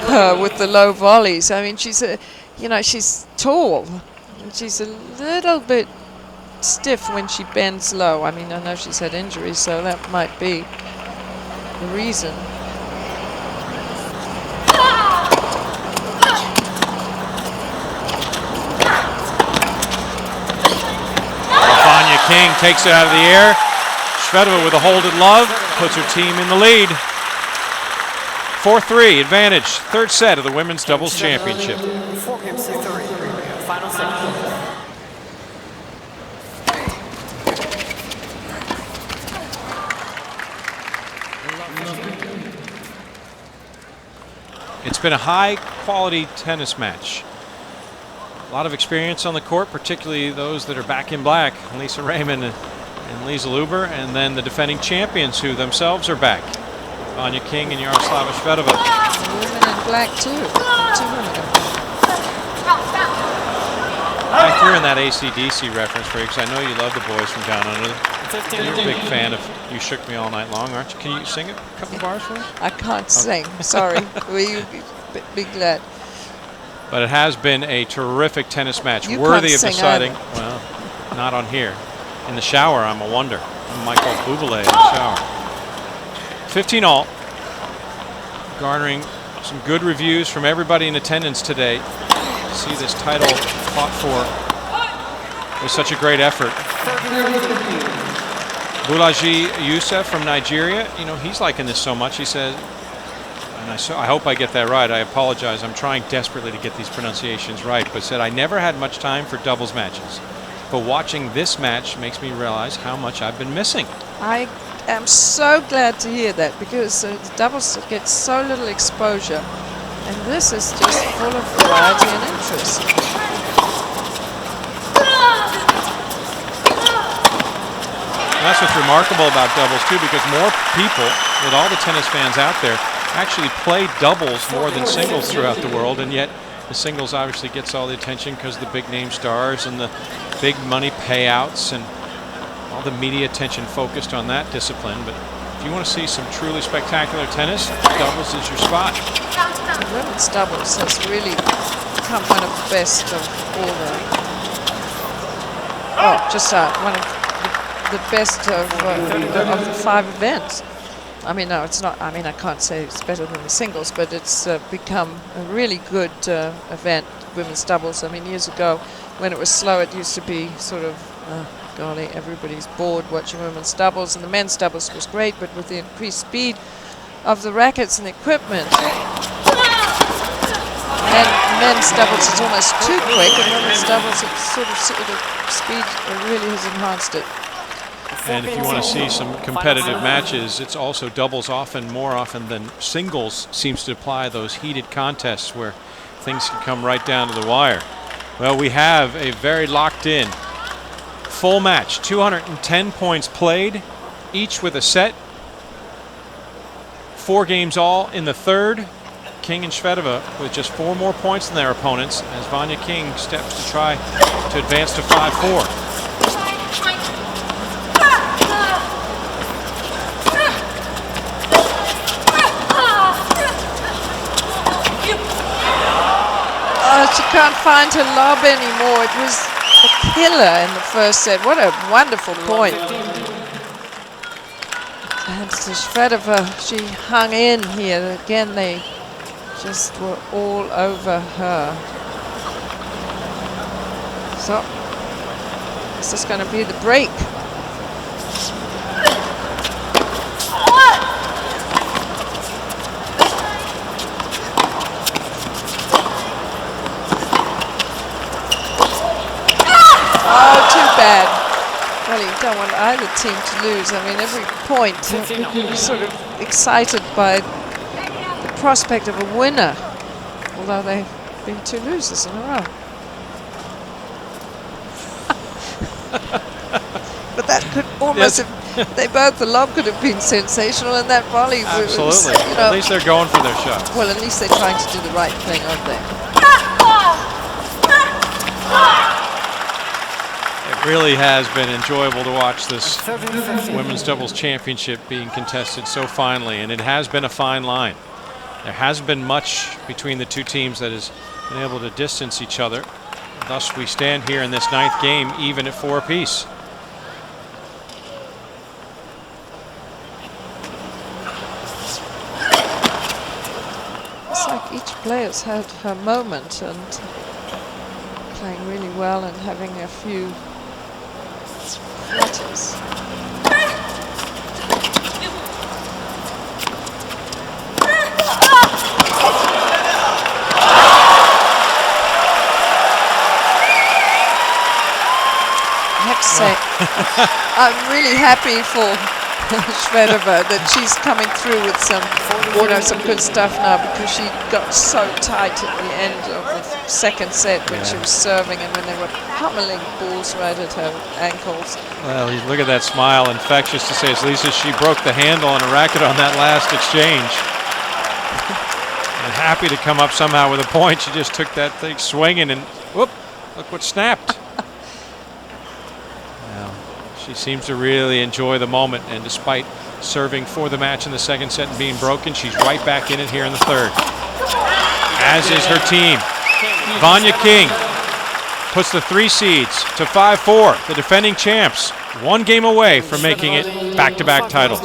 her with the low volleys. I mean, she's she's tall, and she's a little bit stiff when she bends low. I mean, I know she's had injuries, so that might be the reason. Vania King takes it out of the air. Shvedova with a hold at love, puts her team in the lead. 4-3 advantage, third set of the women's doubles championship. 4 games to 3. Final set. It's been a high-quality tennis match. A lot of experience on the court, particularly those that are back in black, Lisa Raymond and Liezel Huber, and then the defending champions who themselves are back, Vania King and Yaroslava Shvedova. Women in black too. 2 women. I threw in that AC/DC reference for you because I know you love the boys from down under. You're a big fan of You Shook Me All Night Long, aren't you? Can you sing a couple bars for us? I can't sing, sorry. Will you be glad? But it has been a terrific tennis match, You worthy can't of sing deciding. either. Well, not on here. In the shower, I'm a wonder. I'm Michael Bublé in the shower. 15 all, garnering some good reviews from everybody in attendance today. See this title fought for with such a great effort. Bulaji Youssef from Nigeria, he's liking this so much. He says, and I hope I get that right. I apologize. I'm trying desperately to get these pronunciations right. But said, I never had much time for doubles matches. But watching this match makes me realize how much I've been missing. I am so glad to hear that, because the doubles get so little exposure. And this is just full of variety and interest. And that's what's remarkable about doubles, too, because more people, with all the tennis fans out there, actually play doubles more than singles throughout the world, and yet the singles obviously gets all the attention because of the big name stars and the big money payouts and all the media attention focused on that discipline. But if you want to see some truly spectacular tennis, doubles is your spot. The women's doubles has really become one of the best of all one of the best of the 5 events. I mean, no, it's not. I mean, I can't say it's better than the singles, but it's become a really good event, women's doubles. I mean, years ago, when it was slow, it used to be sort of, golly, everybody's bored watching women's doubles, and the men's doubles was great, but with the increased speed of the rackets and equipment, and men's doubles is almost too quick, and women's doubles, it's sort of speed really has enhanced it. And if you want to see some competitive matches, it's also doubles more often than singles seems to apply those heated contests where things can come right down to the wire. Well, we have a very locked in full match, 210 points played, each with a set, 4 games all in the third. King and Shvedova with just 4 more points than their opponents as Vania King steps to try to advance to 5-4. Oh, she can't find her lob anymore. It was a killer in the first set. What a wonderful point. And to Shvedova, she hung in here. Again, they just were all over her. So, this is going to be the break. Oh, too bad. Well, you don't want either team to lose. I mean, every point you're sort of excited by the prospect of a winner, although they've been 2 losers in a row. But that could almost have, the lob could have been sensational, and that volley was, Absolutely. you know, At least they're going for their shot. well, at least they're trying to do the right thing, aren't they? It really has been enjoyable to watch this women's doubles championship being contested so finely, and it has been a fine line. There hasn't been much between the 2 teams that has been able to distance each other. Thus, we stand here in this 9th game even at 4 apiece. It's like each player's had her moment and playing really well and having a few flutters. I have to say, I'm really happy for Shvedova that she's coming through with some, some good stuff now, because she got so tight at the end of the 2nd set when she was serving and when they were pummeling balls right at her ankles. Well, you look at that smile, infectious to say it's Lisa. She broke the handle on a racket on that last exchange. And happy to come up somehow with a point. She just took that thing swinging and whoop, look what snapped. She seems to really enjoy the moment, and despite serving for the match in the 2nd set and being broken, she's right back in it here in the 3rd. As is her team. Vania King puts the 3 seeds to 5-4. The defending champs, 1 game away from making it back-to-back titles.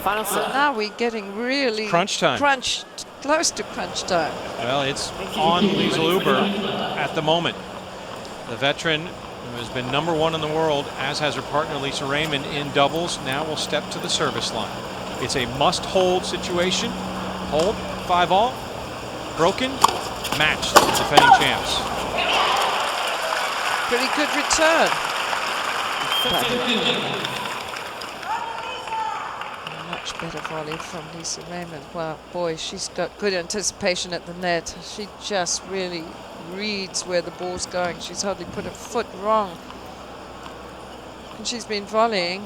Now we're getting really crunch time. Close to crunch time. Well, it's on Liezel Huber at the moment. The veteran who has been #1 in the world, as has her partner Lisa Raymond in doubles, now will step to the service line. It's a must-hold situation. Hold, 5-all, broken, matched, defending champs. Pretty good return. Much better volley from Lisa Raymond. Wow, boy, she's got good anticipation at the net. She just really reads where the ball's going. She's hardly put a foot wrong. And she's been volleying.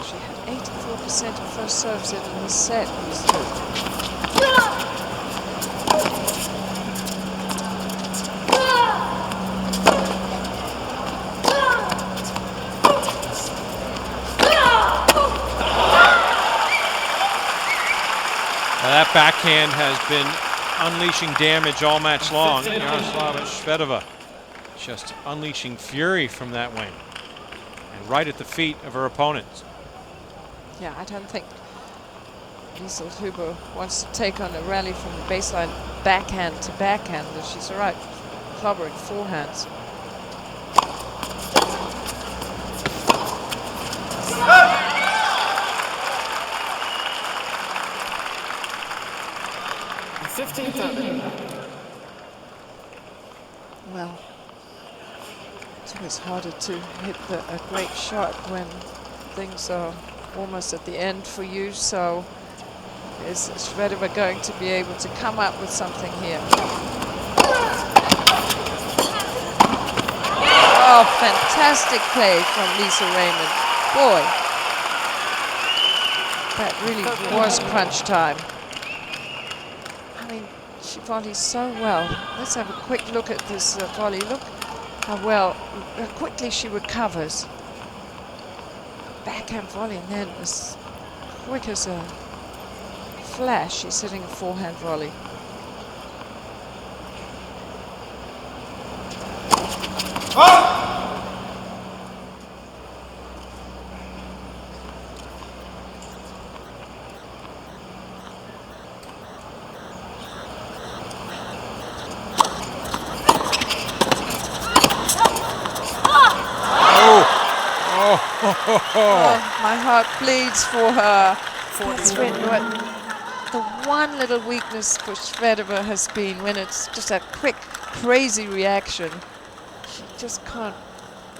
She had 84% of first serves in the set. That backhand has been unleashing damage all match long. Yaroslava Shvedova just unleashing fury from that wing and right at the feet of her opponents. Yeah, I don't think Liezel Huber wants to take on a rally from the baseline backhand to backhand. She's all right, clobbering forehands. Well, it's always harder to hit a great shot when things are almost at the end for you. So is Shvedova going to be able to come up with something here? Oh, fantastic play from Liezel Raymond. Boy, that really was crunch time. I mean, she volleys so well. Let's have a quick look at this volley. Look how quickly she recovers. Backhand volley, and then as quick as a flash, she's hitting a forehand volley. Oh, my heart bleeds for her. That's when the one little weakness for Shvedova has been when it's just a quick, crazy reaction. She just can't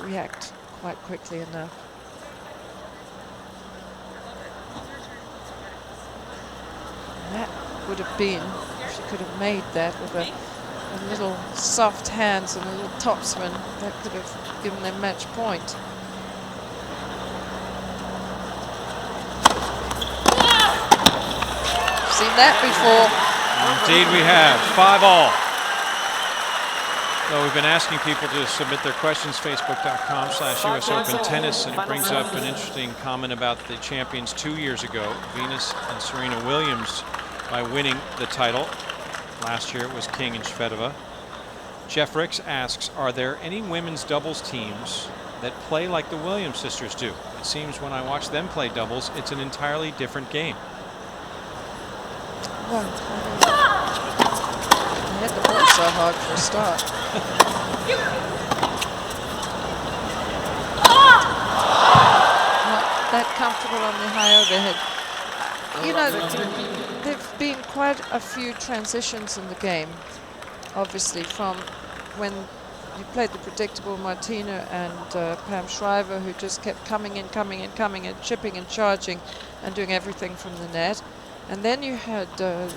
react quite quickly enough. And that would have been, she could have made that with a little soft hands and a little topspin. That could have given them match point. Seen that before. Indeed we have. 5-all. So we've been asking people to submit their questions, facebook.com/US Open Tennis, and it brings up an interesting comment about the champions 2 years ago, Venus and Serena Williams, by winning the title. Last year it was King and Shvedova. Jeff Ricks asks, are there any women's doubles teams that play like the Williams sisters do? It seems when I watch them play doubles, it's an entirely different game. Well, I hit the ball so hard for a start. Not that comfortable on the high overhead. You know, there've been quite a few transitions in the game, obviously, from when you played the predictable Martina and Pam Shriver, who just kept coming in, chipping and charging and doing everything from the net. And then you had the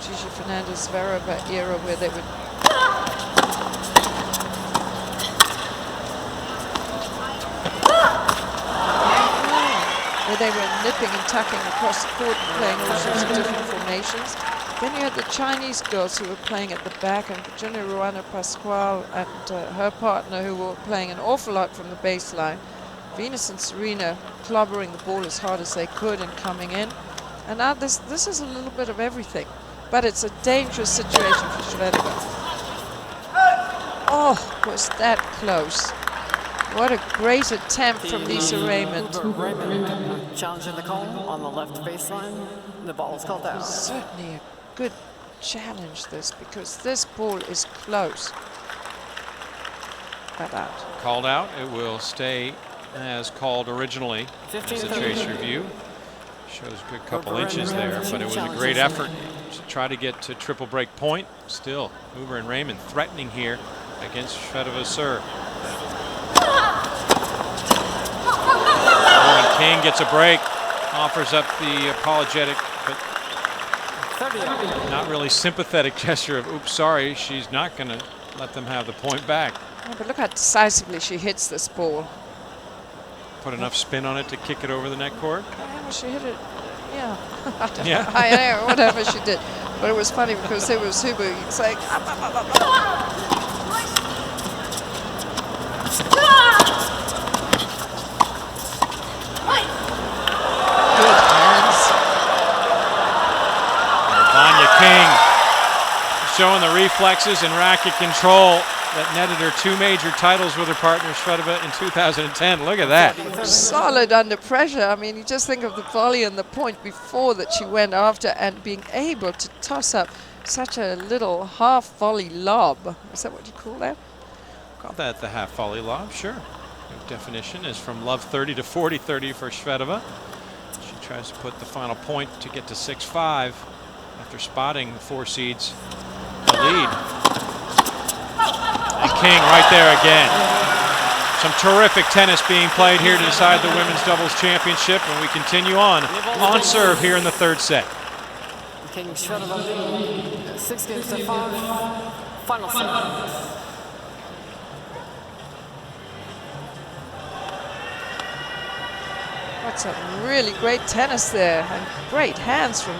Gigi Fernandez-Zvereva era where they would nipping and tucking across the court and playing all sorts of different formations. Then you had the Chinese girls who were playing at the back, and Virginia Ruana Pascual and her partner, who were playing an awful lot from the baseline. Venus and Serena clobbering the ball as hard as they could and coming in. And now this is a little bit of everything, but it's a dangerous situation for Shvedova. Oh, was that close? What a great attempt from Liezel Raymond. Challenging the call on the left baseline. The ball is called out. Certainly a good challenge, this, because this ball is close. But out. Called out. It will stay as called originally. As a chase review. Shows a good couple inches there, but it was a great effort to try to get to triple break point. Still, Huber and Raymond threatening here against Shvedova's serve. And King gets a break, offers up the apologetic, but not really sympathetic gesture of, oops, sorry, she's not going to let them have the point back. Oh, but look how decisively she hits this ball. Put enough spin on it to kick it over the net court. Yeah, well, she hit it, yeah. Yeah. I know, whatever she did. But it was funny because there was Huber saying, up. Good hands. Vania King showing the reflexes and racket control that netted her 2 major titles with her partner Shvedova in 2010. Look at that. Solid under pressure. I mean, you just think of the volley and the point before that she went after, and being able to toss up such a little half volley lob. Is that what you call that? Call that the half volley lob, sure. The definition is from love 30 to 40-30 for Shvedova. She tries to put the final point to get to 6-5 after spotting the 4 seeds the lead. And King right there again. Some terrific tennis being played here to decide the women's doubles championship, and we continue on serve here in the 3rd set. King Shvedova, 6-5, final set. But some really great tennis there and great hands from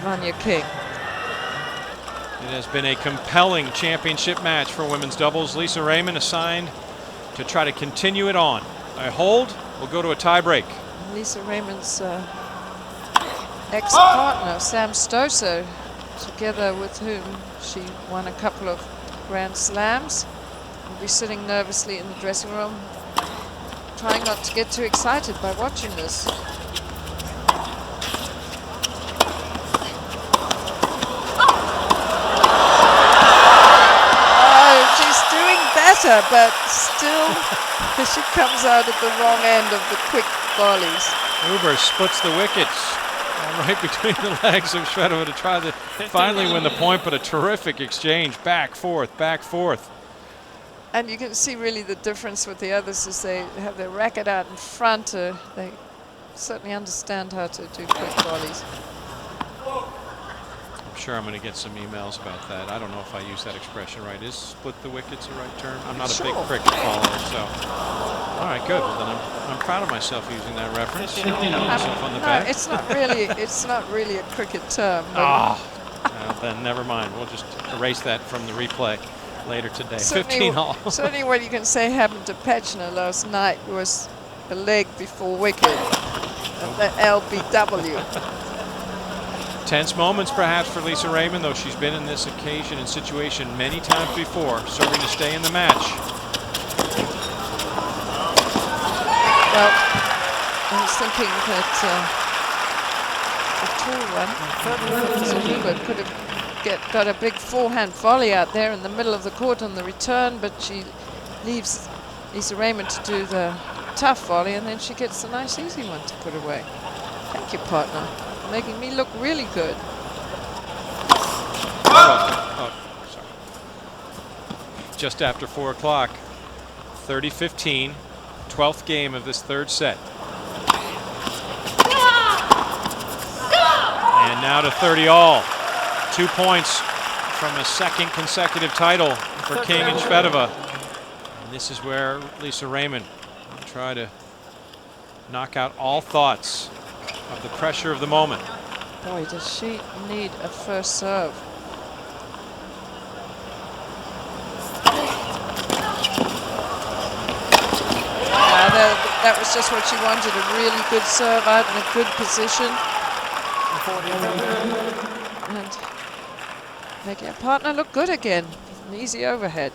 Vania King. It has been a compelling championship match for women's doubles. Lisa Raymond assigned to try to continue it on. A hold will go to a tiebreak. Lisa Raymond's ex-partner, Sam Stosur, together with whom she won a couple of Grand Slams, will be sitting nervously in the dressing room, trying not to get too excited by watching this. Oh, she's doing better, but still she comes out at the wrong end of the quick volleys. Huber splits the wickets right between the legs of Shvedova to try to finally win the point, but a terrific exchange, back, forth, back, forth. And you can see really the difference with the others is they have their racket out in front. They certainly understand how to do quick volleys. I'm sure I'm going to get some emails about that. I don't know if I use that expression right. Is split the wickets the right term? I'm not a big cricket follower, so. All right, good. Well, then I'm proud of myself using that reference. Myself on the back. It's not really a cricket term. Then never mind. We'll just erase that from the replay later today. Certainly, 15-all. Certainly what you can say happened to Pechner last night was a leg before wicket, the LBW. Tense moments perhaps for Lisa Raymond, though she's been in this occasion and situation many times before, serving to stay in the match. Well, I was thinking that the tall one, Huber, could have got a big forehand volley out there in the middle of the court on the return, but she leaves Lisa Raymond to do the tough volley, and then she gets the nice easy one to put away. Thank you, partner. Making me look really good. Oh, sorry. Just after 4 o'clock, 30-15, 12th game of this third set. And now to 30-all. 2 points from a second consecutive title for King and Shvedova. And this is where Lisa Raymond will try to knock out all thoughts of the pressure of the moment. Boy, does she need a first serve. That was just what she wanted, a really good serve out in a good position. And making her partner look good again. An easy overhead.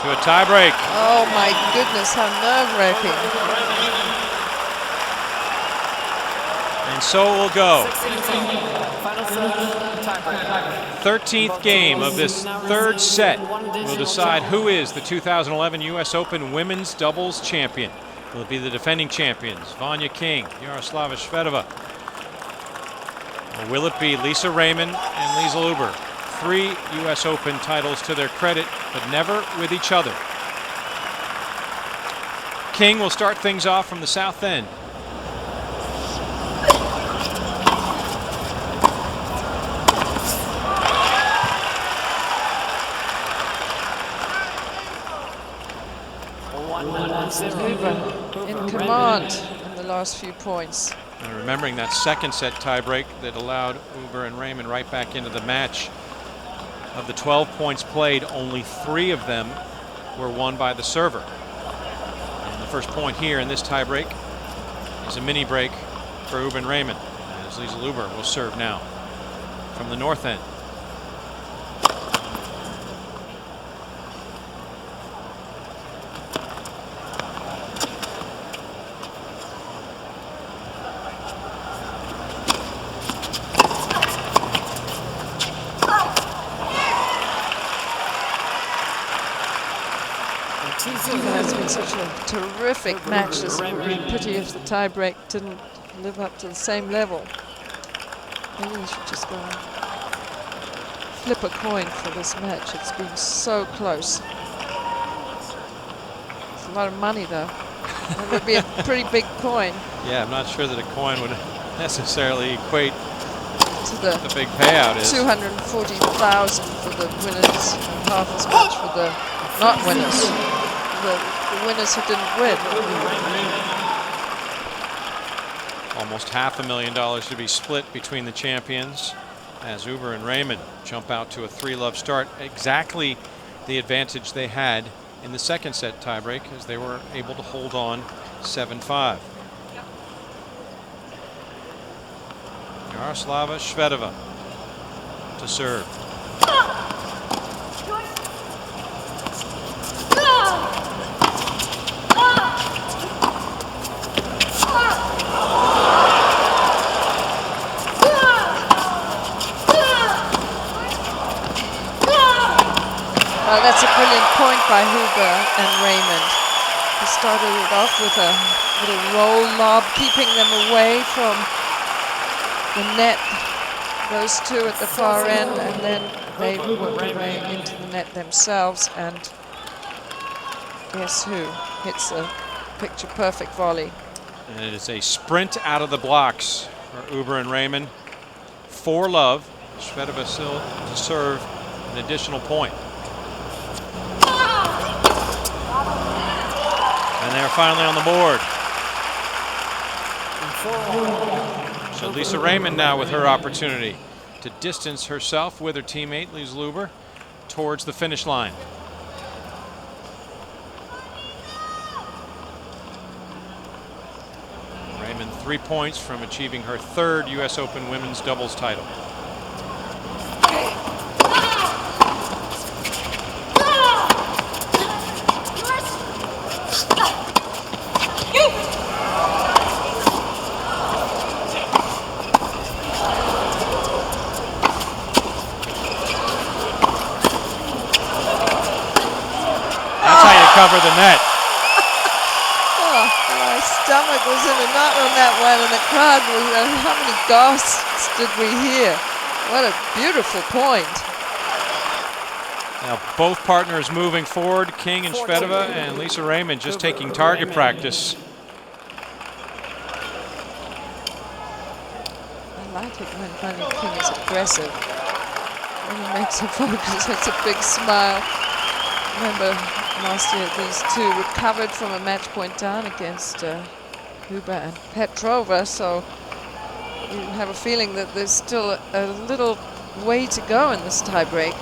To a tiebreak. Oh my goodness, how nerve-wracking. And so it will go. 13th game of this third set will decide who is the 2011 US Open Women's Doubles Champion. Will it be the defending champions, Vania King, Yaroslava Shvedova? Or will it be Lisa Raymond and Liezel Huber? 3 US Open titles to their credit, but never with each other. King will start things off from the south end. Huber in command in the last few points. And remembering that second set tiebreak that allowed Huber and Raymond right back into the match. Of the 12 points played, only 3 of them were won by the server. And the first point here in this tiebreak is a mini break for Huber and Raymond, as Liezel Huber will serve now from the north end. It's been such a terrific match. It would be a pity if the tiebreak didn't live up to the same level. Maybe we should just go and flip a coin for this match. It's been so close. It's a lot of money, though. It would be a pretty big coin. Yeah, I'm not sure that a coin would necessarily equate to the big payout is. 240,000 for the winners and half as much for the not winners. The winners who didn't win. Almost $500,000 to be split between the champions as Huber and Raymond jump out to a 3-love start. Exactly the advantage they had in the second set tiebreak as they were able to hold on 7-5. Yaroslava Shvedova to serve. Well, that's a brilliant point by Huber and Raymond. He started it off with a little roll lob, keeping them away from the net, those two at the far end, and then they worked their way into the net themselves, and guess who hits a picture-perfect volley. And it is a sprint out of the blocks for Huber and Raymond. 4-love. Shvedova still to serve an additional point. And they're finally on the board. So Lisa Raymond now with her opportunity to distance herself with her teammate Liezel Huber towards the finish line. Raymond 3 points from achieving her 3rd US Open women's doubles title. Cover the net. Oh, my stomach was in a knot on that one, and the crowd was, how many gasps did we hear? What a beautiful point. Now both partners moving forward, King and Shvedova, and Lisa Raymond just taking target practice. I like it when Vania King is aggressive. When he makes a focus, that's a big smile. Remember last year these two recovered from a match point down against Huber and Petrova, so you have a feeling that there's still a little way to go in this tiebreak.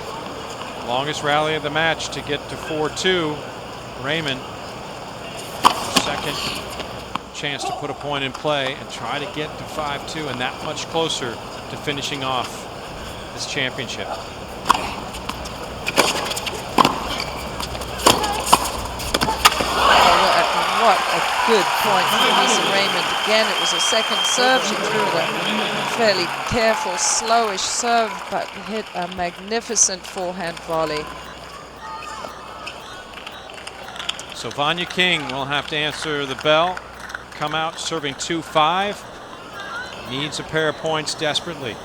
Longest rally of the match to get to 4-2. Raymond, second chance to put a point in play and try to get to 5-2 and that much closer to finishing off this championship. What a good point from Lisa Raymond. Again, it was a second serve. She threw it a fairly careful, slowish serve, but hit a magnificent forehand volley. So Vania King will have to answer the bell. Come out serving 2-5. Needs a pair of points desperately.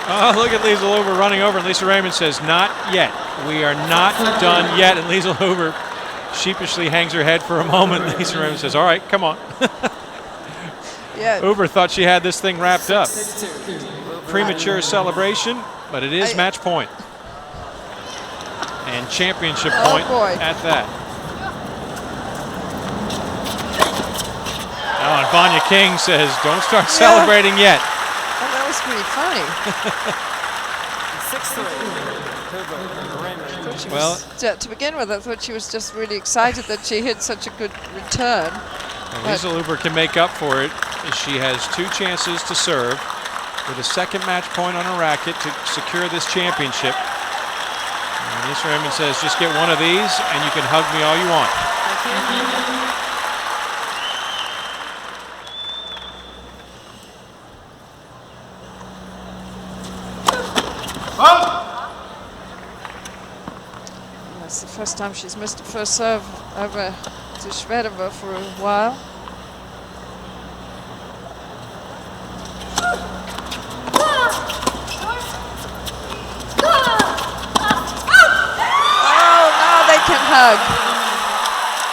Oh, look at Liezel Huber running over, and Lisa Raymond says, "Not yet. We are not done yet." And Liezel Huber sheepishly hangs her head for a moment. Lisa Raymond says, "All right, come on." Yeah. Huber thought she had this thing wrapped up. Premature celebration, but it is match point. And championship point at that. Oh, and Vania King says, "Don't start celebrating yet." Oh, that was pretty funny. 6-3. Well, to begin with, I thought she was just really excited that she hit such a good return. Liezel Huber can make up for it as she has 2 chances to serve with a second match point on her racket to secure this championship. And Lisa Raymond says, "Just get one of these and you can hug me all you want." That's the first time she's missed a first serve over to Shvedova for a while. hug.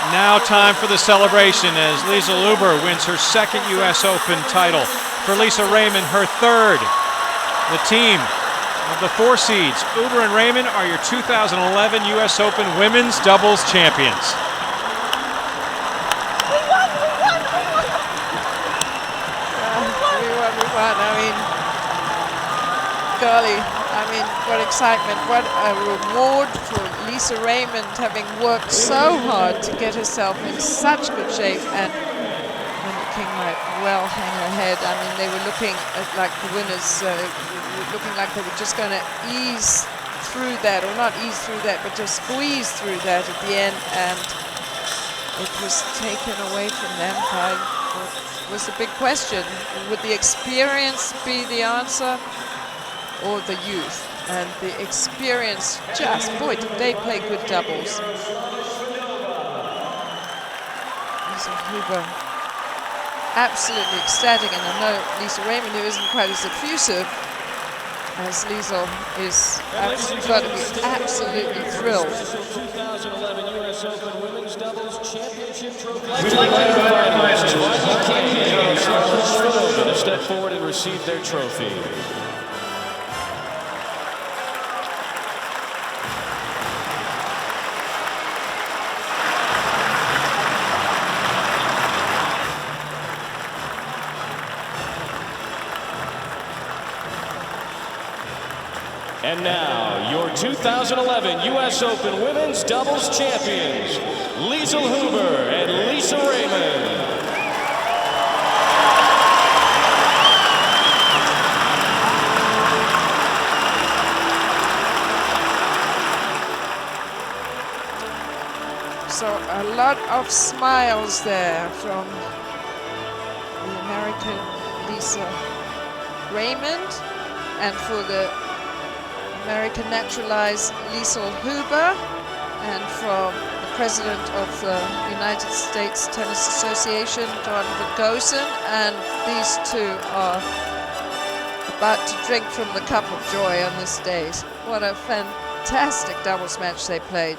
Now time for the celebration as Liezel Huber wins her second U.S. Open title. For Lisa Raymond, her third. The team of the 4 seeds, Huber and Raymond, are your 2011 U.S. Open women's doubles champions. We won. I mean, golly, I mean, what excitement, what a reward for Lisa Raymond, having worked so hard to get herself in such good shape, and Vania King might well hang her head. I mean, they were looking at, like the winners, looking like they were just going to ease through that, or not ease through that, but just squeeze through that at the end, and it was taken away from them by what was the big question. Would the experience be the answer, or the youth? And the experience, just, boy, did they play good doubles. Lisa Huber, absolutely ecstatic, and I know Lisa Raymond, who isn't quite as effusive as Liezel, is got to be absolutely thrilled. 2011 U.S. Open Women's Doubles Championship Trophy. We'd like to invite Vania King and Shvedova to step forward and receive their trophy. And now, your 2011 U.S. Open Women's Doubles Champions, Liezel Huber and Lisa Raymond. So a lot of smiles there from the American Lisa Raymond, and for the American naturalized Liezel Huber, and from the president of the United States Tennis Association, Don Gosen, and these two are about to drink from the cup of joy on this day. What a fantastic doubles match they played.